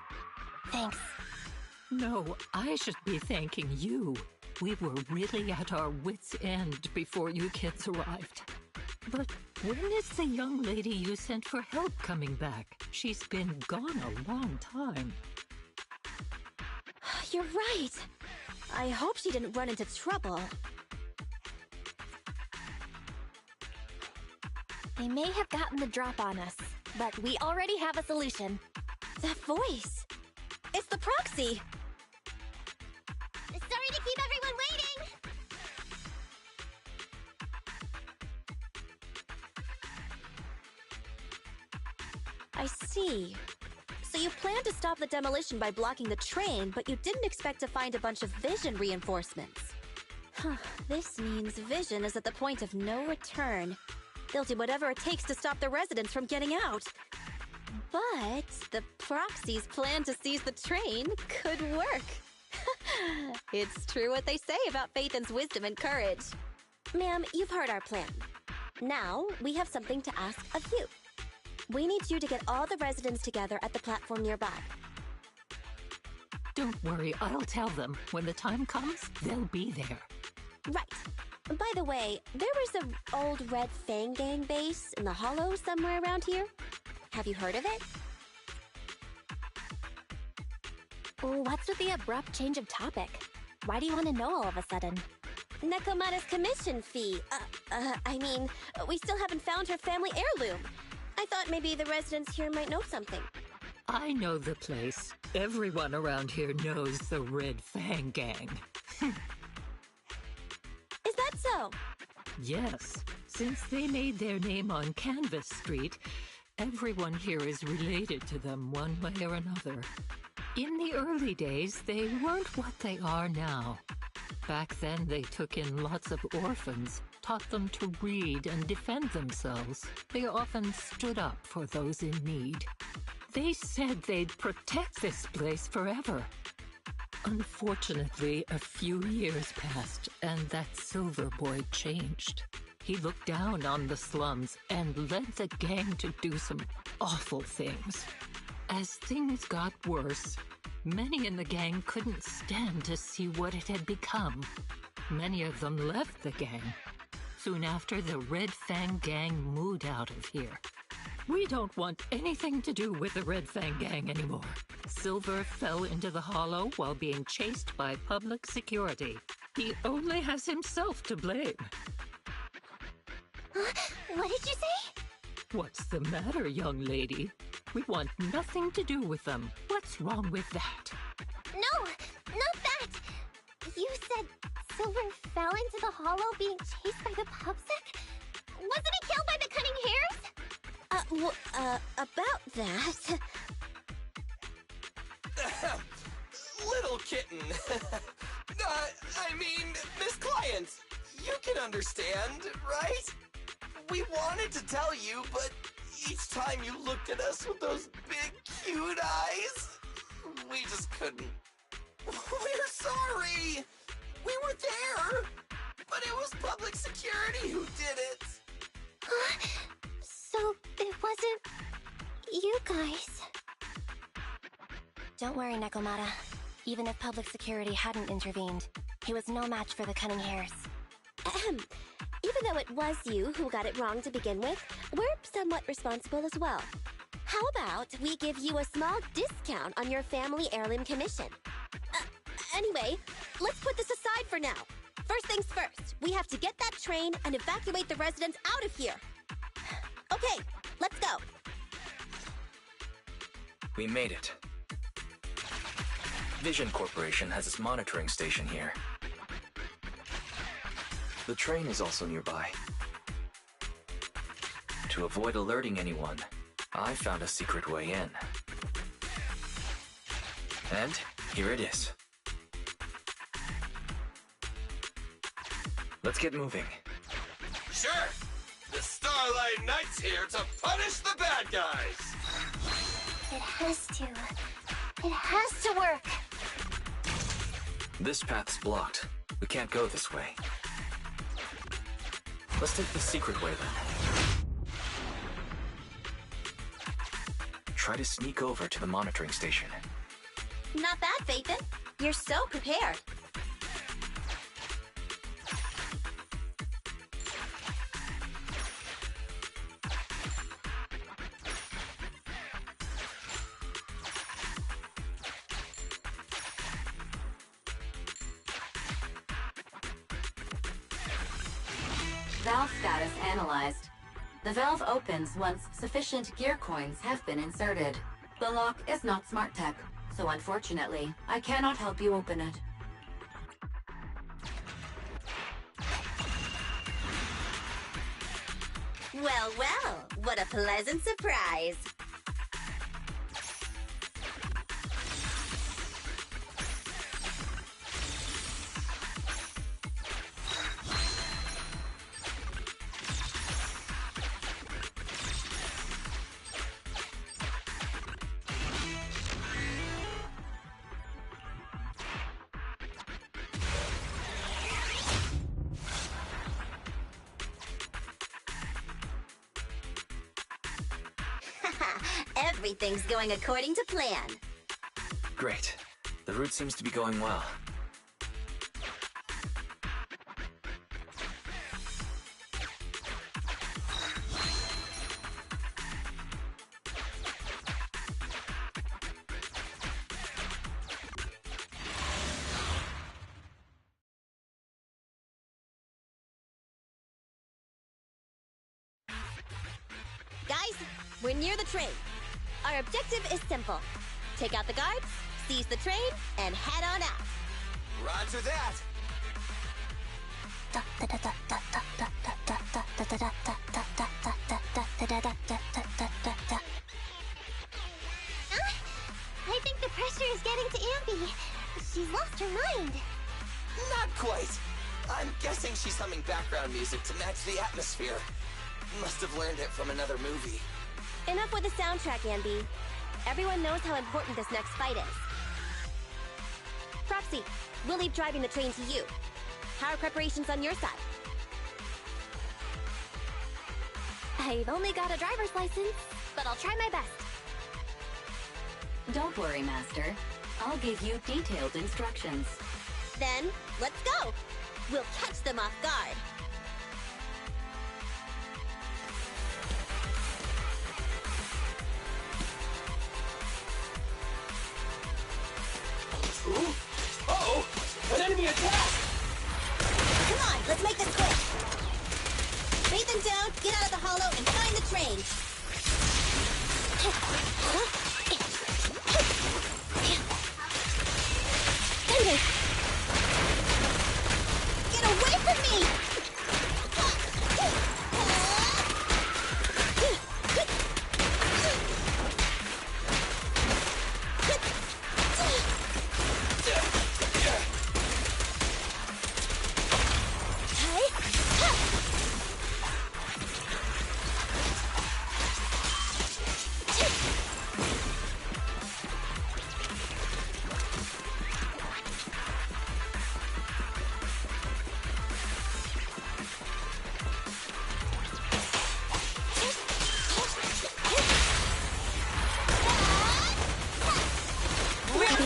Thanks. No, I should be thanking you. We were really at our wits' end before you kids arrived. But when is the young lady you sent for help coming back? She's been gone a long time. You're right. I hope she didn't run into trouble. They may have gotten the drop on us, but we already have a solution. That voice! It's the proxy! Sorry to keep everyone waiting! I see. So you planned to stop the demolition by blocking the train, but you didn't expect to find a bunch of vision reinforcements. This means Vision is at the point of no return. They'll do whatever it takes to stop the residents from getting out. But the proxy's plan to seize the train could work. It's true what they say about Phaethon's wisdom and courage. Ma'am, you've heard our plan. Now, we have something to ask of you. We need you to get all the residents together at the platform nearby. Don't worry, I'll tell them. When the time comes, they'll be there. Right. By the way, there was an old Red Fang Gang base in the Hollow somewhere around here. Have you heard of it? What's with the abrupt change of topic? Why do you want to know all of a sudden? Nekomata's commission fee. We still haven't found her family heirloom. I thought maybe the residents here might know something. I know the place. Everyone around here knows the Red Fang Gang. Is that so? Yes. Since they made their name on Canvas Street, everyone here is related to them one way or another. In the early days, they weren't what they are now. Back then, they took in lots of orphans, taught them to read and defend themselves. They often stood up for those in need. They said they'd protect this place forever. Unfortunately, a few years passed, and that Silver Boy changed. He looked down on the slums and led the gang to do some awful things. As things got worse, many in the gang couldn't stand to see what it had become. Many of them left the gang. Soon after, the Red Fang Gang moved out of here. We don't want anything to do with the Red Fang Gang anymore. Silver fell into the Hollow while being chased by public security. He only has himself to blame. What did you say? What's the matter, young lady? We want nothing to do with them. What's wrong with that? No, not that! You said Silver fell into the Hollow being chased by the pubsec? Wasn't he killed by the cunning hares? About that... Little kitten. Miss Client, you can understand, right? We wanted to tell you, but each time you looked at us with those big, cute eyes, we just couldn't. We're sorry. We were there, but it was public security who did it. So it wasn't you guys. Don't worry, Nekomata. Even if public security hadn't intervened, he was no match for the cunning hares. Even though it was you who got it wrong to begin with, we're somewhat responsible as well. How about we give you a small discount on your family heirloom commission? Anyway, let's put this aside for now. First things first, we have to get that train and evacuate the residents out of here. Okay, let's go. We made it. Vision Corporation has its monitoring station here. The train is also nearby. To avoid alerting anyone, I found a secret way in. And here it is. Let's get moving. Sure! The Starlight Knight's here to punish the bad guys! It has to. It has to work! This path's blocked. We can't go this way. Let's take the secret way then. try to sneak over to the monitoring station. Not bad, Phaethon. You're so prepared. Valve status analyzed. The valve opens once sufficient gear coins have been inserted. The lock is not smart tech, so unfortunately, I cannot help you open it. Well, well, what a pleasant surprise. Everything's going according to plan. Great. The route seems to be going well. Guys, we're near the train. Our objective is simple. Take out the guards, seize the train, and head on out. Roger that! I think the pressure is getting to Ambi. She's lost her mind. Not quite. I'm guessing she's humming background music to match the atmosphere. Must have learned it from another movie. Enough with the soundtrack, Ambi. Everyone knows how important this next fight is. Proxy, we'll leave driving the train to you. How are preparations on your side? I've only got a driver's license, but I'll try my best. Don't worry, Master. I'll give you detailed instructions. Then, let's go! We'll catch them off guard. Uh-oh! An enemy attack! Come on, let's make this quick! Phaethon down, get out of the hollow, and find the train! Get away from me!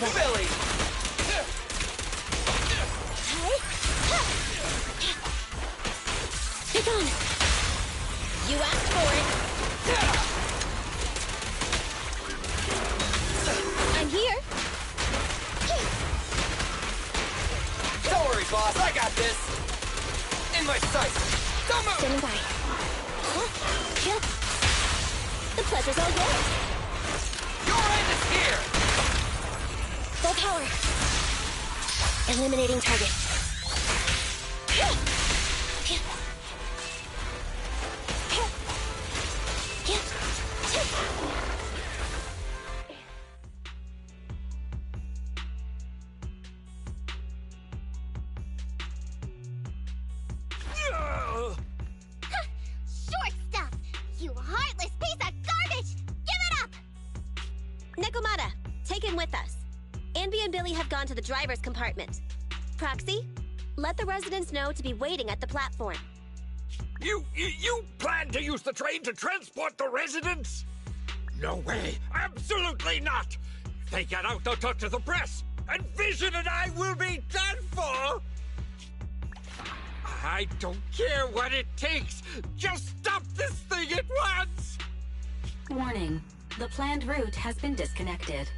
Billy! Take on! You asked for it! I'm here! Don't worry, boss, I got this! In my sights! Don't move! Standing by. The pleasure's all yours! Your end is here! Full power! Eliminating target. Short stuff! You heartless piece of garbage! Give it up! Nekomata, take him with us. Ambi and Billy have gone to the driver's compartment. Proxy, let the residents know to be waiting at the platform. You plan to use the train to transport the residents? No way! Absolutely not! If they get out, they'll talk to the press, and Vision and I will be done for! I don't care what it takes! Just stop this thing at once! Warning. The planned route has been disconnected.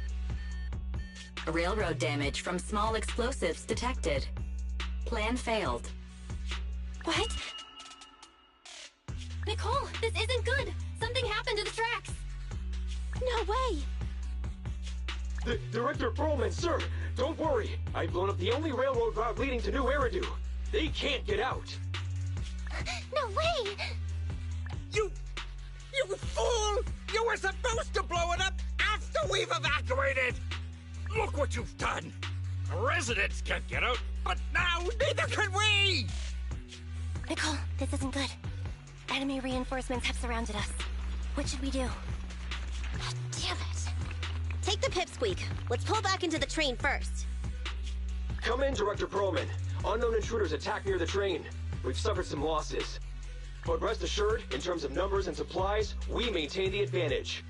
Railroad damage from small explosives detected. Plan failed. What? Nicole, this isn't good! Something happened to the tracks! No way! Director Perlman, sir, don't worry. I've blown up the only railroad route leading to New Eridu. They can't get out. No way! You fool! You were supposed to blow it up after we've evacuated! Look what you've done! Residents can't get out, but now neither can we! Nicole, this isn't good. Enemy reinforcements have surrounded us. What should we do? Damn it. Take the pipsqueak. Let's pull back into the train first. Come in, Director Perlman. Unknown intruders attacked near the train. We've suffered some losses. But rest assured, in terms of numbers and supplies, we maintain the advantage.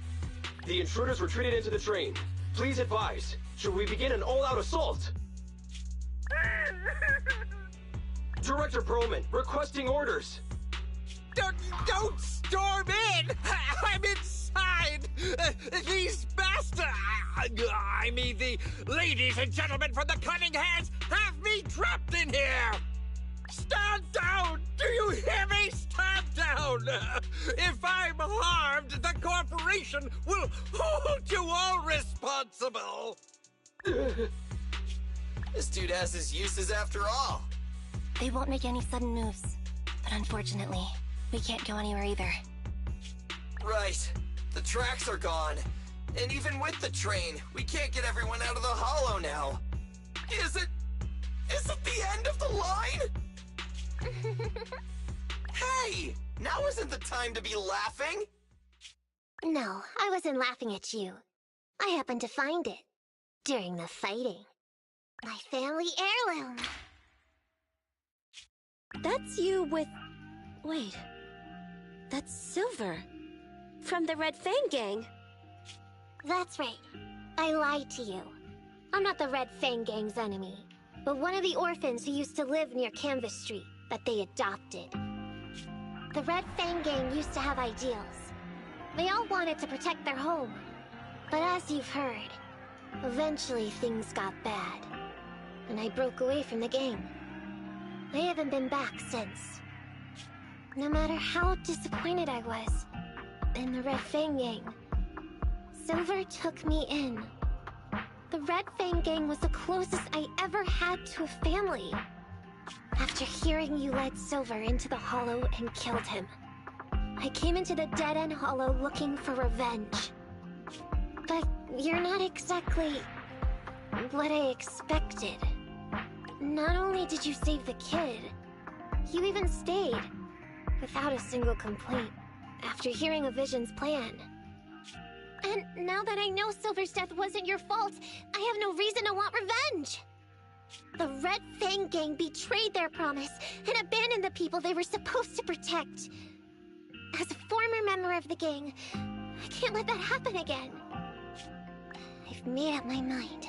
The intruders retreated into the train. Please advise, should we begin an all-out assault? Director Perlman, requesting orders. Don't storm in! I'm inside! These bastards! I mean, the ladies and gentlemen from the Cunning Hands have me trapped in here! Stand down! Do you hear me? Stand down! If I'm harmed, the corporation will hold you all responsible! This dude has his uses after all. They won't make any sudden moves. But unfortunately, we can't go anywhere either. Right. The tracks are gone. And even with the train, we can't get everyone out of the hollow now. Is it the end of the line? Hey! Now isn't the time to be laughing! No, I wasn't laughing at you. I happened to find it. During the fighting. My family heirloom. That's you with... Wait. That's Silver. From the Red Fang Gang. That's right. I lied to you. I'm not the Red Fang Gang's enemy, but one of the orphans who used to live near Canvas Street that they adopted. The Red Fang Gang used to have ideals. They all wanted to protect their home. But as you've heard, eventually things got bad. And I broke away from the gang. I haven't been back since. No matter how disappointed I was in the Red Fang Gang, Silver took me in. The Red Fang Gang was the closest I ever had to a family. After hearing you led Silver into the Hollow and killed him, I came into the Dead-End Hollow looking for revenge. But you're not exactly what I expected. Not only did you save the kid, you even stayed, without a single complaint, after hearing of Vision's plan. And now that I know Silver's death wasn't your fault, I have no reason to want revenge! The Red Fang Gang betrayed their promise and abandoned the people they were supposed to protect. As a former member of the gang, I can't let that happen again. I've made up my mind.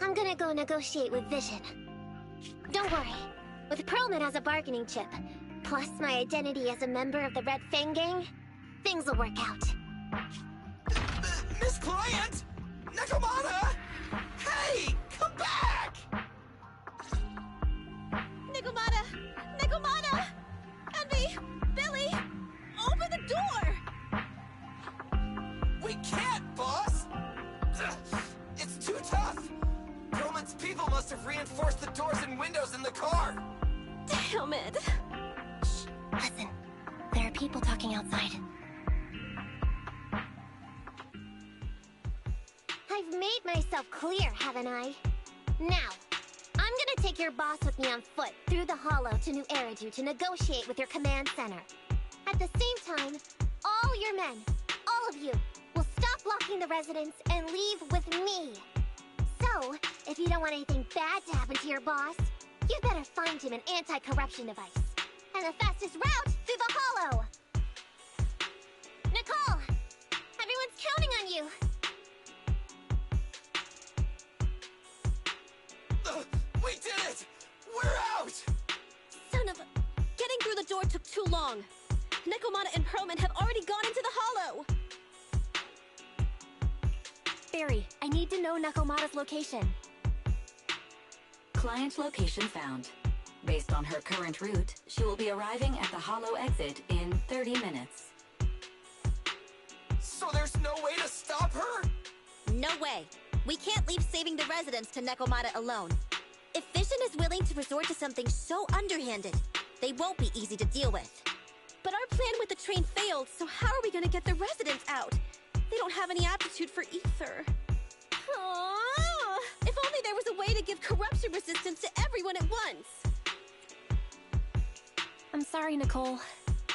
I'm gonna go negotiate with Vision. Don't worry. With Perlman as a bargaining chip, plus my identity as a member of the Red Fang Gang, things will work out. Miss Client! Nakamata! Hey! Come back! Nakamata! Nakamata! Envy! Billy! Open the door! We can't, boss! It's too tough! Perlman's people must have reinforced the doors and windows in the car! Damn it! Shh, listen. There are people talking outside. I've made myself clear, haven't I? Now, I'm gonna take your boss with me on foot through the Hollow to New Eridu to negotiate with your command center. At the same time, all your men, all of you, will stop blocking the residents and leave with me. So, if you don't want anything bad to happen to your boss, you better find him an anti-corruption device. And the fastest route through the Hollow! Nicole! door took too long. Nekomata and Perlman have already gone into the hollow! Barry, I need to know Nekomata's location. Client location found. Based on her current route, she will be arriving at the hollow exit in 30 minutes. So there's no way to stop her? No way. We can't leave saving the residents to Nekomata alone. If Vision is willing to resort to something so underhanded, they won't be easy to deal with. But our plan with the train failed, so how are we gonna get the residents out? They don't have any aptitude for ether. Aww. If only there was a way to give corruption resistance to everyone at once! I'm sorry, Nicole.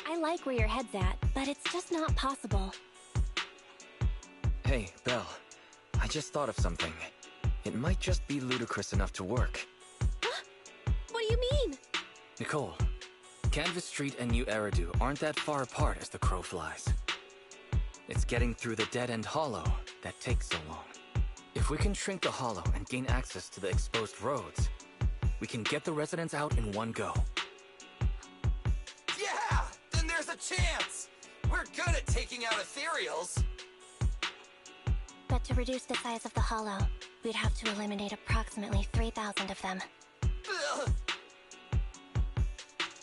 I like where your head's at, but it's just not possible. Hey, Belle. I just thought of something. It might just be ludicrous enough to work. Huh? What do you mean? Nicole, Canvas Street and New Eridu aren't that far apart as the crow flies. It's getting through the dead-end hollow that takes so long. If we can shrink the hollow and gain access to the exposed roads, we can get the residents out in one go. Yeah! Then there's a chance! We're good at taking out ethereals. But to reduce the size of the hollow, we'd have to eliminate approximately 3,000 of them. Ugh.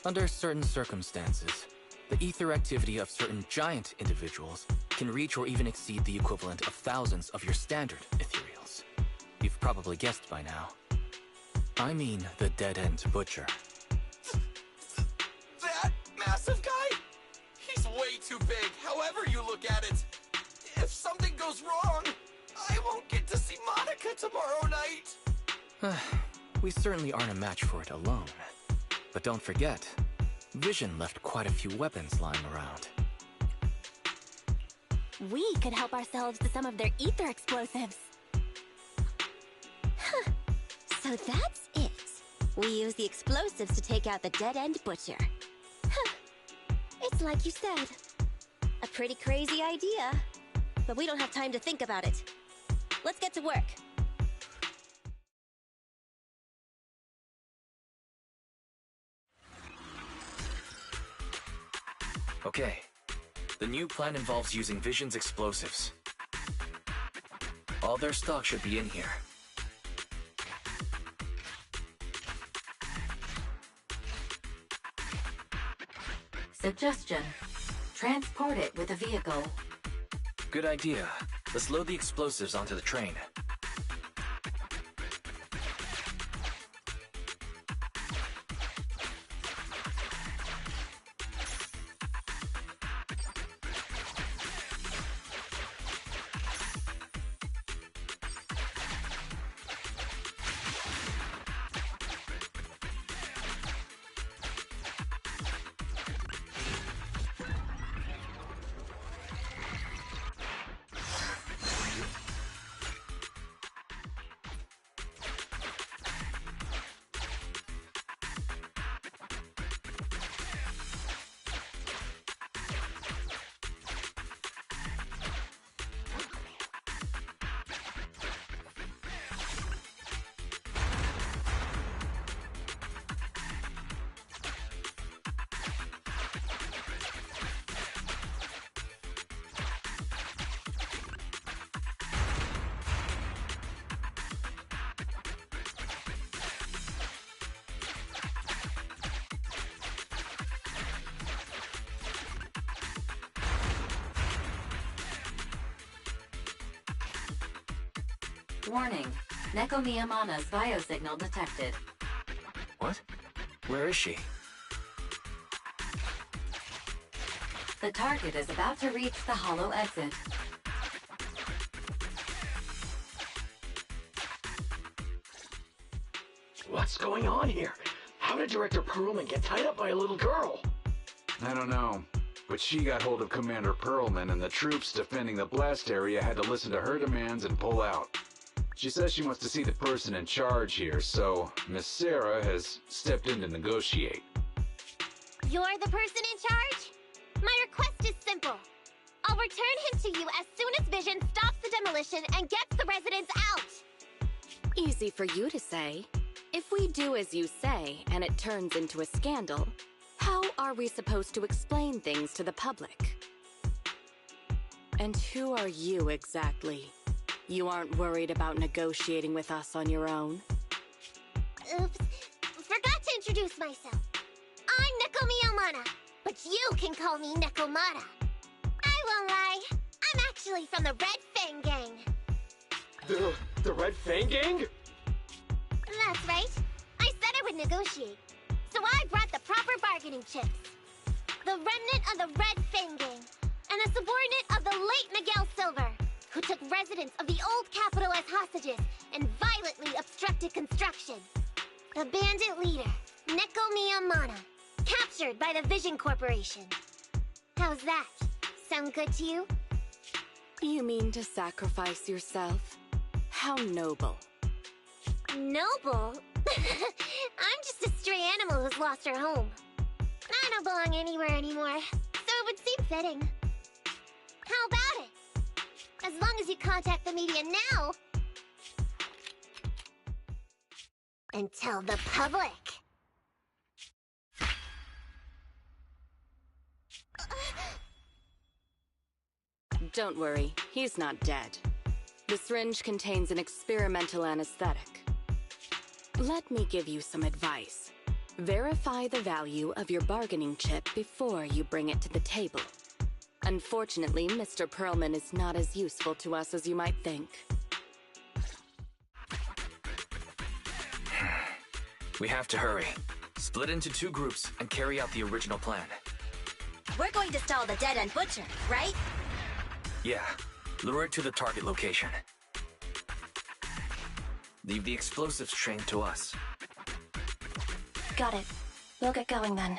Under certain circumstances, the ether activity of certain giant individuals can reach or even exceed the equivalent of thousands of your standard ethereals. You've probably guessed by now. I mean the dead-end butcher. That massive guy? He's way too big, however you look at it. If something goes wrong, I won't get to see Monica tomorrow night. We certainly aren't a match for it alone. But don't forget, Vision left quite a few weapons lying around. We could help ourselves to some of their ether explosives. Huh. So that's it. We use the explosives to take out the dead-end butcher. Huh. It's like you said. A pretty crazy idea. But we don't have time to think about it. Let's get to work. Okay. The new plan involves using Vision's explosives. All their stock should be in here. Suggestion. Transport it with a vehicle. Good idea. Let's load the explosives onto the train. Warning. Nekomiyamana's biosignal detected. What? Where is she? The target is about to reach the hollow exit. What's going on here? How did Director Perlman get tied up by a little girl? I don't know, but she got hold of Commander Perlman, and the troops defending the blast area had to listen to her demands and pull out. She says she wants to see the person in charge here, so Miss Sarah has stepped in to negotiate. You're the person in charge? My request is simple. I'll return him to you as soon as Vision stops the demolition and gets the residents out. Easy for you to say. If we do as you say, and it turns into a scandal, how are we supposed to explain things to the public? And who are you exactly? You aren't worried about negotiating with us on your own? Oops. Forgot to introduce myself. I'm Neko Miyamata, but you can call me Nekomata. I won't lie, I'm actually from the Red Fang Gang. The Red Fang Gang? That's right. I said I would negotiate. So I brought the proper bargaining chips. The remnant of the Red Fang Gang, and a subordinate of the late Miguel Silver, who took residents of the old capital as hostages and violently obstructed construction. The bandit leader, Neko Miyamata, captured by the Vision Corporation. How's that? Sound good to you? You mean to sacrifice yourself? How noble. Noble? I'm just a stray animal who's lost her home. I don't belong anywhere anymore, so it would seem fitting. How about it? As long as you contact the media now... and tell the public. Don't worry, he's not dead. The syringe contains an experimental anesthetic. Let me give you some advice. Verify the value of your bargaining chip before you bring it to the table. Unfortunately, Mr. Perlman is not as useful to us as you might think. We have to hurry. Split into 2 groups and carry out the original plan. We're going to stall the dead-end butcher, right? Yeah. Lure it to the target location. Leave the explosives train to us. Got it. We'll get going then.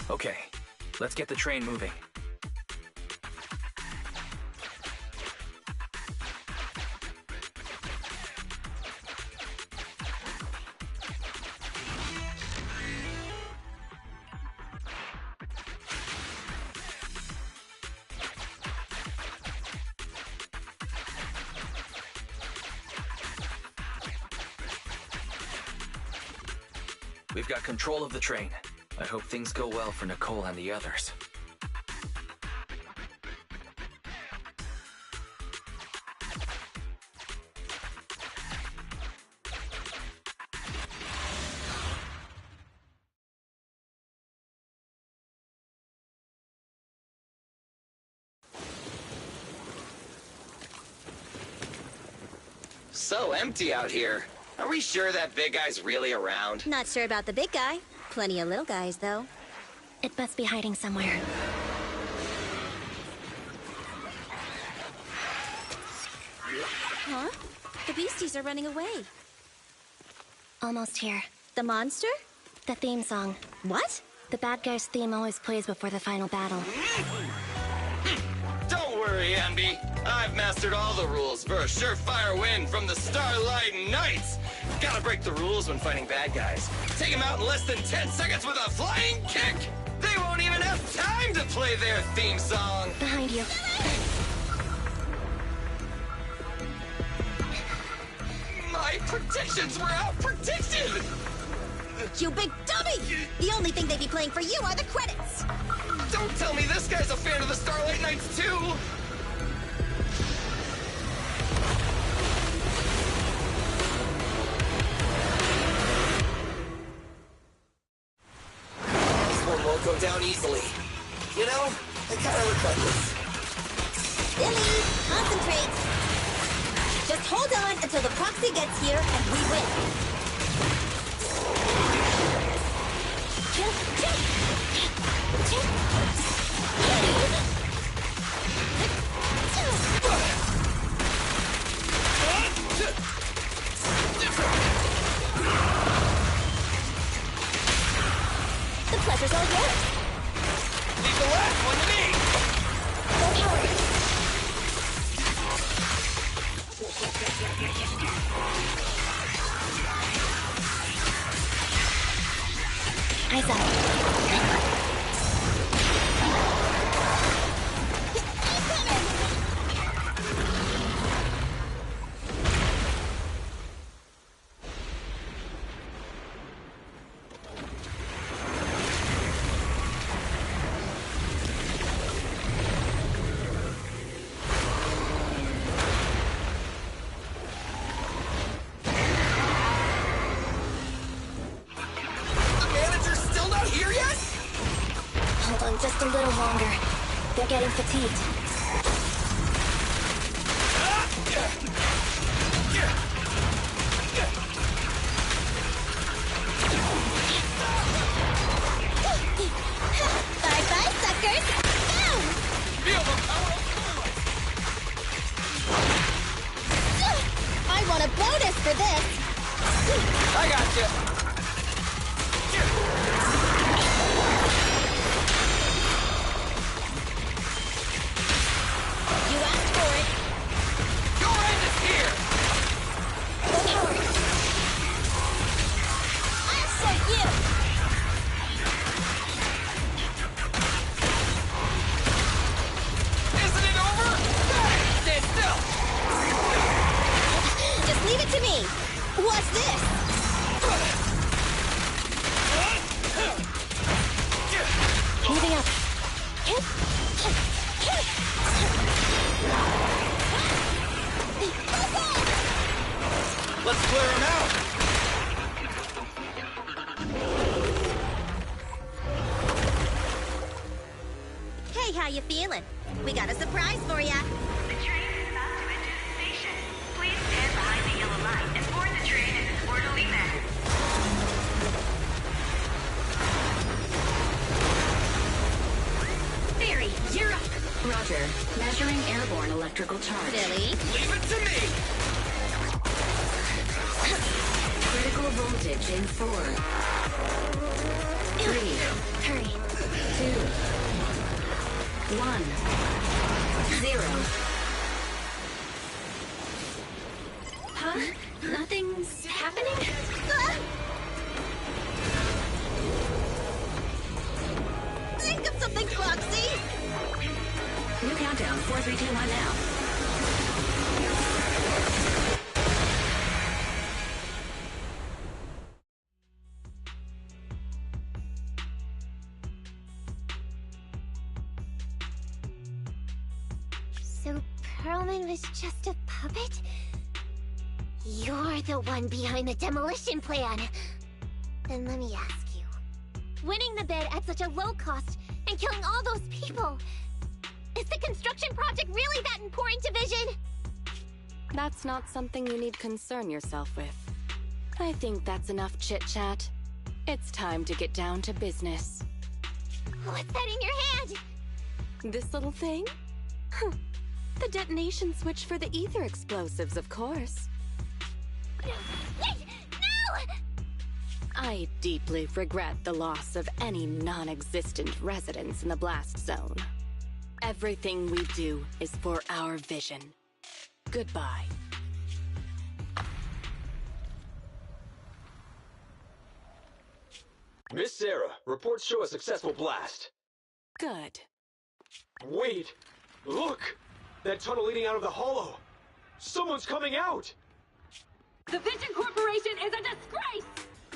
Okay, let's get the train moving. We've got control of the train. I hope things go well for Nicole and the others. So empty out here. Are we sure that big guy's really around? Not sure about the big guy. Plenty of little guys, though. It must be hiding somewhere. Huh? The beasties are running away. Almost here. The monster? The theme song. What? The bad guy's theme always plays before the final battle. Don't worry, Ambi. I've mastered all the rules for a surefire win from the Starlight Knights. Gotta break the rules when fighting bad guys. Take them out in less than 10 seconds with a flying kick. They won't even have time to play their theme song. Behind you. My predictions were out-predicted! You big dummy! The only thing they'd be playing for you are the credits! Don't tell me this guy's a fan of the Starlight Knights, too! This one won't go down easily. You know, I kinda look like this. Billy, concentrate! Just hold on until the proxy gets here and we win. The pleasure's all yours. Leave the last one to me! Don't hurry. Eyes up. along just a little longer. They're getting fatigued. Bye-bye, suckers! Go! Feel the power of Prologue! I want a bonus for this! I gotcha! You asked for it! Your end is here! I'll save you! Isn't it over? Stay still! Just leave it to me! What's this? Moving up. Let's clear him out! Hey, how you feeling? We got a surprise for ya. The train is about to enter the station. Please stand behind the yellow light and board the train in an orderly manner. Theory, you're up. Roger. Measuring airborne electrical charge. Billy? Leave it to me! Critical voltage in 4. 3. Hurry. 2. 1. 0. Huh? Nothing's happening? Think of something, Foxy! New countdown. 4, 3, 2, 1 now. So Perlman was just a puppet? You're the one behind the demolition plan. Then let me ask you. Winning the bid at such a low cost and killing all those people, is the construction project really that important to Vision? That's not something you need concern yourself with. I think that's enough chit-chat. It's time to get down to business. What's that in your hand? This little thing? The detonation switch for the ether explosives, of course. Wait! No! I deeply regret the loss of any non-existent residents in the blast zone. Everything we do is for our vision. Goodbye. Miss Sarah, reports show a successful blast. Good. Wait! Look! That tunnel leading out of the hollow! Someone's coming out! The Vision Corporation is a disgrace!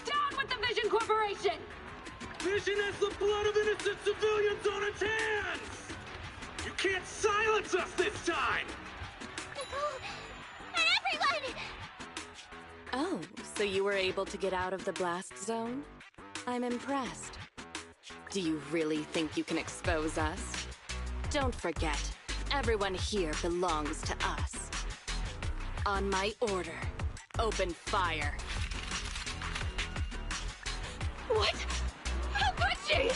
Down with the Vision Corporation! Vision has the blood of innocent civilians on its hands! You can't silence us this time! Nicole! And everyone! Oh, so you were able to get out of the blast zone? I'm impressed. Do you really think you can expose us? Don't forget, everyone here belongs to us. On my order, open fire. What? How could she?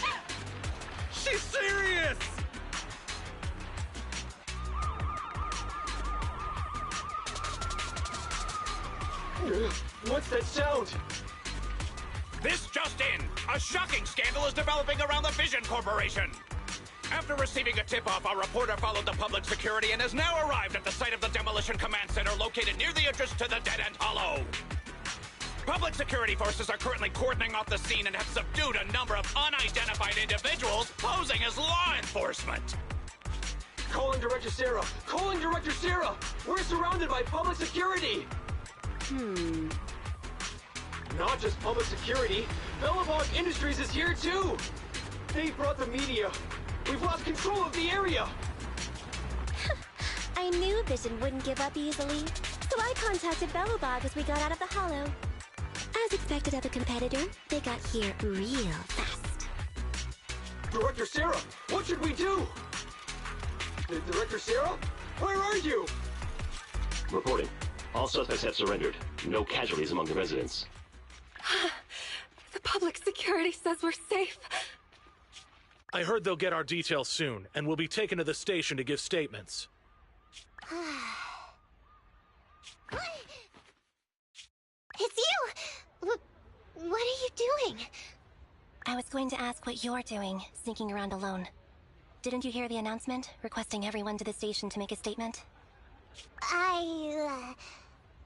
She's serious! What's that sound? This just in! A shocking scandal is developing around the Vision Corporation! After receiving a tip-off, our reporter followed the public security and has now arrived at the site of the Demolition Command Center located near the entrance to the Dead-End Hollow. Public security forces are currently cordoning off the scene and have subdued a number of unidentified individuals posing as law enforcement. Calling Director Sarah! Calling Director Sarah! We're surrounded by public security! Not just public security, Belobog Industries is here too! They brought the media. We've lost control of the area! I knew Vision wouldn't give up easily, so I contacted Belobog as we got out of the hollow. As expected of a competitor, they got here real fast. Director Sarah, what should we do? Director Sarah? Where are you? Reporting. All suspects have surrendered. No casualties among the residents. The public security says we're safe. I heard they'll get our details soon, and we'll be taken to the station to give statements. It's you! What are you doing? I was going to ask what you're doing, sneaking around alone. Didn't you hear the announcement, requesting everyone to the station to make a statement?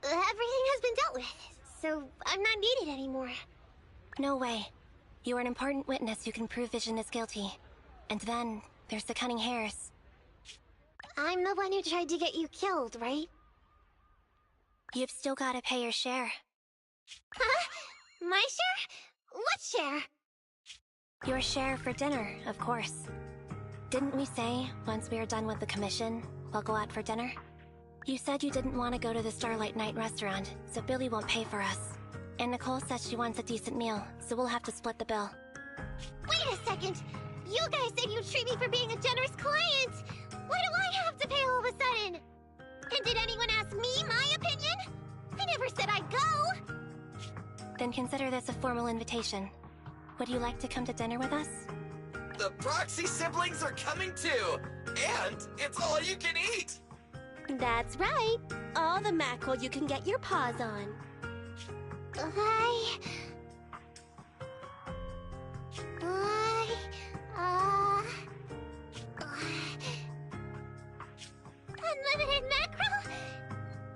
Everything has been dealt with, so I'm not needed anymore. No way. You are an important witness who can prove Vision is guilty. And then, there's the Cunning Hares. I'm the one who tried to get you killed, right? You've still gotta pay your share. Huh? My share? What share? Your share for dinner, of course. Didn't we say, once we are done with the commission, we'll go out for dinner? You said you didn't want to go to the Starlight Night restaurant, so Billy won't pay for us. And Nicole says she wants a decent meal, so we'll have to split the bill. Wait a second! You guys said you'd treat me for being a generous client! Why do I have to pay all of a sudden? And did anyone ask me my opinion? I never said I'd go! Then consider this a formal invitation. Would you like to come to dinner with us? The Proxy siblings are coming too! And it's all you can eat! That's right. All the mackerel you can get your paws on. Unlimited mackerel?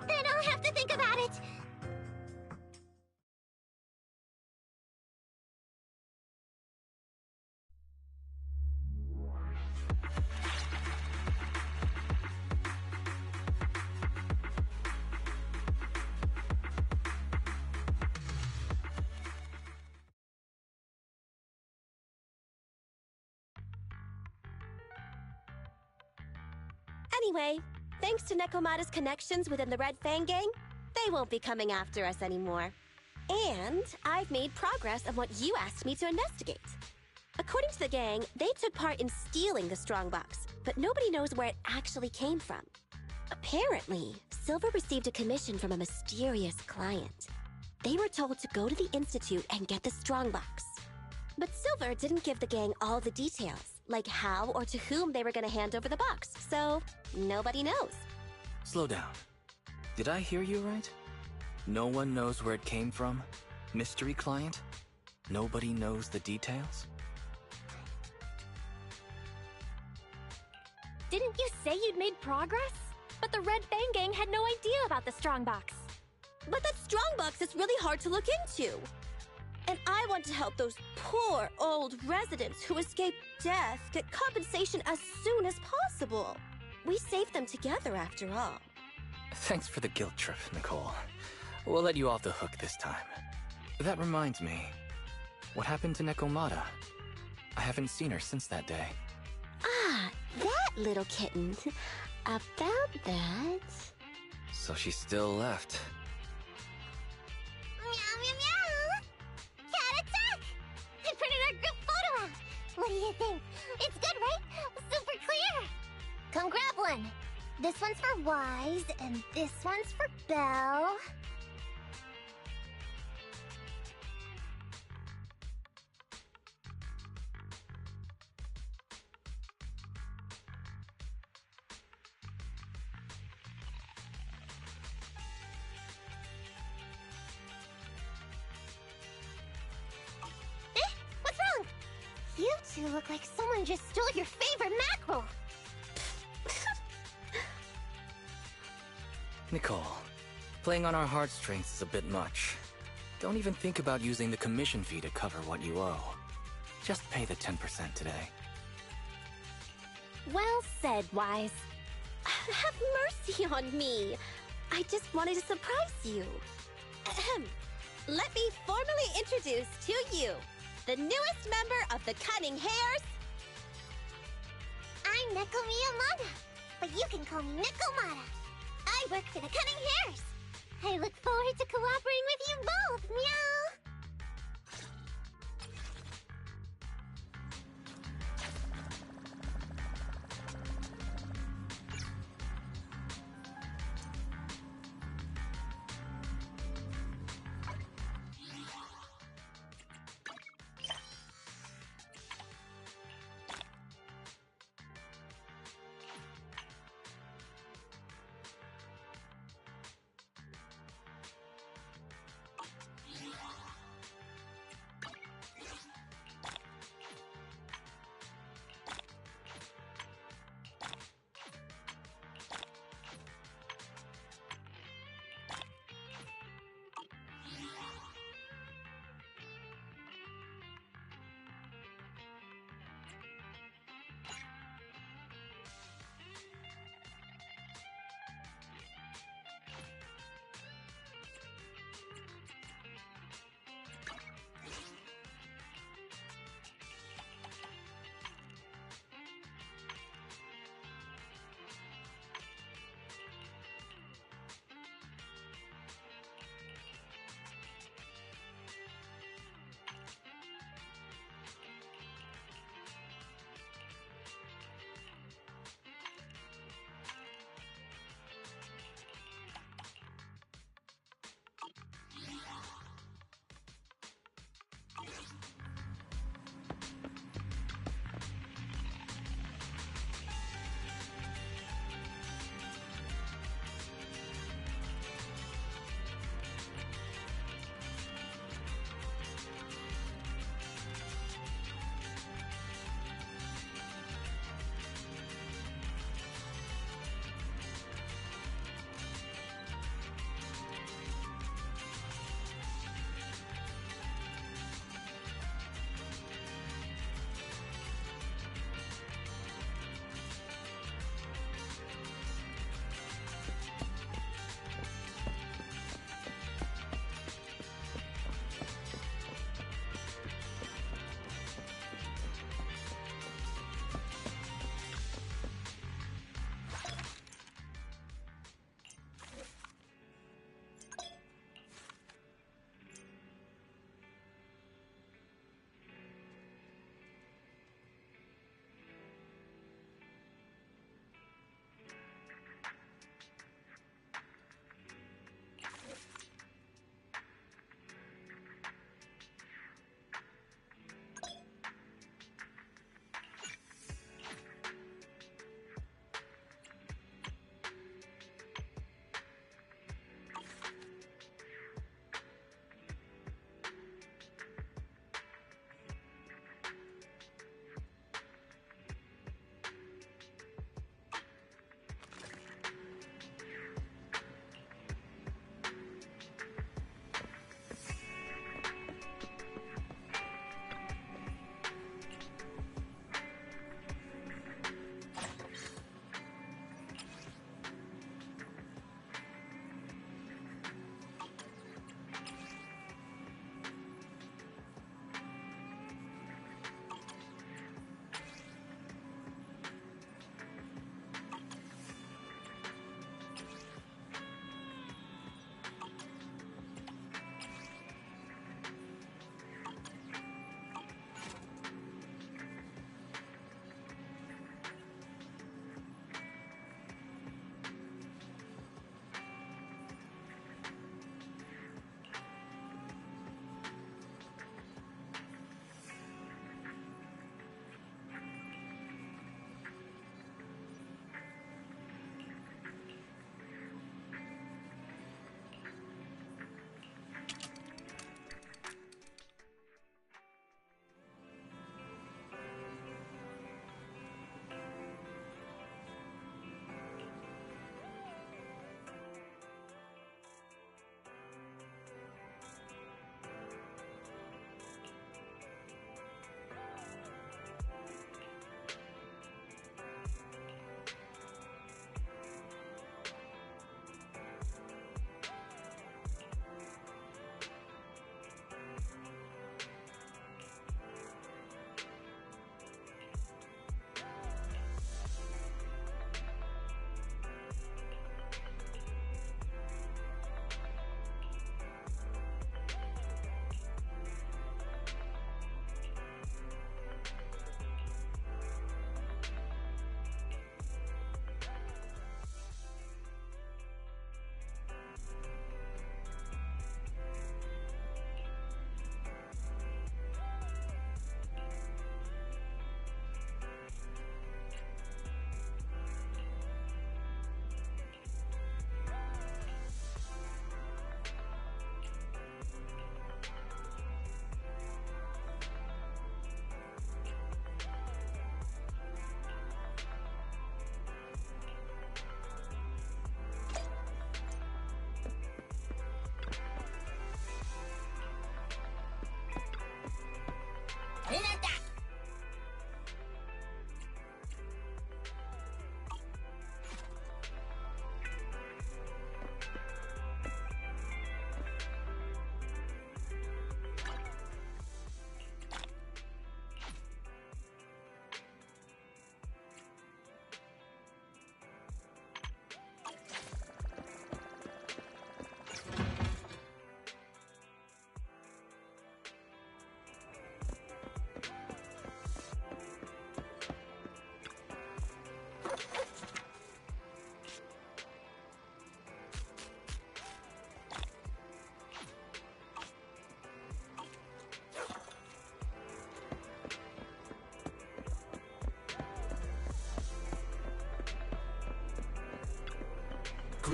Then I'll have to think about it. Anyway, thanks to Nekomata's connections within the Red Fang Gang, they won't be coming after us anymore. And I've made progress on what you asked me to investigate. According to the gang, they took part in stealing the strongbox, but nobody knows where it actually came from. Apparently, Silver received a commission from a mysterious client. They were told to go to the Institute and get the strongbox. But Silver didn't give the gang all the details, like how or to whom they were going to hand over the box, so nobody knows. Slow down. Did I hear you right? No one knows where it came from? Mystery client? Nobody knows the details? Didn't you say you'd made progress? But the Red Fang Gang had no idea about the strongbox. But that strongbox is really hard to look into. And I want to help those poor old residents who escaped death get compensation as soon as possible. We saved them together after all. Thanks for the guilt trip, Nicole. We'll let you off the hook this time. That reminds me. What happened to Nekomata? I haven't seen her since that day. Ah, that little kitten. About that... So she's still left. Meow, meow, meow! Cat attack! I printed our group photo out! What do you think? It's good, right? Super clear! Come grab one. This one's for Wise, and this one's for Belle. What's wrong? You two look like someone just stole your favorite mackerel. Nicole, playing on our heartstrings is a bit much. Don't even think about using the commission fee to cover what you owe. Just pay the 10% today. Well said, Wise. Have mercy on me. I just wanted to surprise you. Ahem. Let me formally introduce to you the newest member of the Cunning Hares. I'm Neko Miyamada, but you can call me Nekomata. I work for the Cunning Hares. I look forward to cooperating with you both, meow!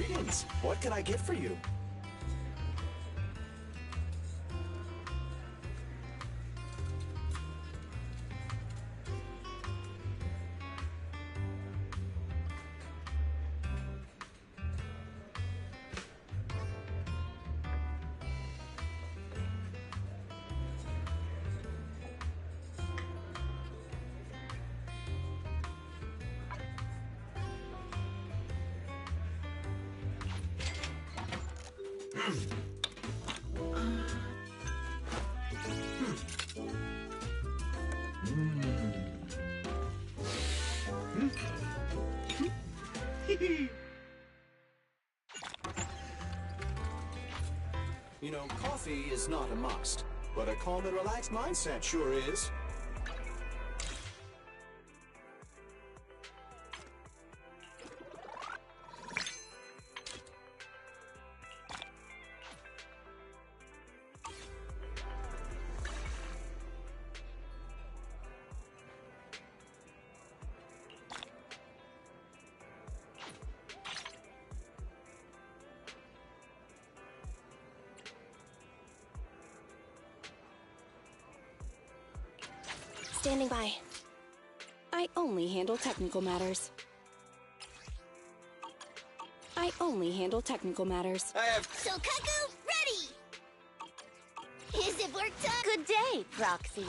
Greetings. What can I get for you? You know, coffee is not a must, but a calm and relaxed mindset sure is. Standing by. I only handle technical matters. I only handle technical matters. I have... Sokaku, ready! Is it work time? Good day, Proxy.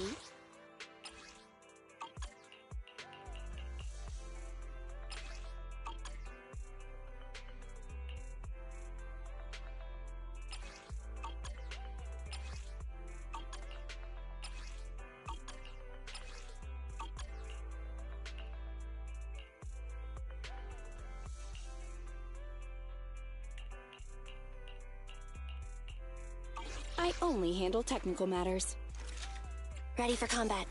I only handle technical matters. Ready for combat.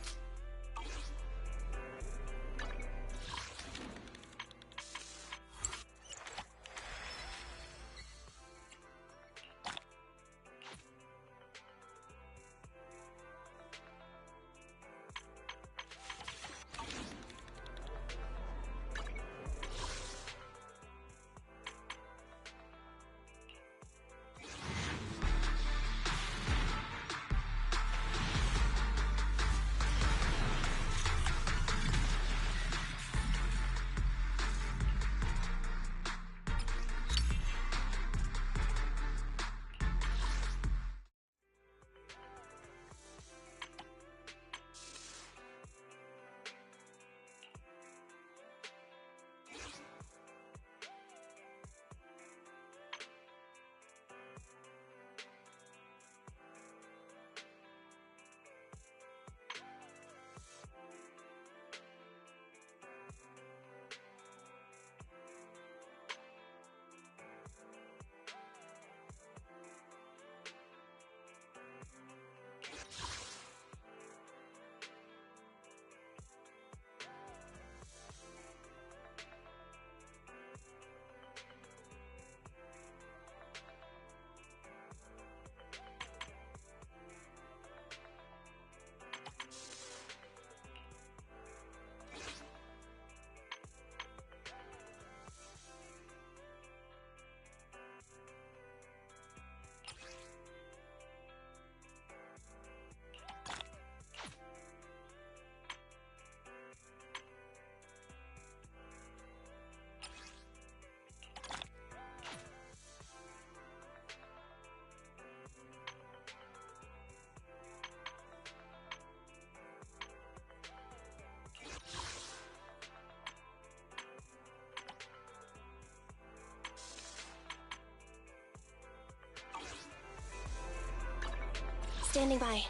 Standing by.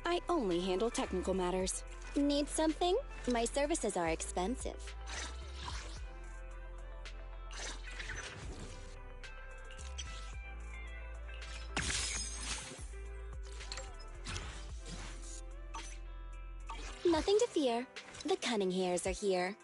I only handle technical matters. Need something? My services are expensive. Nothing to fear. The cunning hairs are here.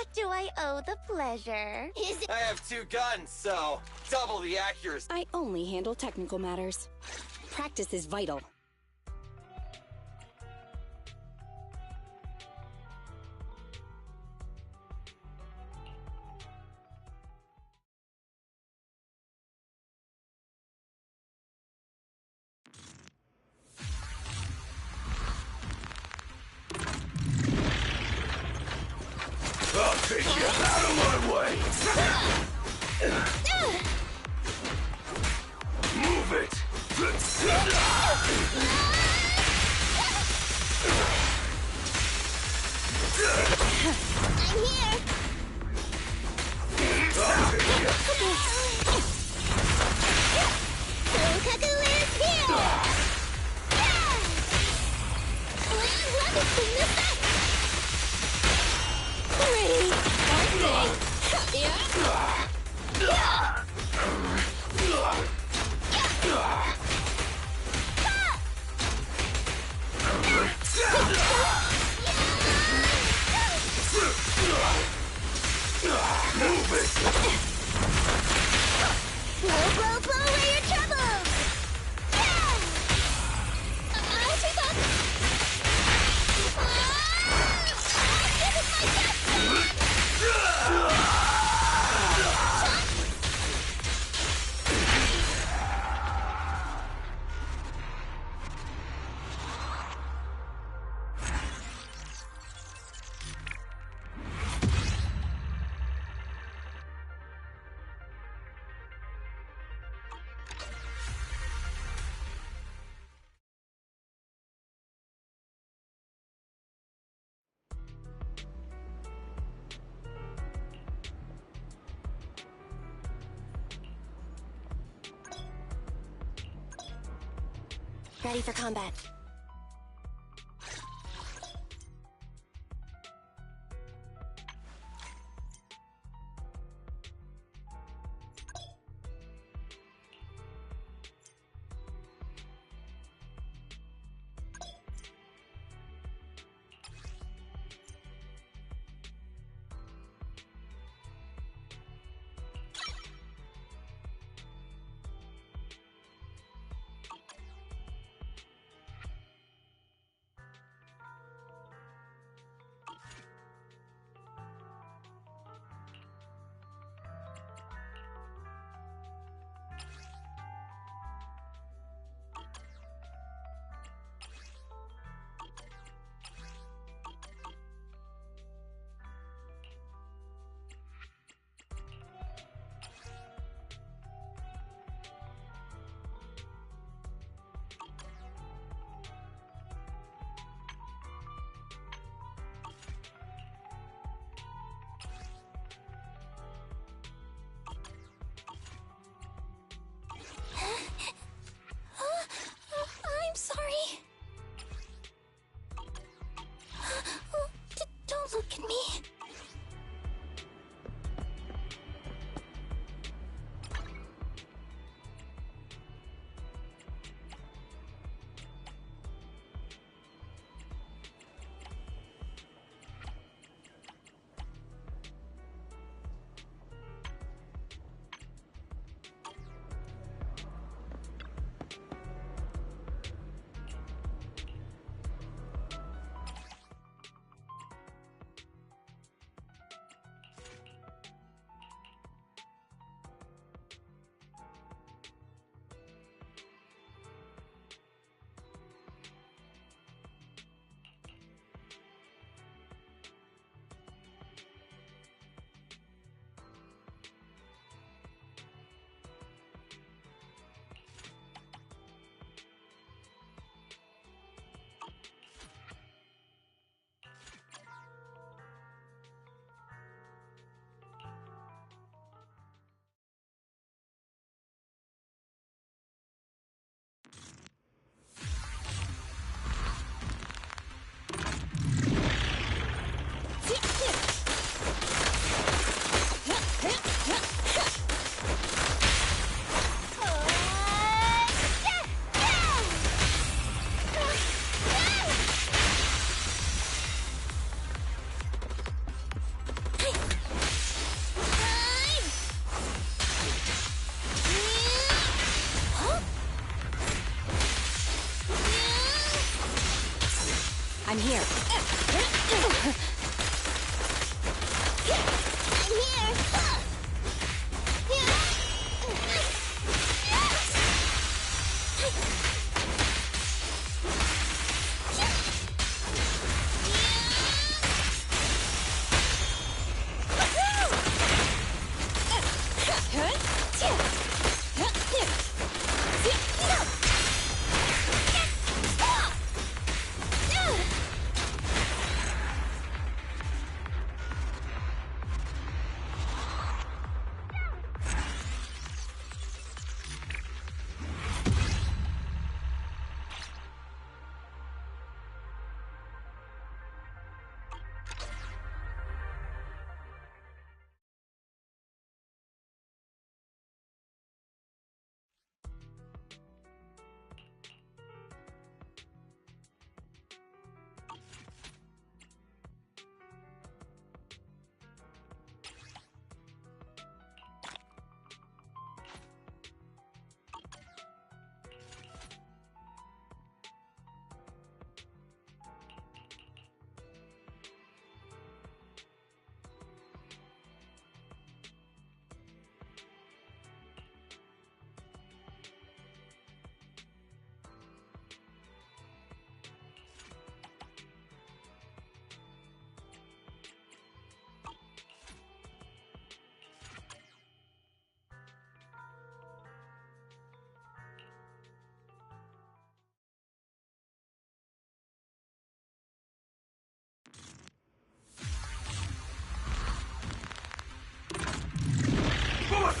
what do I owe the pleasure? I have 2 guns, so double the accuracy. I only handle technical matters. Practice is vital. I'll take you out of my way! Move it! I'm here! I'll take you! Kokaku is here! Let me clean this up! Ready? Move it! Blow away your troubles! I'll take off! This is my destiny! Ready for combat.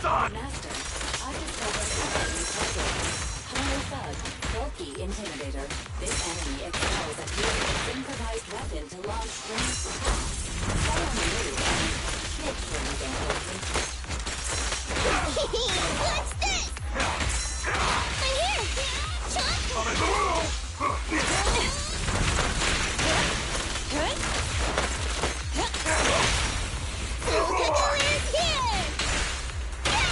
son! Master, I've discovered a new target. Highly thug, bulky intimidator. This enemy excels at using its improvised weapon to launch ranged attacks. Stay on the move and make sure you don't get hit. What's this? I'm here! Chomp! I'm in the room! Soul is here! Yeah!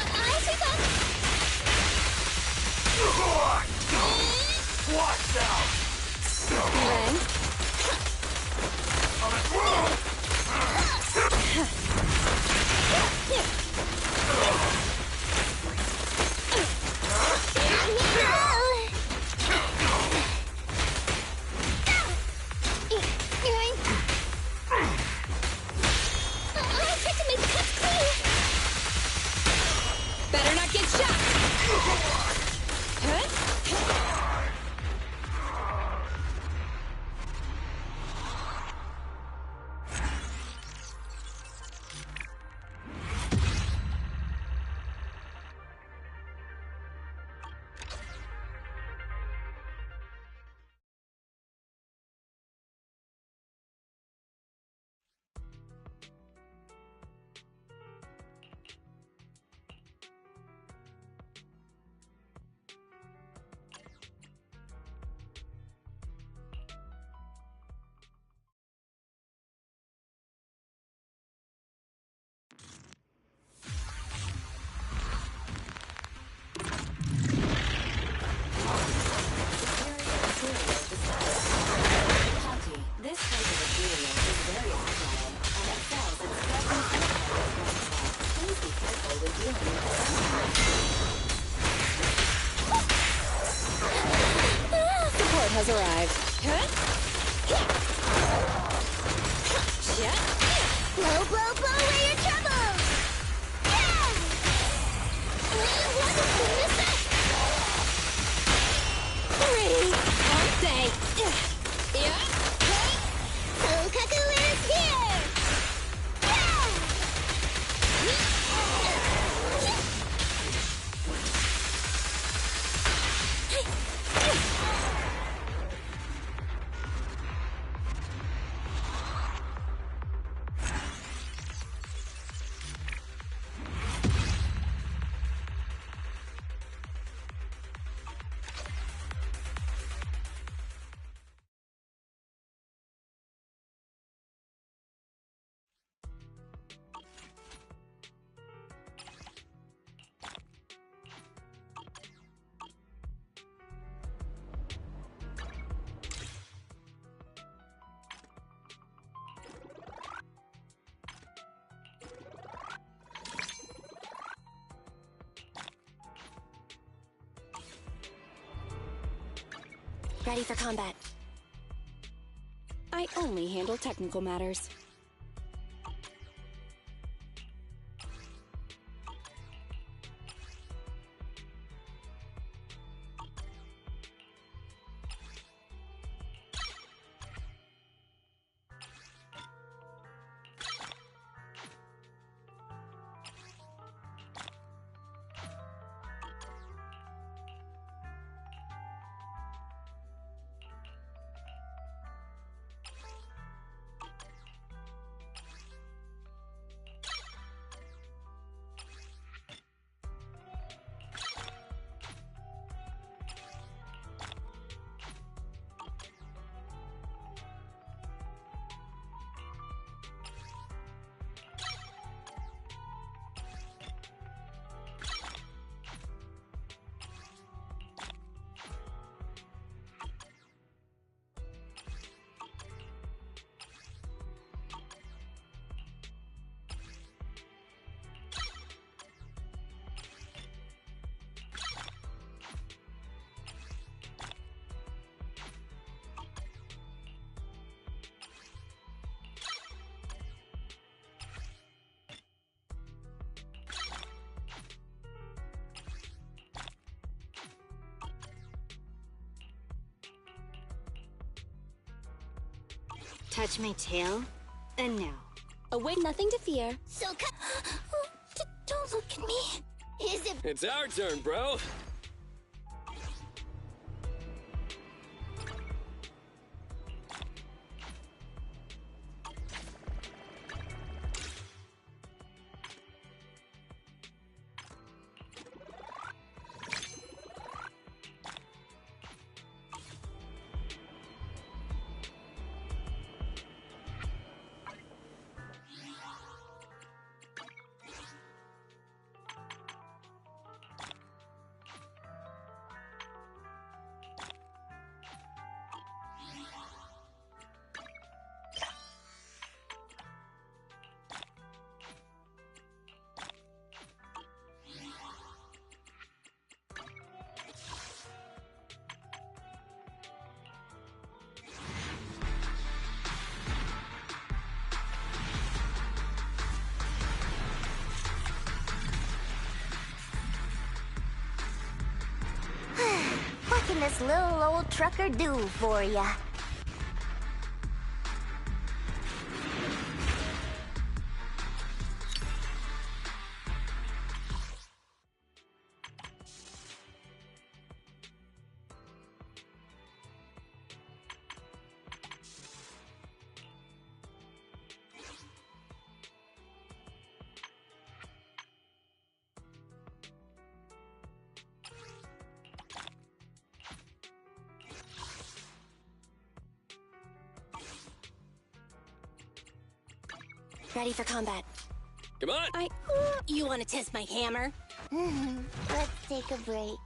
I see them! Watch out! Bang. I'm in the room! Better not get shot! Huh? This type of material is very agile and excels at spreading through. Please be careful with dealing with the Support has arrived. Blow, blow, blow away your troubles! Yeah! What is this? Pretty. I'll say. Yeah. Sokaku is here! Yeah! Ready for combat. I only handle technical matters. Touch my tail, and now. Await nothing to fear. So Don't look at me. Is it? It's our turn, bro. What can this little old trucker do for ya? Ready for combat. Come on. You want to test my hammer? Let's take a break.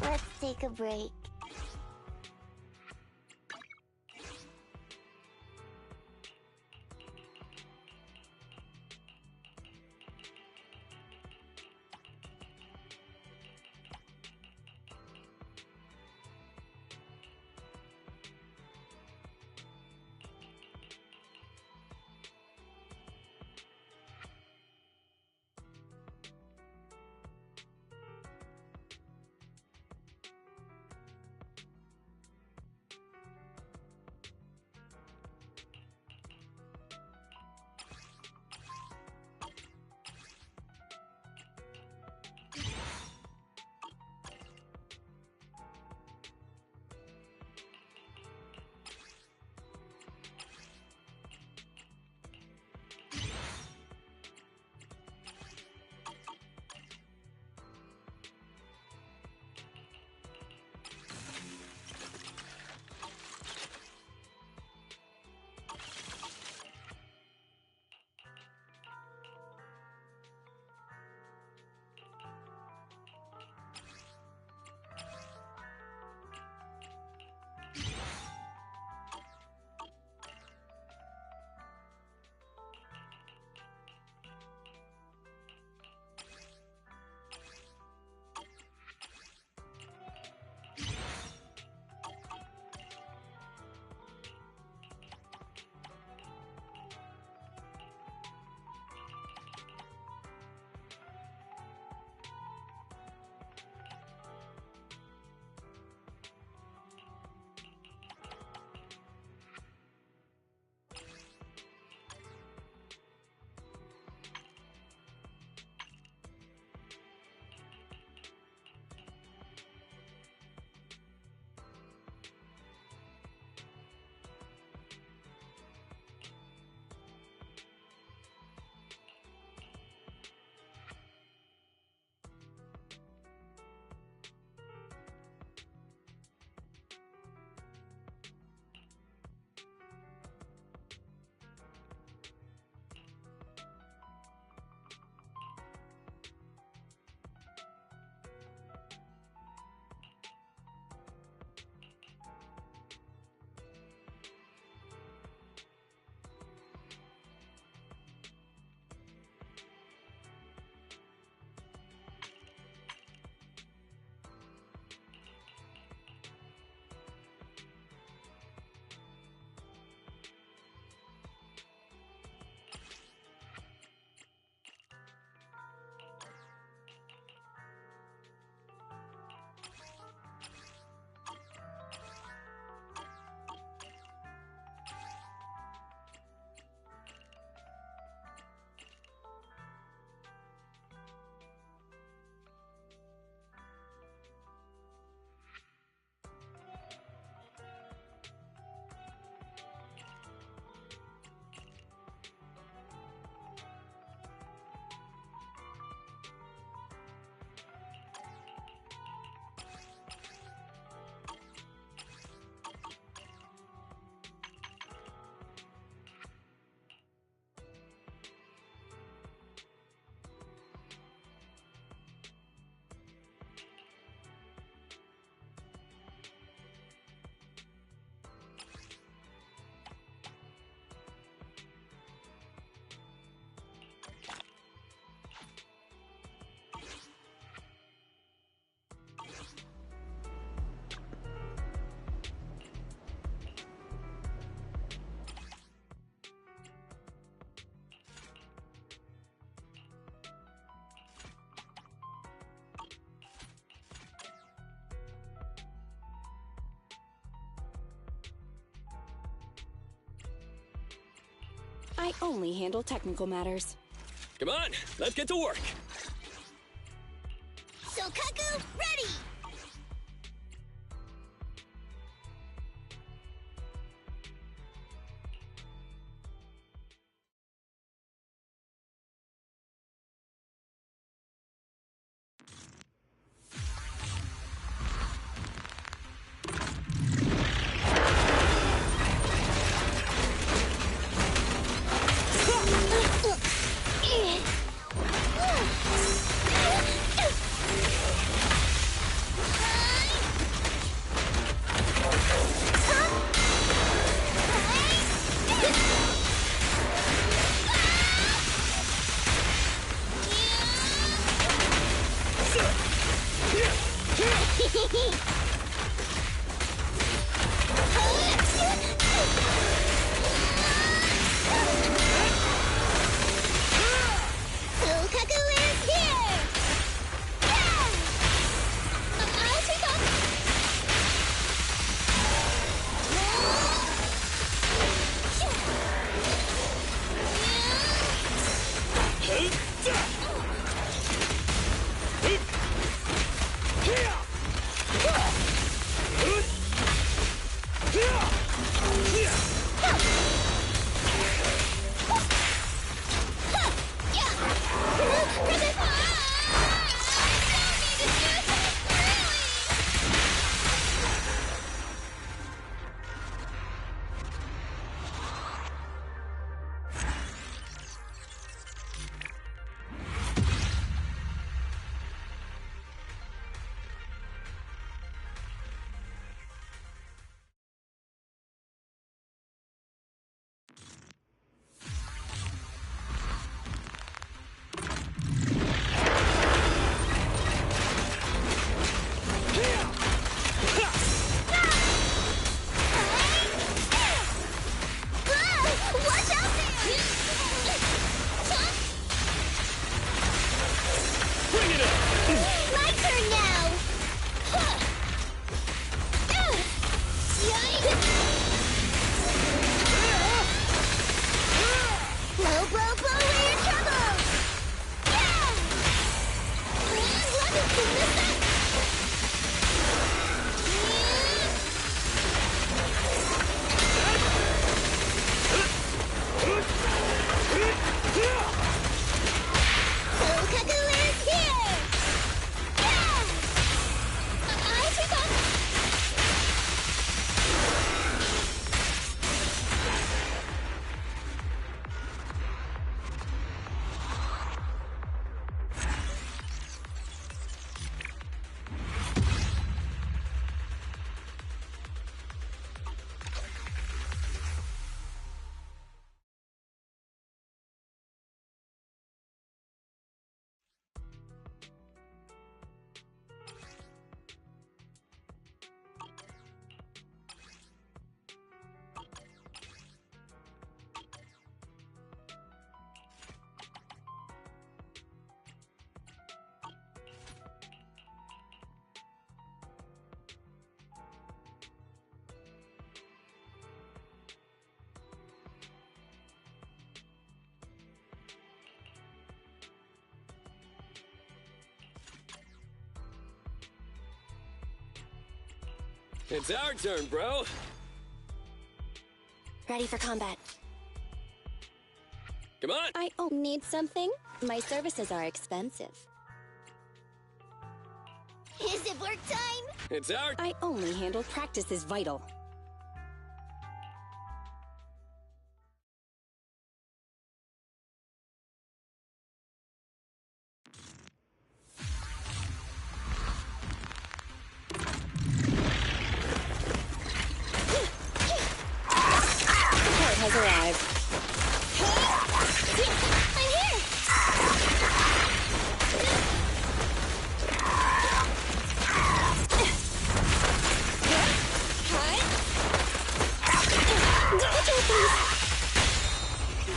Let's take a break. I only handle technical matters. Come on, let's get to work. Shokaku, ready! It's our turn, bro. Ready for combat. Come on. I need something? My services are expensive. Is it work time? It's our... I only handle practice is vital. Has arrived. I'm here!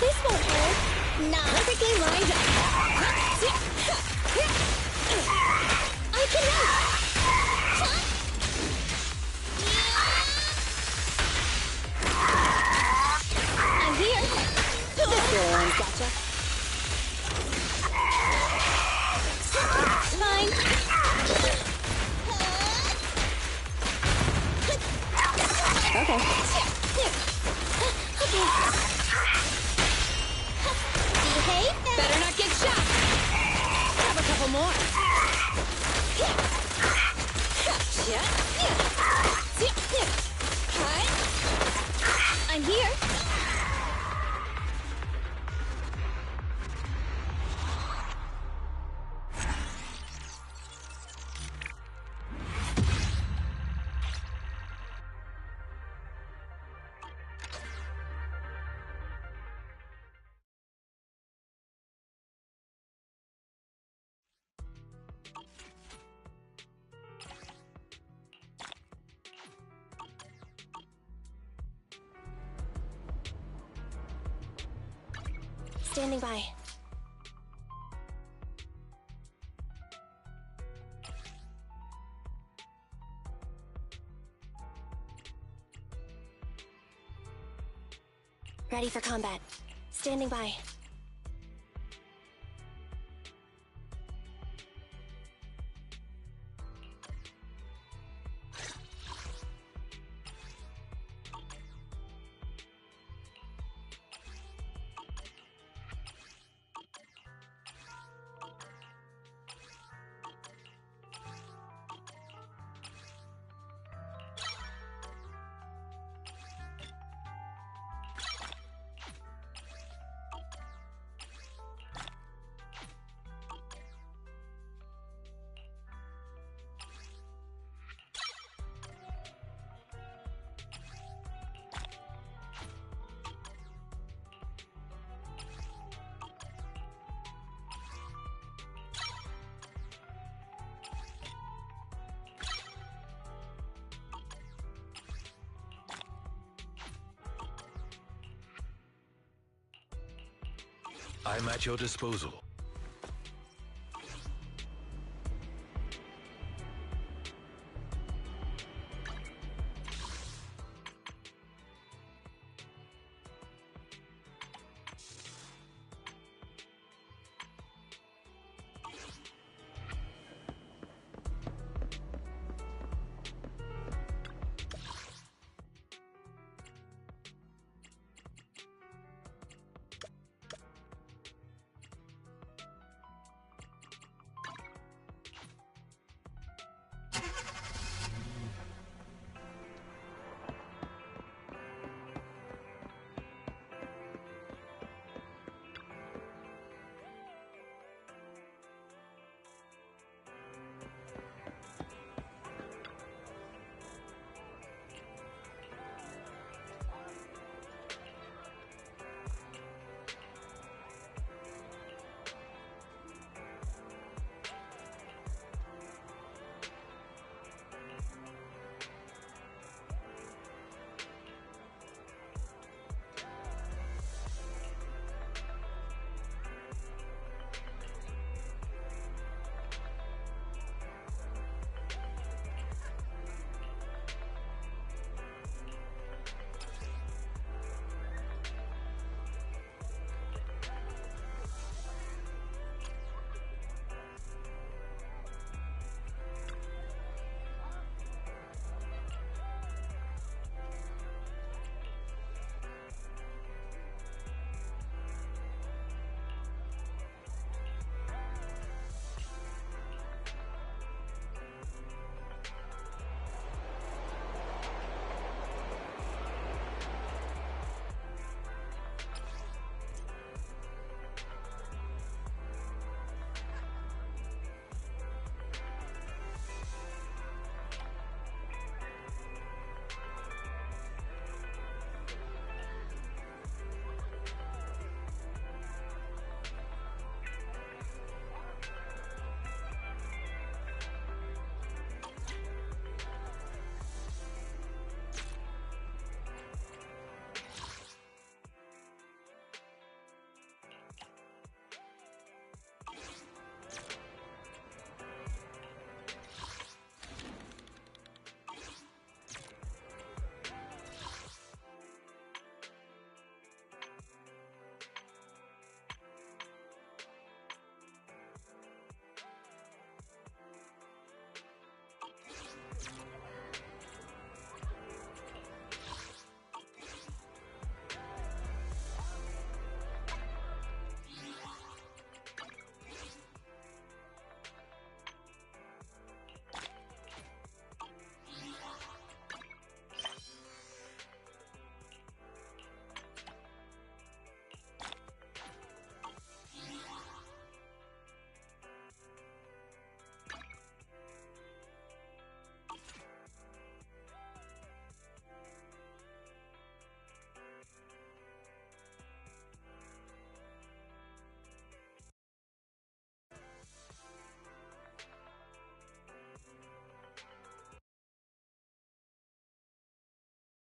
This won't hurt. Nah. Perfectly lined up. I can run! I'm here! Better not get shot! Have a couple more. I'm here. Standing by. Ready for combat. Standing by. I'm at your disposal.